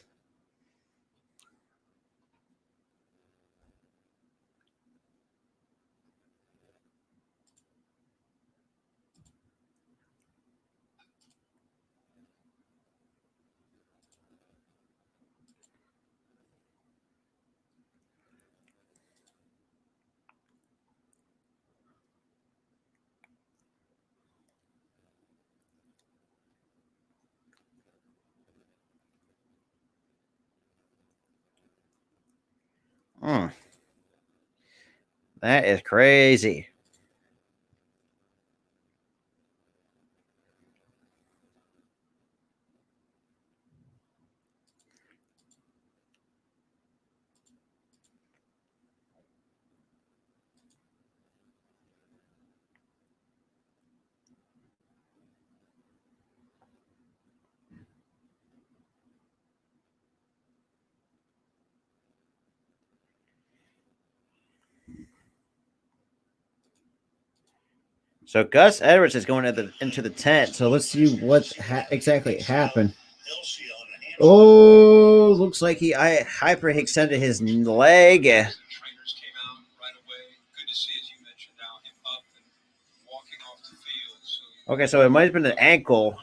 That is crazy. So Gus Edwards is going into the tent. So let's see what exactly happened. Oh, looks like he hyperextended his leg. Trainers came out right away. Good to see, as you mentioned, now him up and walking off the field. Okay, so it might have been an ankle.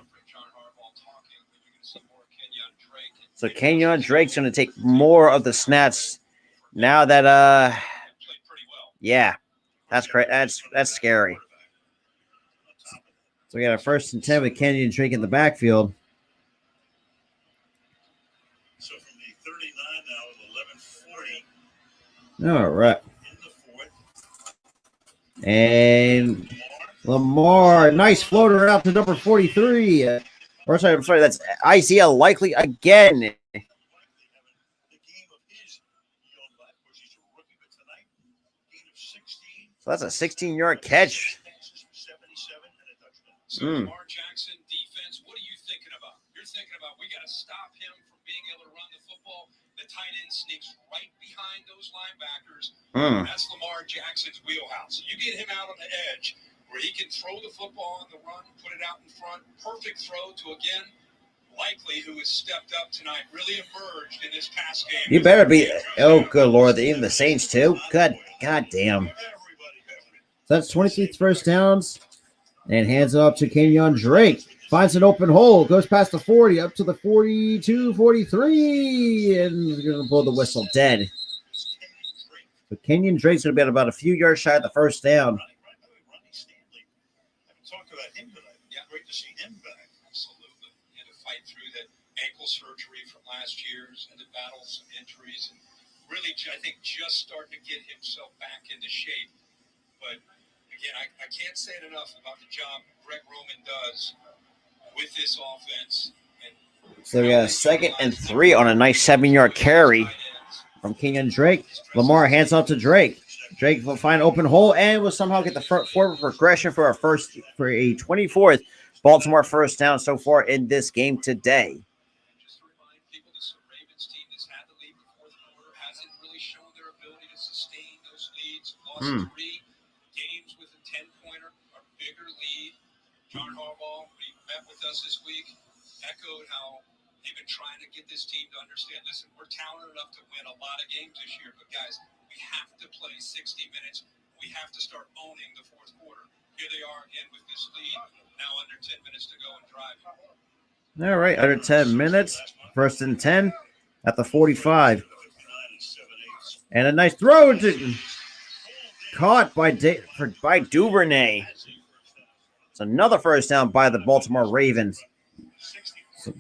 So Kenyon Drake's going to take more of the snaps now that yeah, that's great. That's scary. So we got a 1st and 10 with Kenyon Drake in the backfield. So from the 39 now, 11:40. All right. And Lamar, nice floater out to number 43. I'm sorry, that's Isaiah Likely again. So that's a 16-yard catch. So Lamar Jackson defense, what are you thinking about? You're thinking about we got to stop him from being able to run the football. The tight end sneaks right behind those linebackers. That's Lamar Jackson's wheelhouse. You get him out on the edge where he can throw the football on the run, put it out in front. Perfect throw to, again, Likely, who has stepped up tonight, really emerged in this pass game. You better be. Oh, good Lord. Even the Saints, too? God damn. So that's 23 first downs. And hands it up to Kenyon Drake. Finds an open hole. Goes past the 40. Up to the 42, 43. And he's going to blow the whistle. Dead. But Kenyon Drake's going to be at about a few yards shy of the first down. Talked about him tonight. Yeah, great to see him back. Absolutely. He had to fight through that ankle surgery from last year's and to battle some injuries. And really, I think, just starting to get himself back into shape. But again, I can't say it enough about the job Greg Roman does with this offense. So we got a 2nd and 3 on a nice 7-yard carry from Kenyon Drake. Lamar hands off to Drake. Drake will find open hole and will somehow get the forward progression for a 24th Baltimore first down so far in this game today. Just to remind people, this Ravens team that's had the lead in the fourth quarter hasn't really shown their ability to sustain those leads. Lost 3 games with a 10-pointer, our bigger lead. John Harbaugh, when he met with us this week, echoed how they've been trying to get this team to understand, listen, we're talented enough to win a lot of games this year, but guys, we have to play 60 minutes. We have to start owning the fourth quarter. Here they are again with this lead. Now under 10 minutes to go and drive. All right, under 10 minutes. 1st and 10 at the 45. And a nice throw caught by Duvernay. It's another first down by the Baltimore Ravens. So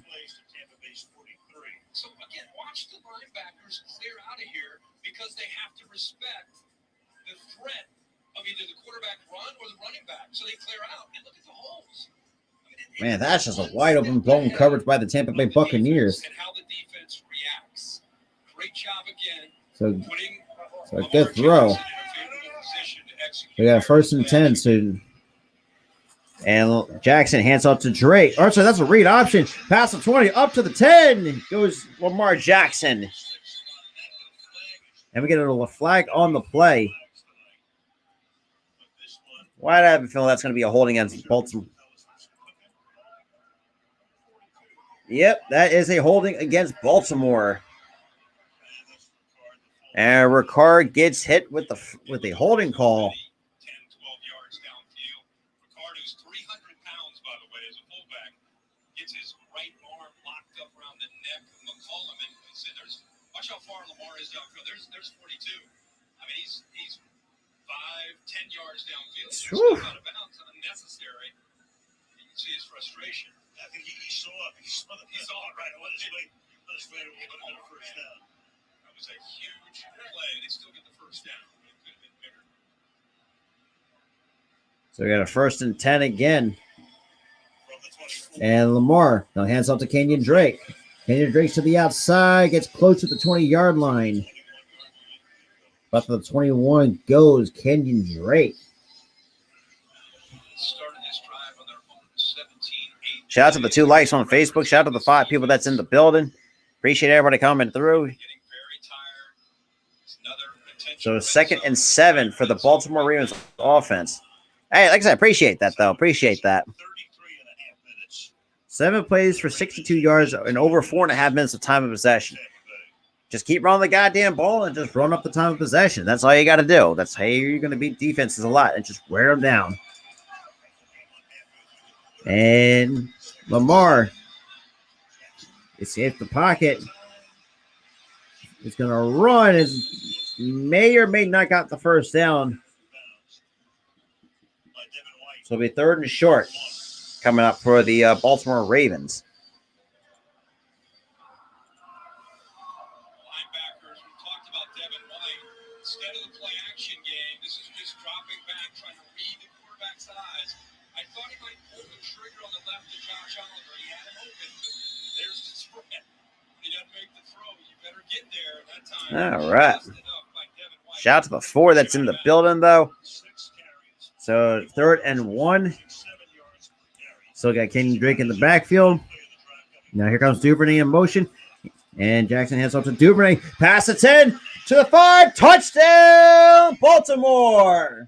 again, watch the linebackers clear out of here because they have to respect the threat of either the quarterback run or the running back. So they clear out and look at the holes. Man, that's just a wide open blown coverage by the Tampa Bay Buccaneers. And how the defense reacts. Great job again. So a good throw. We got a 1st and 10 soon. And Jackson hands off to Drake. Oh, sorry, that's a read option. Pass the 20, up to the 10. Goes Lamar Jackson. And we get a flag on the play. Why do I have a feeling that's going to be a holding against Baltimore? Yep, that is a holding against Baltimore. And Ricard gets hit with a holding call. 10, 12 yards downfield. Ricard, who's 300 pounds, by the way, as a fullback, gets his right arm locked up around the neck of McCollum. And watch how far Lamar is downfield. There's 42. I mean, he's 5, 10 yards downfield. He's still out of bounds, unnecessary. You can see his frustration. I think he saw it right away. Let us wait a little bit for first down. That was a huge play. They still get the first down. It could have been bigger. So we got a 1st and 10 again. And Lamar now hands off to Kenyon Drake. Kenyon Drake's to the outside, gets close to the 20-yard line. But the 21 goes Kenyon Drake. Shout out to the 2 likes on Facebook. Shout out to the 5 people that's in the building. Appreciate everybody coming through. So 2nd and 7 for the Baltimore Ravens offense. Hey, like I said, appreciate that, though. Appreciate that. 7 plays for 62 yards and over 4.5 minutes of time of possession. Just keep running the goddamn ball and just run up the time of possession. That's all you got to do. That's how you're going to beat defenses a lot and just wear them down. And Lamar escapes the pocket. It's going to run. It may or may not got the 1st down. So it'll be 3rd and short coming up for the Baltimore Ravens. Linebackers, we talked about Devin White. Instead of the play action game, this is just dropping back, trying to read the quarterback's eyes. I thought he might pull the trigger on the left to Josh Oliver. He had him open, but there's the spread. He doesn't make the throw. You better get there that time. All right. Shout out to the 4 that's in the building, though. So 3rd and 1. Still got Kenyon Drake in the backfield. Now here comes Duvernay in motion. And Jackson hands off to Duvernay. Pass the 10 to the 5. Touchdown, Baltimore.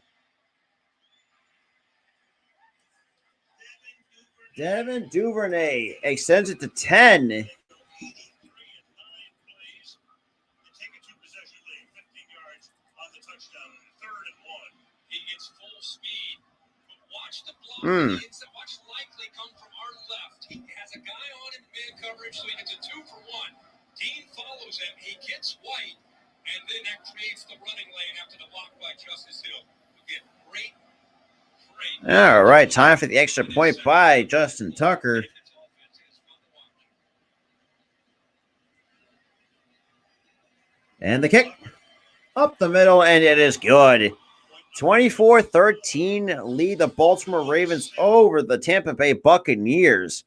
Devin Duvernay extends it to 10. Watch likely come from our left. He has a guy on him in man coverage, so he gets a 2 for 1. Dean follows him. He gets White, and then that creates the running lane after the block by Justice Hill. Again, great. All right, time for the extra point by Justin Tucker. And the kick up the middle, and it is good. 24-13 lead the Baltimore Ravens over the Tampa Bay Buccaneers.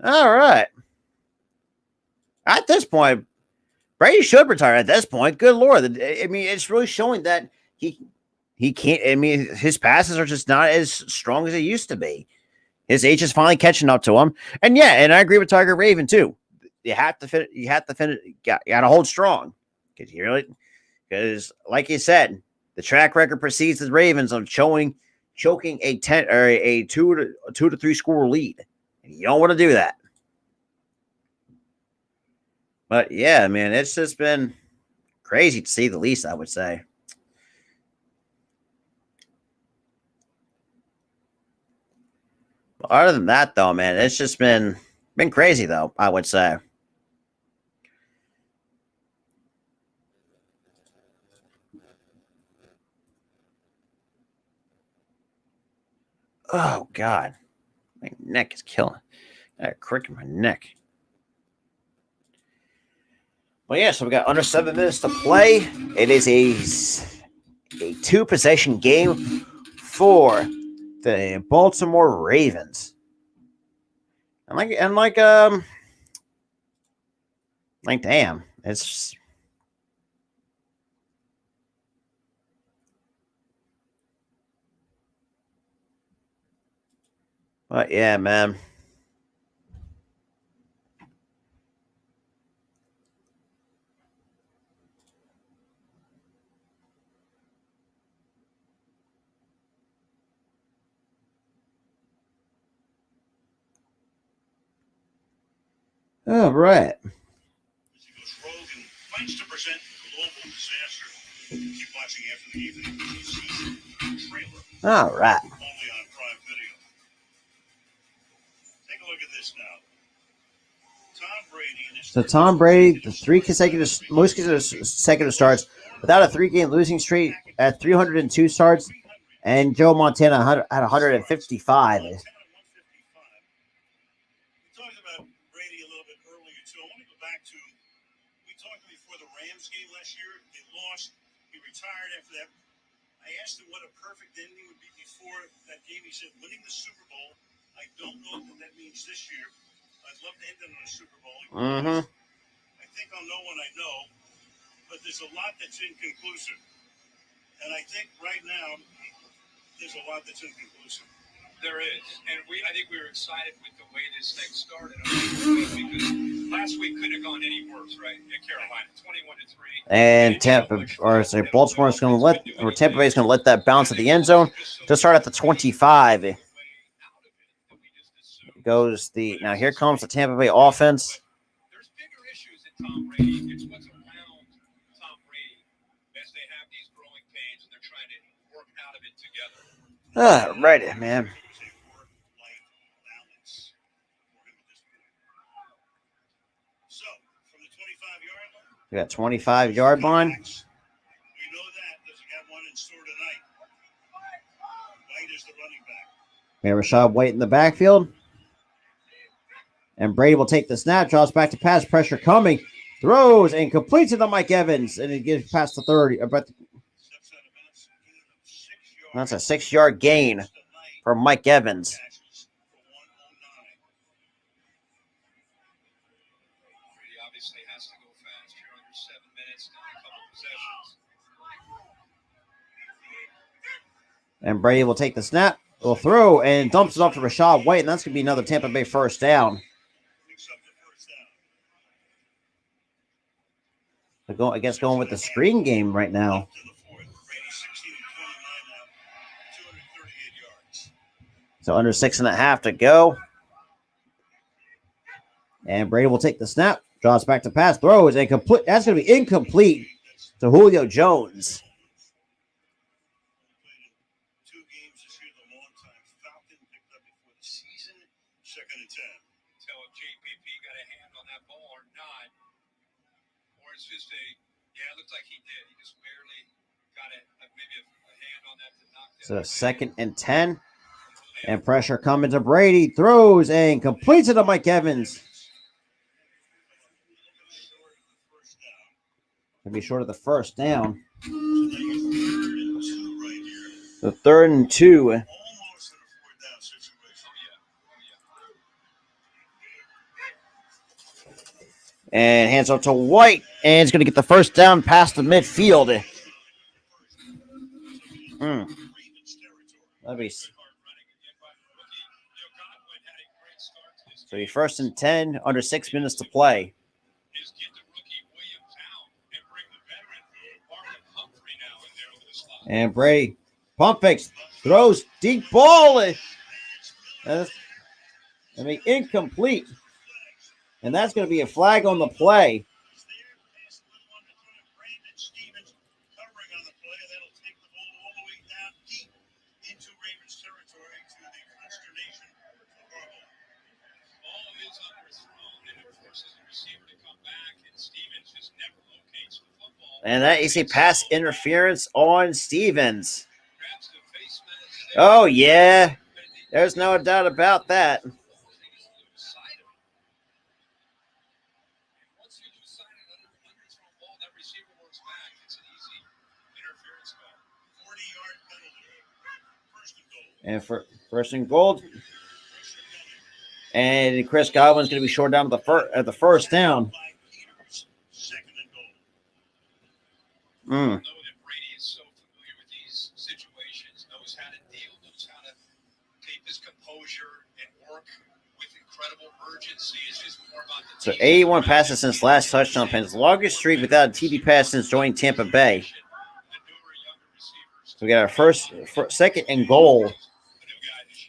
All right. At this point, Brady should retire at this point. Good Lord. I mean, it's really showing that he can't. I mean, his passes are just not as strong as they used to be. His age is finally catching up to him. And yeah, and I agree with Tiger Raven too. You have to finish. You got to hold strong. Because like you said, the track record precedes the Ravens on choking a 10 or a 2 to 3 score lead. And you don't want to do that. But yeah, man, it's just been crazy to see the least, I would say. But other than that, though, man, it's just been crazy, though, I would say. Oh, God. My neck is killing. I got a crick in my neck. Well, yeah, so we got under 7 minutes to play. It is a 2-possession game for the Baltimore Ravens. And like damn, it's but yeah, man. All right. Fights to present global disaster. Keep watching after the evening season trailer. All right. Only on Prime Video. Take a look at this now. Tom Brady, the most consecutive starts without a 3-game losing streak at 302 starts, and Joe Montana at 155. Rams game last year, they lost. He retired after that I asked him what a perfect ending would be before that game. He said, winning the Super Bowl. I don't know what that means this year. I'd love to end it on a Super Bowl. Mm-hmm. I think I'll know when I know, but there's a lot that's inconclusive. And I think right now, there's a lot that's inconclusive. There is, and I think we were excited with the way this thing started because last week couldn't have gone any worse, right? In Carolina, 21-3, And Baltimore is going to Tampa Bay is going to let that bounce at the end zone to start at the 25. Goes now here comes the Tampa Bay offense. There's bigger issues in Tom Brady. It's what's around Tom Brady as they have these growing pains and they're trying to work out of it together. Right, man. We got 25-yard line. We know that. Does he have one in store tonight? White is the running back. We have Rashad White in the backfield. And Brady will take the snap, draws back to pass, pressure coming, throws, and completes it to Mike Evans. And it gets past the 30. That's a 6-yard gain for Mike Evans. Obviously has to go fast here under 7 minutes, a couple possessions. And Brady will take the snap, will throw, and dumps it off to Rashad White, and that's going to be another Tampa Bay first down. I guess going with the screen game right now. So under 6.5 to go. And Brady will take the snap, draws back to pass, throws, and complete. That's going to be incomplete to Julio Jones. 2 games this year, the long-time Falcon picked up before the season. 2nd and 10. Tell if JPP got a hand on that ball or not. Or it's just it looks like he did. He just barely got maybe a hand on that to knock So that. 2nd and 10. And pressure coming to Brady. Throws and completes it to Mike Evans. Going to be short of the first down. So 3rd and 2. And hands up to White. And he's going to get the first down past the midfield. That'd be. So be 1st and 10, under 6 minutes to play. And Brady pump fakes, throws deep ball. Incomplete. And that's going to be a flag on the play. And that is a pass interference on Stevens. Oh, yeah. There's no doubt about that. And for 1st and goal. And Chris Godwin's going to be short down at the first down. Know that Brady is so familiar with these situations, knows how to deal, knows how to keep his composure and work with incredible urgency. It's just more about the So 81 passes since last touchdown pass. Longest streak without a TD pass since joining Tampa Bay. So we got our 2nd and goal.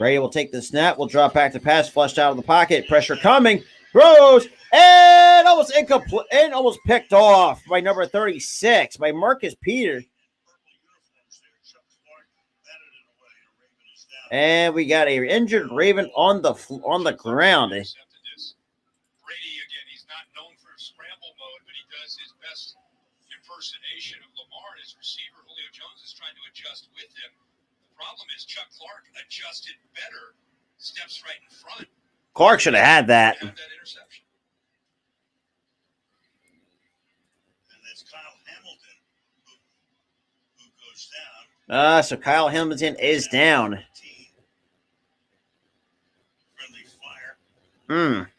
Brady will take the snap, will drop back to pass, flushed out of the pocket, pressure coming, throws, and almost incomplete, and almost picked off by number 36, by Marcus Peters. And we got a injured Raven on the ground. Brady, again, he's not known for scramble mode, but he does his best impersonation of Lamar. His receiver, Julio Jones, is trying to adjust with him. The problem is Chuck Clark adjusted better, steps right in front. Clark should have had that. Have that interception. And that's Kyle Hamilton, who goes goes down. So Kyle Hamilton is down. Friendly fire.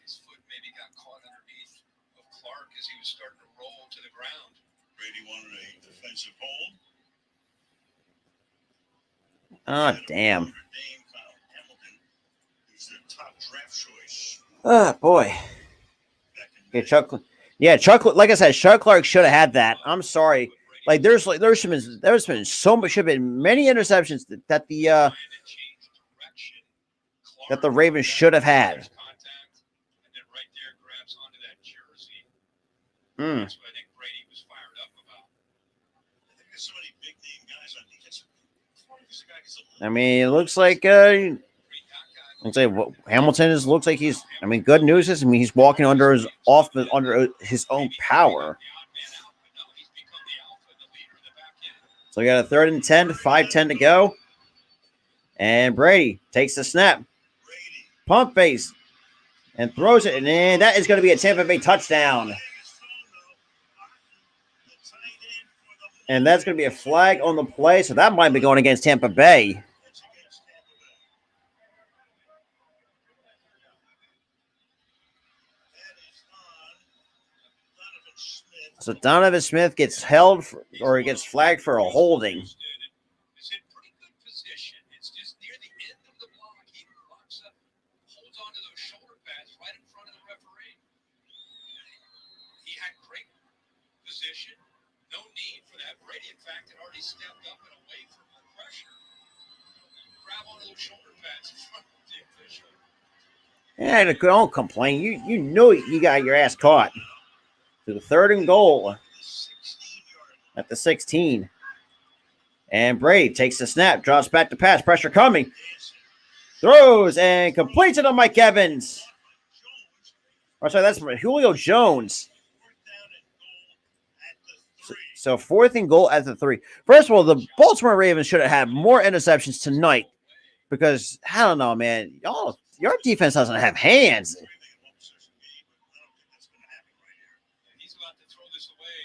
His foot maybe got caught underneath of Clark as he was starting to roll to the ground. Brady wanted a defensive hold. Oh, damn. Notre Dame, Kyle Hamilton, who's their top draft choice. Oh, boy. Back in Yeah, Chuck. Yeah, Chuck. Like I said, Chuck Clark should have had that. I'm sorry. Like there's been so much. Should have been many interceptions that the Ravens should have had. And then right there grabs onto that jersey. Hmm. That's what I think Brady was fired up about. I think there's so many big name guys on defense. This guy gets a I mean, it looks like Hamilton looks like he's. I mean, good news is he's walking under his own power. So we got a 3rd and 10, 5:10 to go, and Brady takes the snap, pump face, and throws it, and that is going to be a Tampa Bay touchdown. And that's going to be a flag on the play, so that might be going against Tampa Bay. So Donovan Smith gets held or gets flagged for a holding. He's in pretty good position. It's just near the end of the block. He locks up, holds onto those shoulder pads right in front of the referee. He had great position. No need for that. Brady, in fact, had already stepped up and away from the pressure. Grab onto those shoulder pads in front of the official. Yeah, don't complain. You know you got your ass caught. To the 3rd and goal at the 16. And Brady takes the snap, drops back to pass, pressure coming. Throws and completes it on Mike Evans. Oh, sorry, that's Julio Jones. So 4th and goal at the 3. First of all, the Baltimore Ravens should have had more interceptions tonight because, I don't know, man. Your defense doesn't have hands. He's about to throw this away.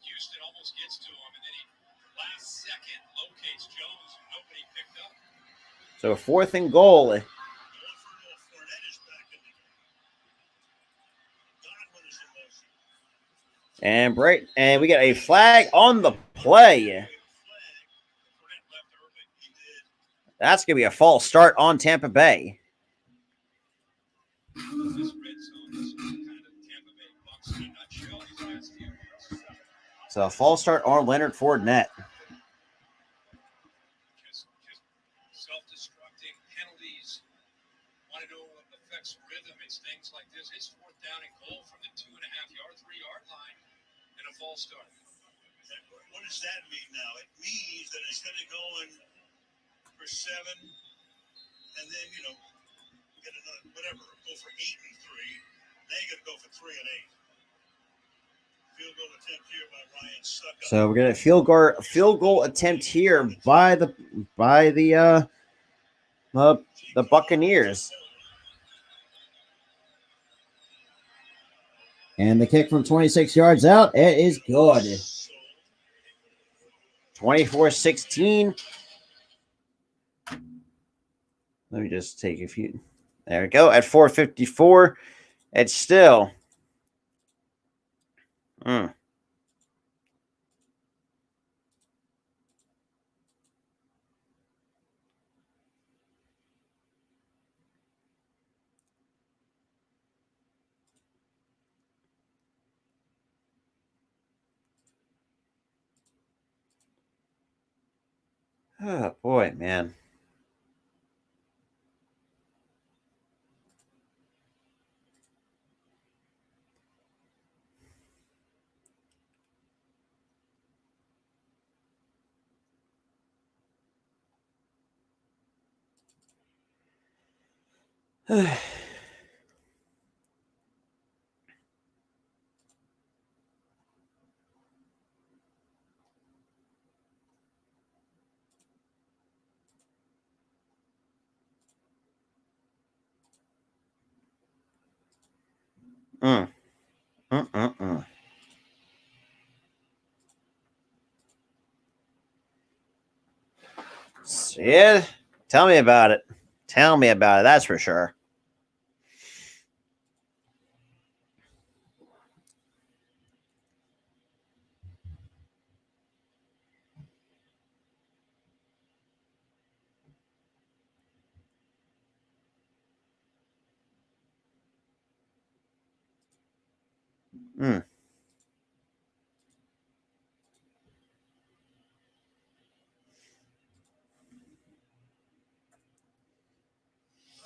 Houston almost gets to him, and then he last second locates Jones, who nobody picked up. So 4th and goal. And we got a flag on the play. That's going to be a false start on Tampa Bay. This red zone is kind of Tampa Bay Bucs in a nutshell these last few years. So a false start on Leonard Fournette. Just self-destructing penalties. Want to know what affects rhythm? It's things like this. It's 4th down and goal from the 2.5-yard, 3-yard line, and a false start. What does that mean now? It means that instead of going for 7, and then get another whatever, go for 8 and 3. Now you got to go for 3 and 8. Field goal attempt here by Ryan Suckup. So we're gonna field goal attempt here by the Buccaneers. And the kick from 26 yards out, it is good. 24-16. Let me just take a few. There we go. At 4:54, it's still. Oh, boy, man. Yeah, tell me about it. Tell me about it. That's for sure. Hmm.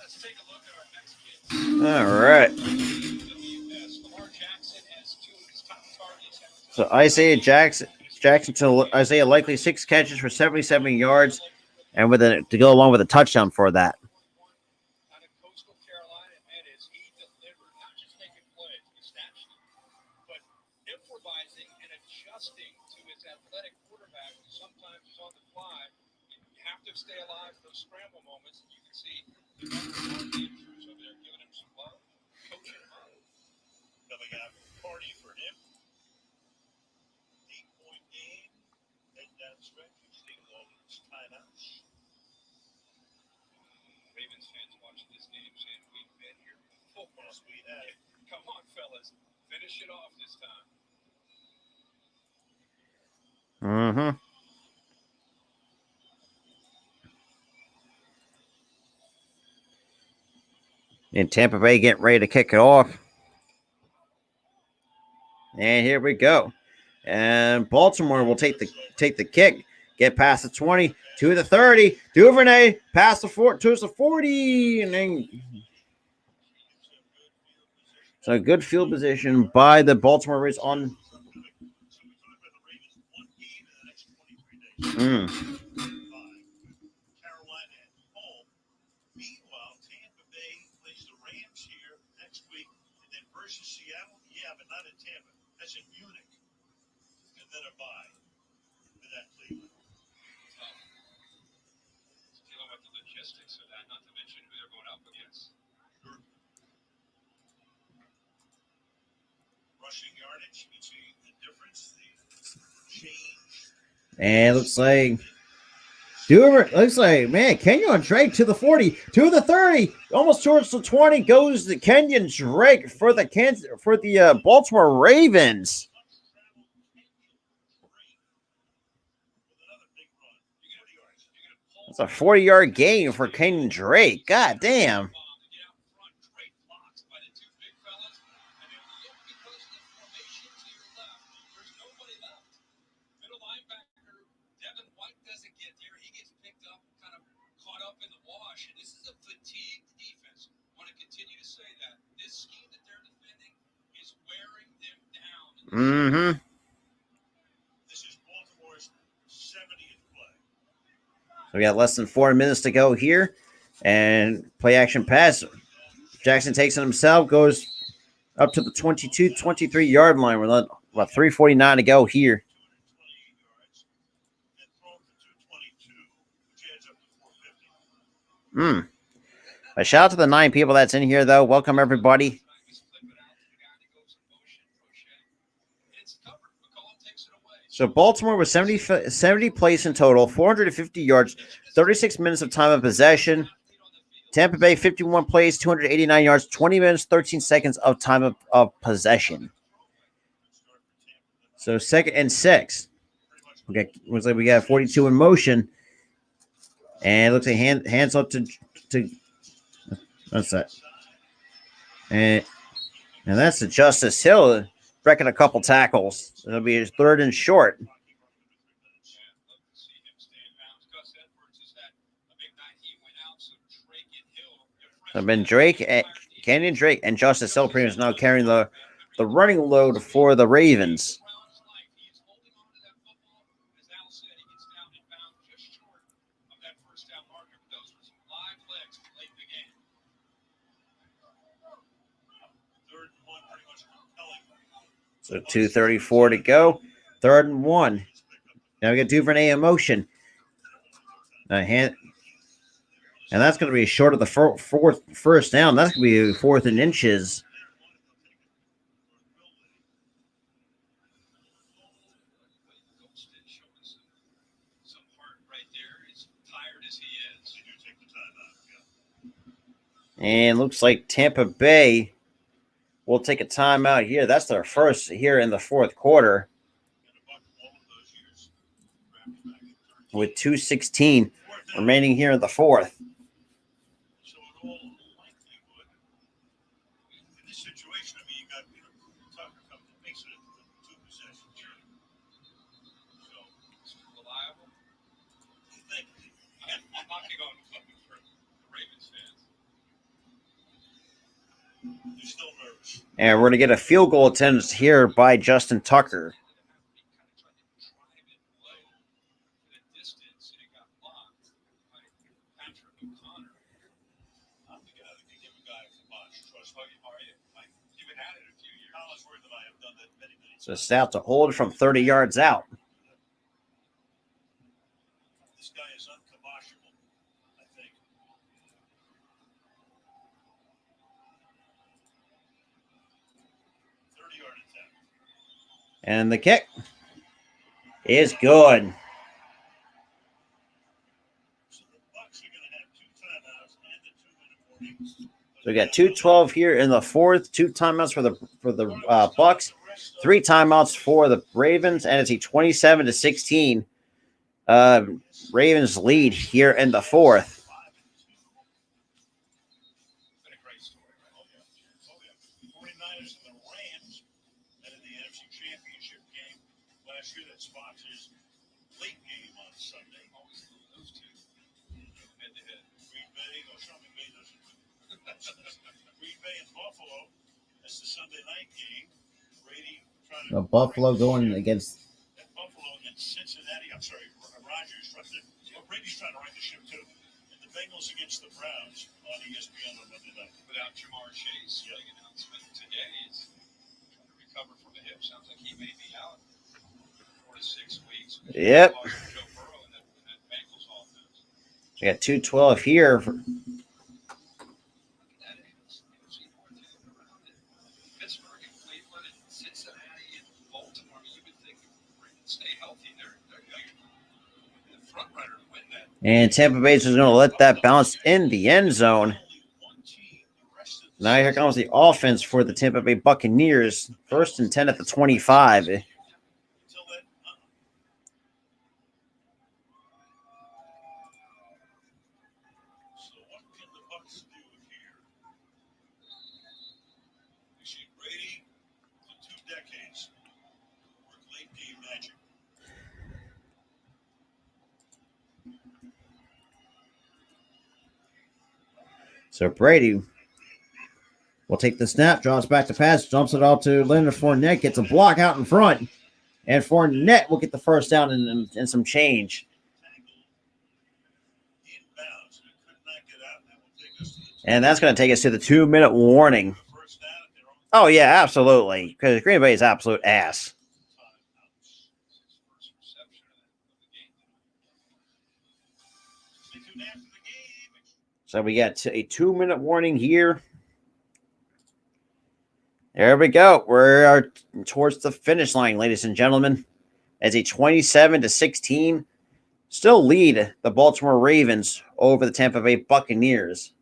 Let's take a look at our next kid. All right. Lamar Jackson has two of his top targets. So Jackson to Isaiah likely 6 catches for 77 yards, and with a to go along with a touchdown for that. Out of Coastal Carolina, and as he delivered, not just making plays, his stat sheet, but improvising and adjusting to his athletic quarterback. Sometimes he's on the fly. You have to stay alive for those scramble moments. You can see the Andrews over there giving him some love, coaching him up. Coming out party for him. 8-point game. Head down stretch. He's taking all of his timeouts. Ravens fans watching this game saying, we've been here before. Yes, we have. Come on, fellas. Finish it off this time. Mm-hmm. And Tampa Bay getting ready to kick it off. And here we go. And Baltimore will take the kick, get past the 20 to the 30. Duvernay past the 4 to the 40, and then so a good field position by the Baltimore Ravens on. Carolina at home. Meanwhile, Tampa Bay plays the Rams here next week, and then versus Seattle. Yeah, but not in Tampa. That's in Munich, and then a bye for that Cleveland. Dealing with the logistics of that, not to mention who they're going up against. Rushing yardage, you see the difference, the change. And looks like man, Kenyon Drake to the 40, to the 30, almost towards the 20 goes the Kenyon Drake for the Baltimore Ravens. That's a 40-yard gain for Kenyon Drake. God damn. Mm-hmm. This is Baltimore's 70th play. So we got less than 4 minutes to go here. And play action pass. Jackson takes it himself, goes up to the 22, 23-yard line. We're about 3:49 to go here. 228 yards, and thrown for 222, which adds up to 450. A shout out to the 9 people that's in here, though. Welcome, everybody. So Baltimore was 70 plays in total, 450 yards, 36 minutes of time of possession. Tampa Bay, 51 plays, 289 yards, 20 minutes, 13 seconds of time of possession. So 2nd and 6. Looks like we got 42 in motion. And it looks like hands up to what's that? And that's to Justice Hill breaking a couple tackles. It'll be his 3rd and short. So been Kenyon Drake, and Justice Hill pretty much now carrying the running load for the Ravens. So 2:34 to go. 3rd and 1. Now we got Duvernay in motion. And that's going to be short of the first down. That's going to be 4th and inches. as he is. They do take the timeout. Yeah. And looks like Tampa Bay will take a timeout here. That's their first here in the fourth quarter And a buck all of those years. Wrapped back in 13. with 2:16 Fourth down. remaining here in the fourth. So in all likelihood, in this situation, I mean, you got Tucker comes and makes it a two-possession journey. So It's reliable. you think I'm knocking on for the Ravens fans. they're still nervous. And we're going to get a field goal attempt here by Justin Tucker. I'm the guy that can give a guy a kibosh. Trust me. You've been at it a few years. Collinsworth and I have done that many So times. Stout to hold from 30 yards out. This guy is unkiboshable, I think. Thirty-yard attempt. And the kick is good. So the Bucs are going to have two timeouts and the 2-minute warning. So we got 2:12 here in the fourth. 2 timeouts for the Bucks. 3 timeouts for the Ravens, and it's a 27-16 Ravens lead here in the fourth. Been a great story, right? Oh, yeah. 49ers and the Rams and in the NFC Championship game last year. That's Fox's late game on Sunday. Always those two head to head. Green Bay, Sean McVay doesn't. Green Bay and Buffalo. That's the Sunday night game. Brady trying to. Buffalo going against. And Buffalo against Cincinnati. I'm sorry, Rodgers. Brady's trying to right the ship too. And the Bengals against the Browns on ESPN on Monday night. Without Jamar Chase, big announcement today is trying to recover from the hip. Sounds like he may be out 4 to 6 weeks. Yep. Joe Burrow in that Bengals offense. We got 2:12 here. That is around it. Pittsburgh and Cleveland and Cincinnati and Baltimore. You would think if they stay healthy, they're the front runner to win that. And Tampa Bay is going to let that bounce in the end zone. Now here comes the offense for the Tampa Bay Buccaneers. 1st and 10 at the 25. Until that. So what can the Bucs do here? We see Brady for 2 decades work late game magic. So Brady will take the snap, drops back to pass, jumps it out to Leonard Fournette, gets a block out in front, and Fournette will get the first down and some change. Inbounds, and could not get out. That will take us to the And that's going to take us to the 2-minute warning. first down at their own Oh, yeah, absolutely. Because Green Bay is absolute ass. timeouts. First reception of the game. 52 after the game. So we got a 2-minute warning here. There we go. We're towards the finish line, ladies and gentlemen. As a 27-16 still lead the Baltimore Ravens over the Tampa Bay Buccaneers.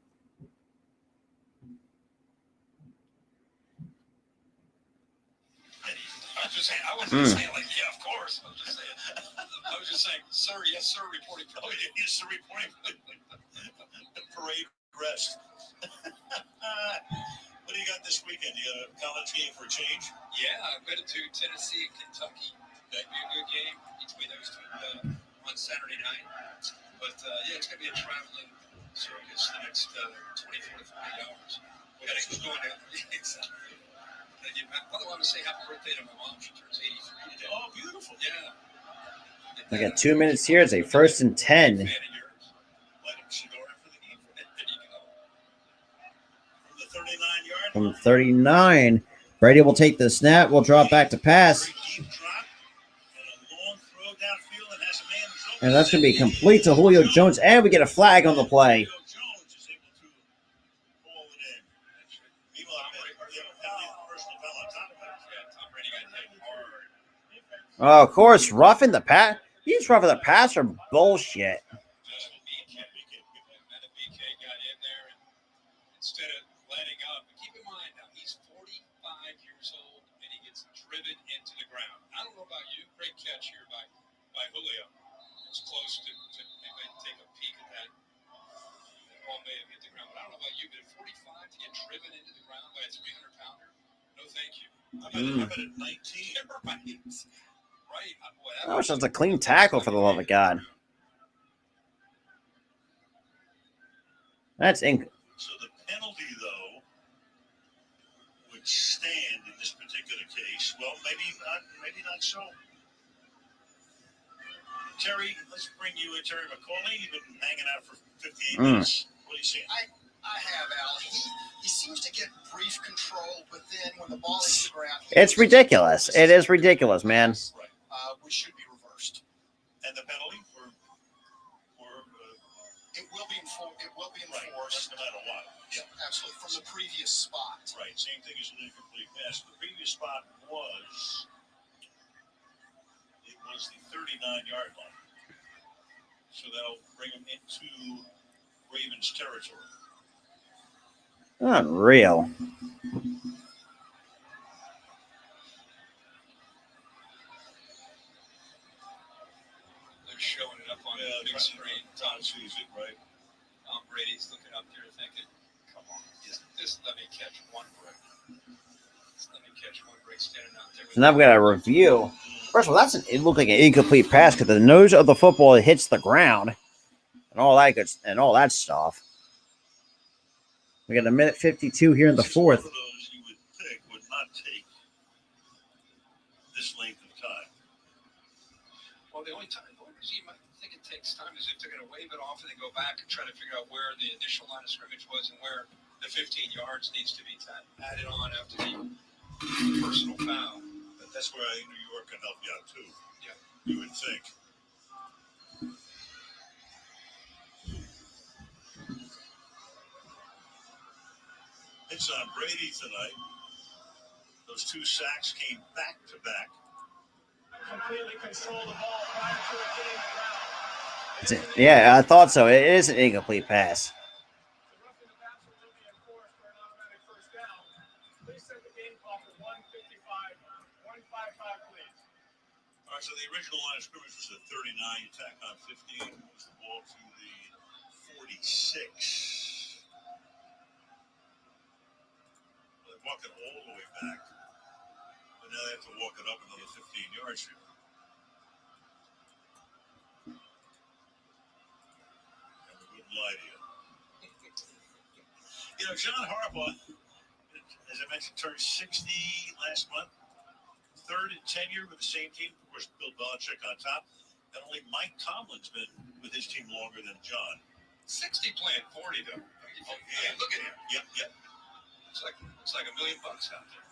I was just saying, I wasn't saying like, yeah, of course. I was just saying, sir, yes, sir, reporting for Oh, yeah, he's the reporting the parade rest. What do you got this weekend? You got a college game for a change? Yeah, I'm headed to Tennessee and Kentucky. That'd be a good game between those two on Saturday night. But yeah, it's going to be a traveling circus the next 24 to 48 hours. We got to go going down. Exactly. By the way, I want to say happy birthday to my mom. She turns 83 today. Oh, beautiful. Yeah. We got 2 minutes here. It's a 1st and 10. Fan of yours. Let him cigar after the game. There you go. From the 39-yard From 39, Brady will take the snap. Will drop back to pass. Very deep drop and a long throw downfield and has a man who's open. And that's going to be complete to Julio Jones. And we get a flag on the play. Julio Jones is able to haul it in. Meanwhile, the personal foul on top of it. Yeah, Tom Brady got hit hard. Oh, of course, roughing the pass. He's roughing the passer. Bullshit. Just a kneecap. great catch here by Julio. It's close to maybe take a peek at that. The ball may have hit the ground, but I don't know about you, but at 45 to get driven into the ground by a 300-pounder, no thank you. How about at 19? Right. Oh, it's just a clean tackle, for the love of God. That's So the penalty, though, would stand in this particular case. Well, maybe not so. Terry, let's bring you in. Terry McCauley, you've been hanging out for 58 minutes. What do you see? I have, Al. He seems to get brief control, but then when the ball hits the ground, It's ridiculous. It is ridiculous, man. Right. Which should be reversed. And the penalty for it will be enforced. no matter what. Yeah. Absolutely, from the previous spot. Right. Same thing as an incomplete pass. The previous spot was the 39-yard line. So that'll bring him into Ravens territory. Unreal. They're showing it up on the big screen. Tom sees it, right? Tom Brady's looking up there thinking, come on, just let me catch one break. Just let me catch one break standing out there. So now we got a review. First of all, it looked like an incomplete pass because the nose of the football hits the ground and all that stuff. We got a minute 52 here in the fourth. One of those you would think would not take this length of time. Well, the only reason you might think it takes time is if they're going to wave it off and then go back and try to figure out where the initial line of scrimmage was and where the 15 yards needs to be added on after the personal foul. But that's where I think New York can help you out too. Yeah. You would think. It's on Brady tonight. Those two sacks came back to back. Completely control the ball prior to it hitting the ground. Yeah, I thought so. It is an incomplete pass. The roughing the passer will be enforced for an automatic first down. Please set the game clock at 1:55, please. All right, so the original line of scrimmage was at 39. You tack on 15. Moves the ball to the 46. They walk it all the way back. But now they have to walk it up another 15 yards here. And we wouldn't lie to you. You know, John Harbaugh, as I mentioned, turned 60 last month. Third in tenure with the same team. Of course, Bill Belichick on top. And only Mike Tomlin's been with his team longer than John. 60 playing 40 though. Oh, yeah. Look at him. Yep. It's like $1 million out there.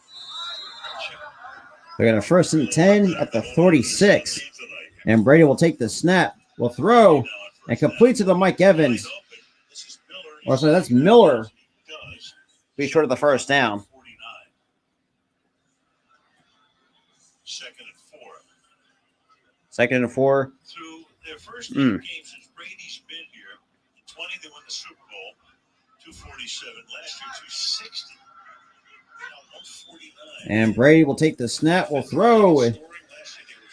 They're going to 1st and 10 at the 46. And Brady will take the snap, will throw, and complete to the Mike Evans. Or sorry, that's Miller. Be short of the first down. Second and 4. Through their first 8 games since Brady's been here, in 20 they won the Super Bowl, 247. Last year, 260. Now 149. And Brady will take the snap, will throw.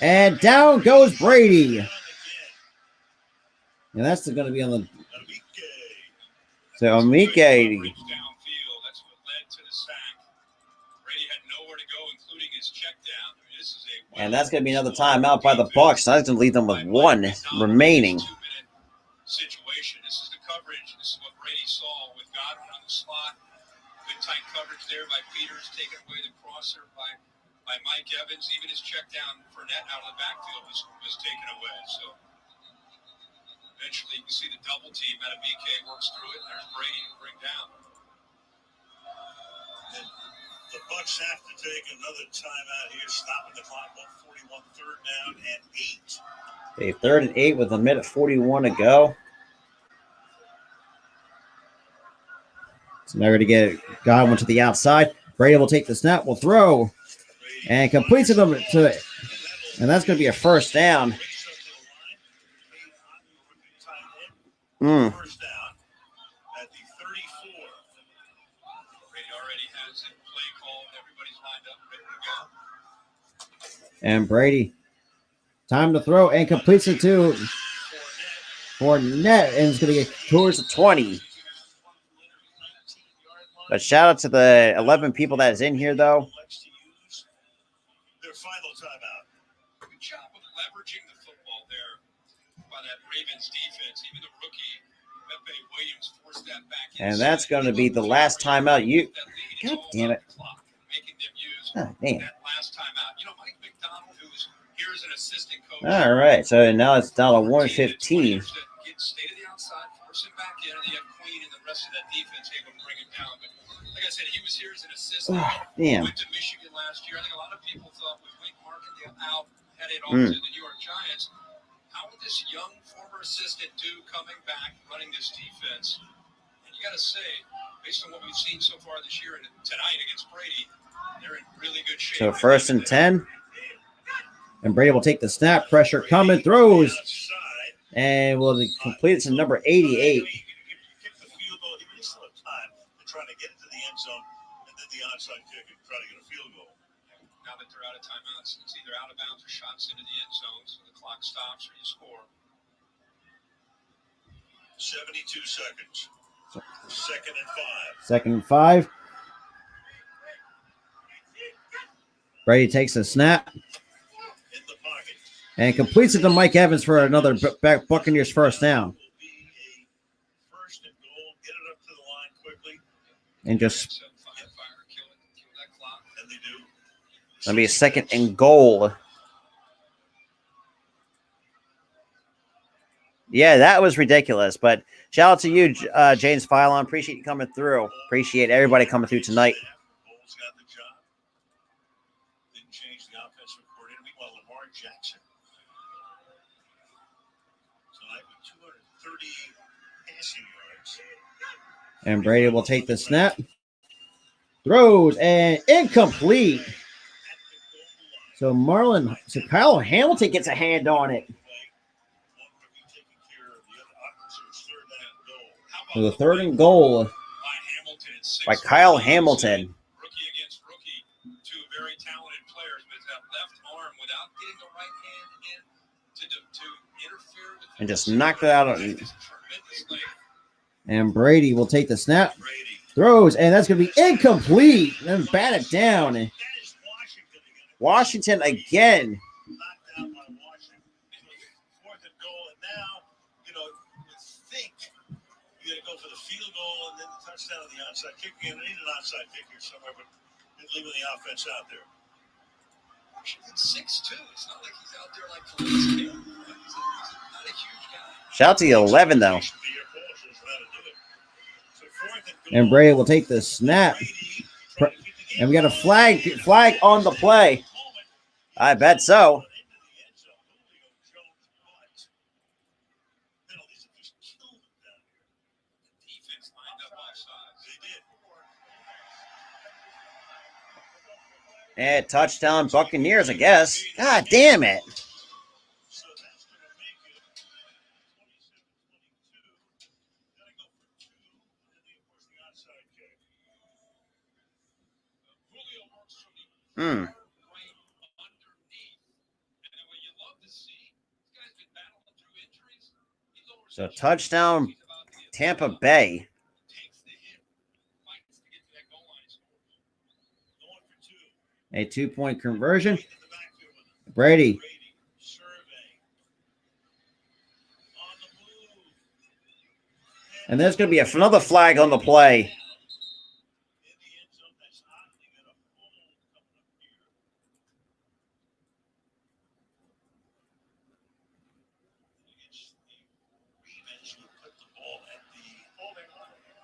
And down goes Brady. And that's going to be on the... So Amike. Downfield, that's what led to the sack. Brady had nowhere to go, including his check down. I mean, this is a And that's going to be another timeout by the Bucs. That's going to leave them with 1 remaining. Situation. This is the coverage. This is what Brady saw with Godwin on the slot. Good tight coverage there by Peters, taking away the crosser by Mike Evans. Even his check down Fournette out of the backfield was taken away. So eventually you can see the double team. Matabike works through it, and there's Brady to bring down. And the Bucs have to take another timeout here, stopping the clock. 141, 3rd down and 8. Okay, 3rd and 8 with a minute 41 to go. So now we're going to get Godwin to the outside. Brady will take the snap, will throw, and completes it to it. And that's going to be a first down. First down at the 34. Brady already has a play called. Everybody's lined up, ready to go. And Brady Time to throw and completes it to Fournette, and it's going to get towards the 20. But shout out to the 11 people that is in here, though. Their final timeout. Good job of leveraging the football there by that Ravens defense. Even the rookie, Pepe Williams, forced that back in. And that's going to be the last timeout. God damn it. Making them use Oh, damn. that last timeout. You know, Mike McDonald, who's here as an assistant coach. All right, so now it's down to 115. Get stay to the outside, force him back in, and they have Queen and the rest of that defense able to bring him down. But like I said, he was here as an assistant. Damn. Went to Michigan last year. I think a lot of people thought with Wink Markendale out, headed off to the New York Giants. How would this young former assistant do coming back, running this defense? And you got to say, based on what we've seen so far this year and tonight against Brady, they're in really good shape. So 1st and 10. And Brady will take the snap. Pressure coming. Throws. And will complete it to number 88. Kick the field goal. He really still have time to try to get into the end zone and then the onside kick and try to get a field goal. Now that they're out of timeouts, it's either out of bounds or shots into the end zone, so the clock stops or you score. 72 seconds. 2nd and 5. 2nd and 5. Brady takes a snap. In the pocket. And completes it to Mike Evans for another Buccaneers first down. First and goal. Get it up to the line quickly. And just Fire, kill that clock. And they do. going to be a 2nd and goal. Yeah, that was ridiculous. But shout out to you, James Philon. Appreciate you coming through. Appreciate everybody coming through tonight. Bowles got the job. Didn't change the offensive coordinator. Meanwhile, Lamar Jackson. Tonight with 230 passing yards. And Brady will take the snap. Throws and incomplete. So Kyle Hamilton gets a hand on it. So the 3rd and goal by Kyle Hamilton. Rookie against rookie, two very talented players, but that left arm without getting the right hand in to interfere with And just knocked it out. tremendously. And Brady will take the snap. Throws, and that's going to be incomplete. Then bat it down. And Washington again. Knocked down by Washington. 4th and goal, and now, you think you got to go for the field goal and then the touchdown on the onside kick. You're going to need an onside kick here somewhere, but you're leaving the offense out there. Washington's 6'2". It's not like he's out there like Khalil's King. He's not a huge guy. Shout out to the 11, though. And Brady will take the snap. And we got a flag on the play. I bet so. And touchdown Buccaneers, I guess. God damn it. So touchdown Tampa Bay. A 2-point conversion. Brady. And there's going to be another flag on the play.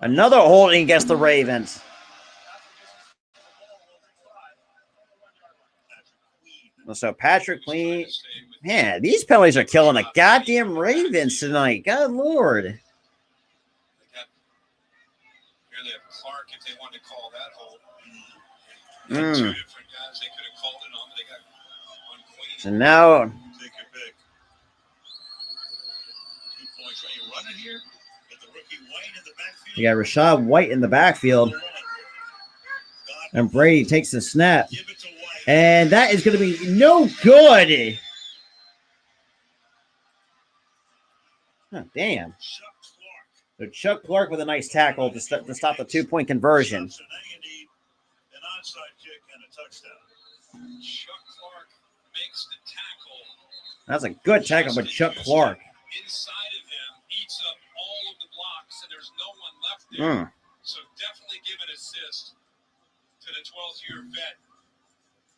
Another holding against the Ravens. So Patrick Queen, man, these penalties are killing the goddamn Ravens tonight. God Lord. Here they have Clark if they wanted to call that hold. Two different guys they could have called it on, but they got on Queen. So now Take your pick. 2 points. Are you running here? Get the rookie White in the backfield. you got Rashad White in the backfield. And Brady takes the snap. Give it to White. And that is going to be no good. Oh, damn. Chuck Clark. So Chuck Clark with a nice tackle to stop the 2-point conversion. So now you need an onside kick and a touchdown. Chuck Clark makes the tackle. That's a good tackle by Chuck Clark. Inside of him, eats up all of the blocks, and there's no one left there. So definitely give an assist to the 12th year vet.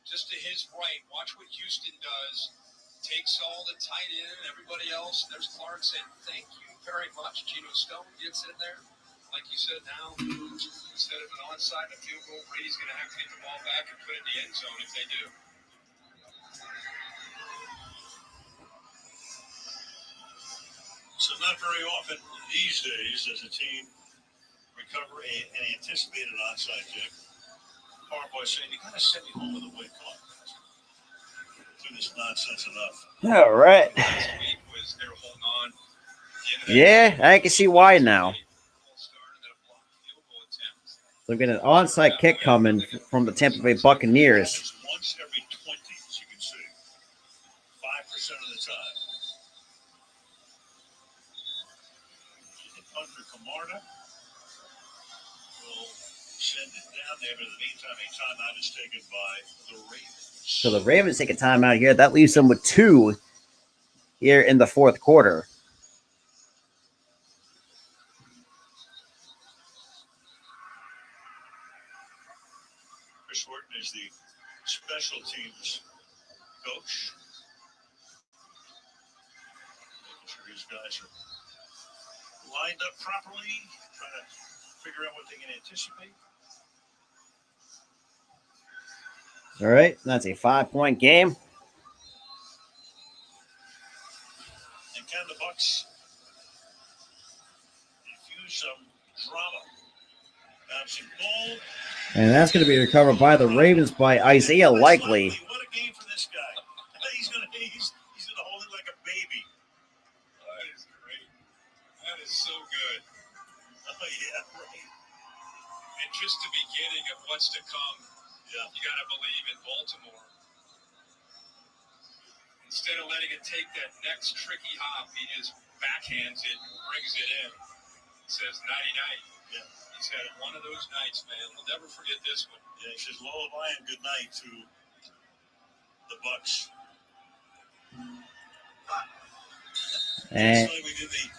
Just to his right, watch what Houston does. Takes all the tight end and everybody else. There's Clark saying, thank you very much. Geno Stone gets in there. Like you said, now, instead of an onside and a field goal, Brady's going to have to get the ball back and put it in the end zone if they do. So not very often these days does a team recover an anticipated onside kick. Harbaugh saying, you got to send me home with a win. Come on. Do this nonsense enough. All right. Last week was they were holding on. Yeah, I can see why now. So we get an onside kick coming from the Tampa Bay Buccaneers. Once every 20, as you can see. 5% of the time. Under Camarda will send it down there, but in the meantime, a timeout is taken by the Ravens. So the Ravens take a timeout here. That leaves them with 2 here in the fourth quarter. Chris Horton is the special teams coach. Making sure his guys are lined up properly, trying to figure out what they can anticipate. All right, that's a 5-point game. And can the Bucs infuse some drama? Bouncing ball. And that's going to be recovered by the Ravens by Isaiah Likely. What a game for this guy. He's gonna hold it like a baby. That is great. That is so good. Oh, yeah, right. And just the beginning of what's to come. Yeah. You got to believe in Baltimore. Instead of letting it take that next tricky hop, he just backhands it, brings it in. Says nighty-night. Yeah. He's had one of those nights, man. We'll never forget this one. Yeah, he says lullaby and good night to the Bucs. And We did the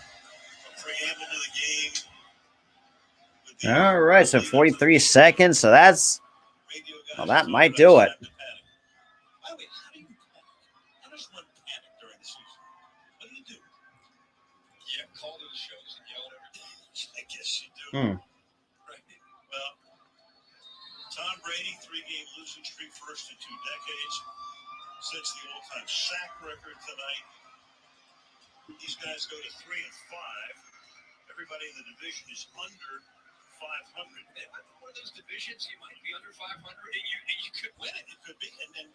preamble to the game. all right, so 43 seconds. So that's, well, that might do it. By the way, how do you panic? How does one panic during the season? What do you do? Yeah, call those shows and yell at everybody. I guess you do. Right. Well, Tom Brady, 3-game losing streak, first in 2 decades, sets the all-time sack record tonight. These guys go to 3 and 5. Everybody in the division is under 500. One of those divisions, you might be under 500 and you could win it. It could be. And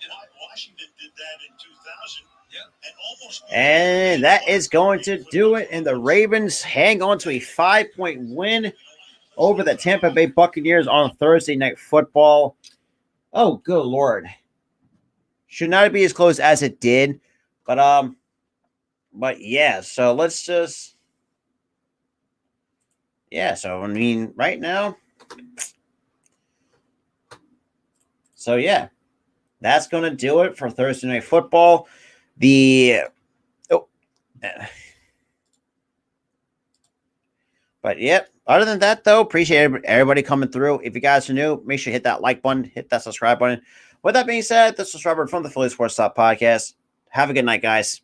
Washington did that in 2000. Yeah. And almost. And that is going to do it. And the Ravens hang on to a 5-point win over the Tampa Bay Buccaneers on Thursday Night Football. Oh, good Lord. Should not be as close as it did. But yeah, so let's just. Yeah, so I mean, right now. So yeah, that's going to do it for Thursday Night Football. But yep, other than that, though, appreciate everybody coming through. If you guys are new, make sure you hit that like button, hit that subscribe button. With that being said, this was Robert from the Philly Sports Talk Podcast. Have a good night, guys.